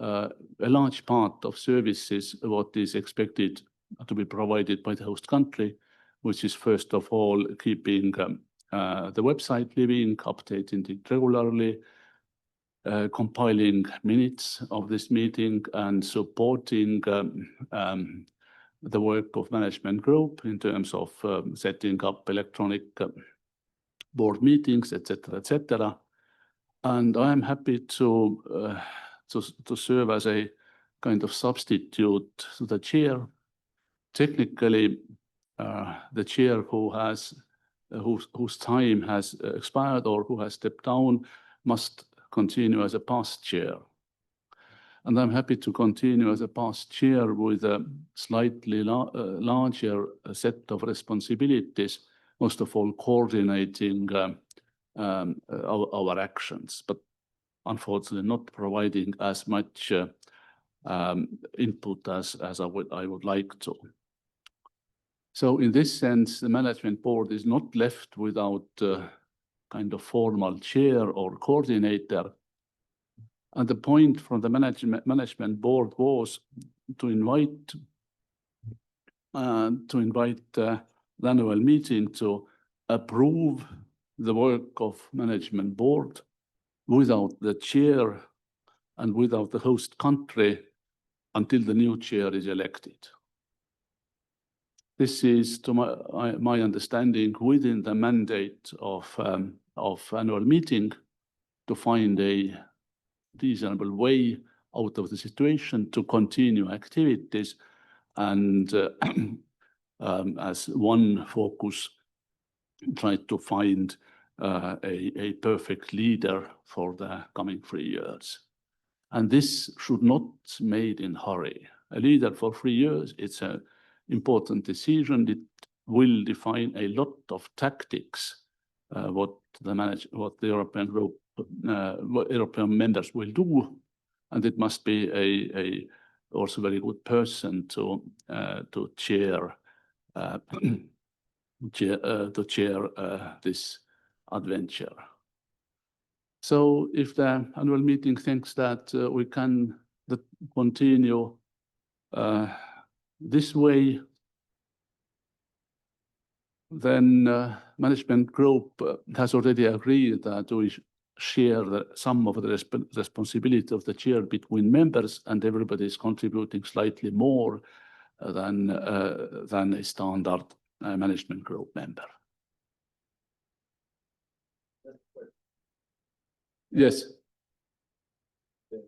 S1: a large part of services what is expected to be provided by the host country which is first of all keeping the website living, updating it regularly, compiling minutes of this meeting, and supporting the work of management group in terms of setting up electronic board meetings, etc., etc. And I am happy to serve as a kind of substitute to the chair. Technically, the chair whose time has expired or who has stepped down must continue as a past chair. And I'm happy to continue as a past chair with a slightly larger set of responsibilities, most of all coordinating our actions, but unfortunately not providing as much input as I would like to. So in this sense, the management board is not left without kind of formal chair or coordinator. And the point from the management board was to invite the annual meeting to approve the work of management board without the chair and without the host country until the new chair is elected. This is, to my understanding, within the mandate of annual meeting to find a reasonable way out of the situation to continue activities and as one focus try to find a perfect leader for the coming 3 years. And this should not be made in hurry. A leader for 3 years, it's an important decision. It will define a lot of tactics, what the European group, what European members will do, and it must be a also very good person to chair this adventure. So if the annual meeting thinks that we can continue this way, then management group has already agreed that we share some of the responsibility of the chair between members, and everybody is contributing slightly more than a standard management group member. Yes.
S7: The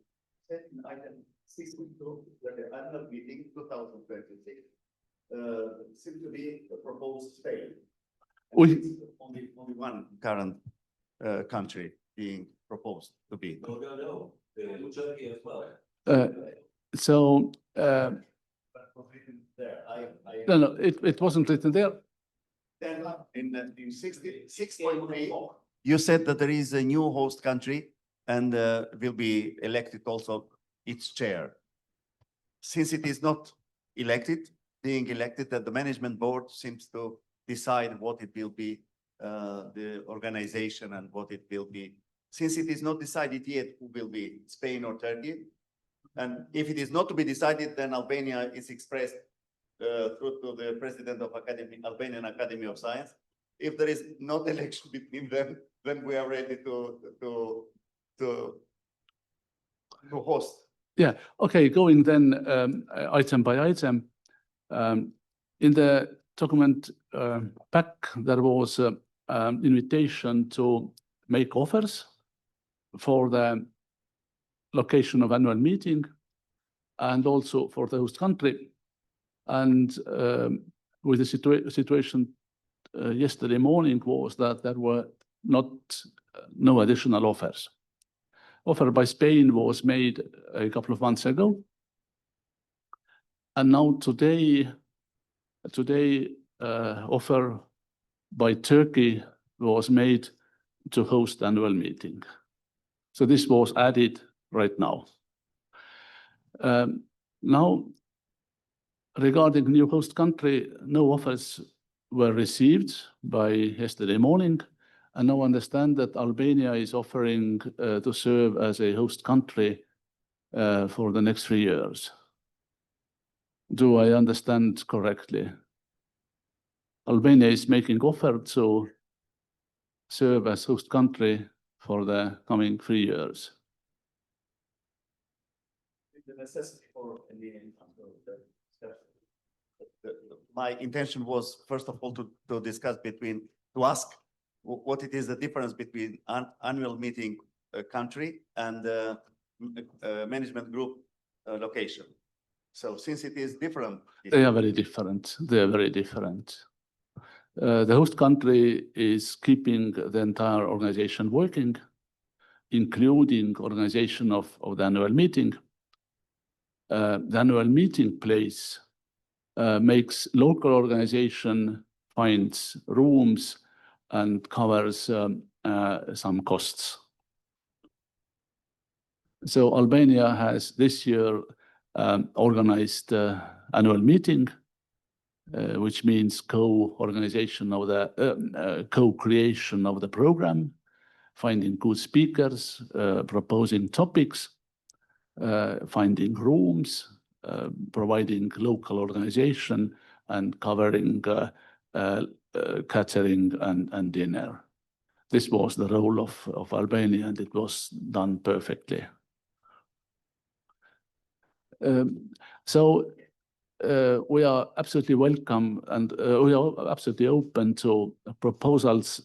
S7: second item, 62, the annual meeting 2026, seems to be a proposed fail. Only one current country being proposed to be. No, Turkey as well.
S1: No, it wasn't written there.
S7: Then in 66.3, you said that there is a new host country and will be elected also its chair. Since it is not being elected, that the management board seems to decide what it will be, the organization and what it will be. Since it is not decided yet who will be, Spain or Turkey, and if it is not to be decided, then Albania is expressed through to the president of Albanian Academy of Science. If there is not election between them, then we are ready to host.
S1: Yeah. Okay. Going then item by item. In the document pack, there was an invitation to make offers for the location of annual meeting and also for the host country. And with the situation yesterday morning was that there were no additional offers. Offer by Spain was made a couple of months ago. And now today offer by Turkey was made to host annual meeting. So this was added right now. Now, regarding new host country, no offers were received by yesterday morning. And now understand that Albania is offering to serve as a host country for the next 3 years. Do I understand correctly? Albania is making offer to serve as host country for the coming 3 years.
S7: The necessity for my intention was, first of all, to discuss to ask what it is the difference between an annual meeting country and management group location. So since it is different.
S1: They are very different. They are very different. The host country is keeping the entire organization working, including organization of the annual meeting. The annual meeting place makes local organization, finds rooms, and covers some costs. So Albania has this year organized annual meeting, which means co-organization of the co-creation of the program, finding good speakers, proposing topics, finding rooms, providing local organization, and covering catering and dinner. This was the role of Albania, and it was done perfectly. So we are absolutely welcome, and we are absolutely open to proposals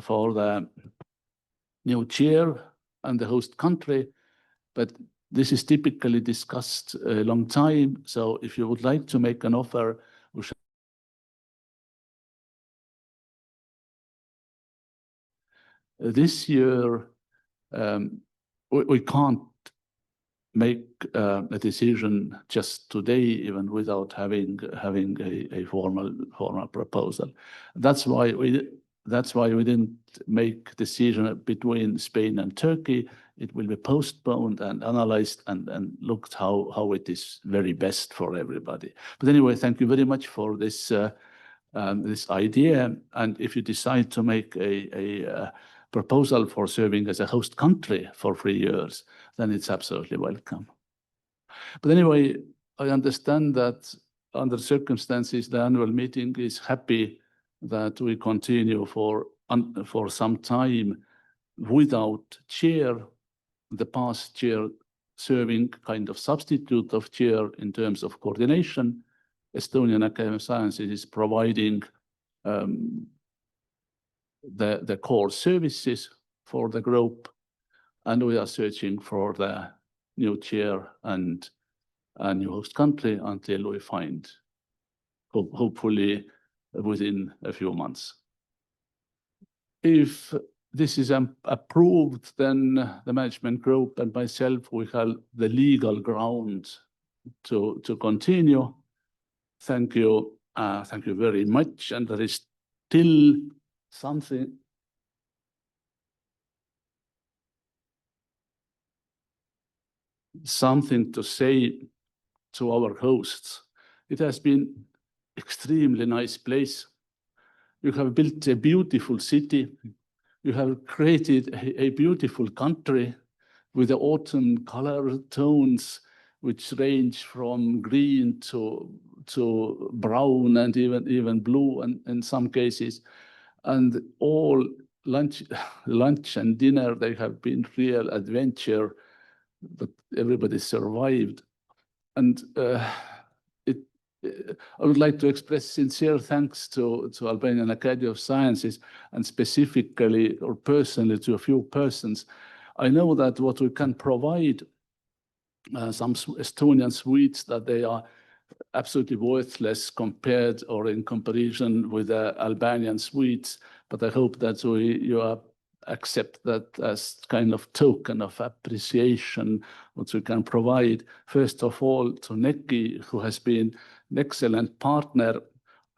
S1: for the new chair and the host country, but this is typically discussed a long time. So if you would like to make an offer, we should. This year, we can't make a decision just today, even without having a formal proposal. That's why we didn't make decision between Spain and Turkey. It will be postponed and analyzed and looked how it is very best for everybody. But anyway, thank you very much for this this idea. And if you decide to make a proposal for serving as a host country for 3 years, then it's absolutely welcome. But anyway, I understand that under circumstances, the annual meeting is happy that we continue for some time without chair, the past chair serving kind of substitute of chair in terms of coordination. Estonian Academy of Sciences is providing the core services for the group, and we are searching for the new chair and a new host country until we find, hopefully within a few months. If this is approved, then the management group and myself, we have the legal ground to continue. Thank you. Thank you very much. And there is still something. Something to say to our hosts. It has been extremely nice place. You have built a beautiful city. You have created a beautiful country with the autumn color tones, which range from green to brown and even blue, and in some cases. And all lunch and dinner, they have been real adventure, but everybody survived. And I would like to express sincere thanks to Albanian Academy of Sciences, and specifically or personally to a few persons. I know that what we can provide, some Estonian sweets, that they are absolutely worthless compared or in comparison with the Albanian sweets, but I hope that you accept that as kind of token of appreciation what we can provide. First of all, to Neki, who has been an excellent partner,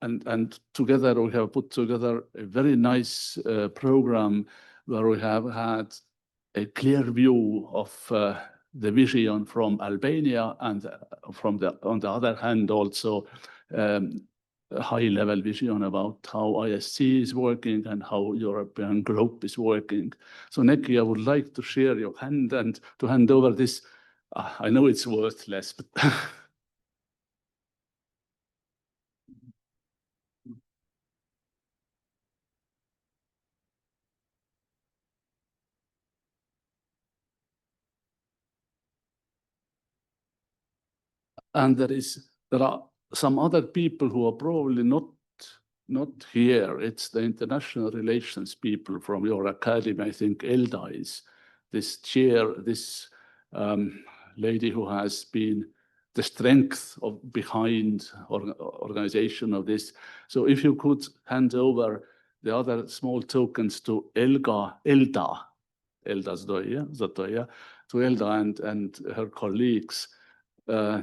S1: and together we have put together a very nice program where we have had a clear view of the vision from Albania, and on the other hand also a high-level vision about how ISC is working and how European group is working. So Neki, I would like to share your hand and to hand over this. I know it's worthless, but And there are some other people who are probably not here. It's the international relations people from your academy. I think Elda is this chair, this lady who has been the strength behind organization of this. So if you could hand over the other small tokens to Elda Zatoya, to Elda and her colleagues,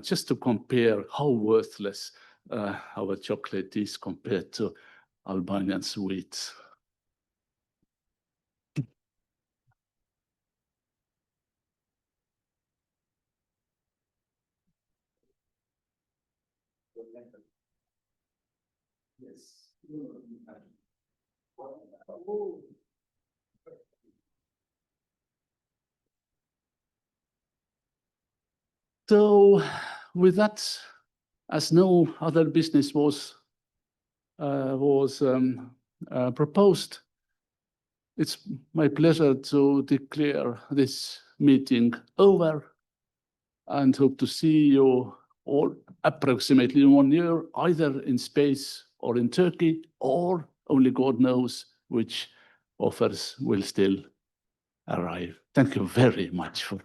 S1: just to compare how worthless our chocolate is compared to Albanian sweets.
S2: Yes.
S1: So with that, as no other business was proposed, it's my pleasure to declare this meeting over and hope to see you all approximately in 1 year, either in space or in Turkey, or only God knows which offers will still arrive. Thank you very much for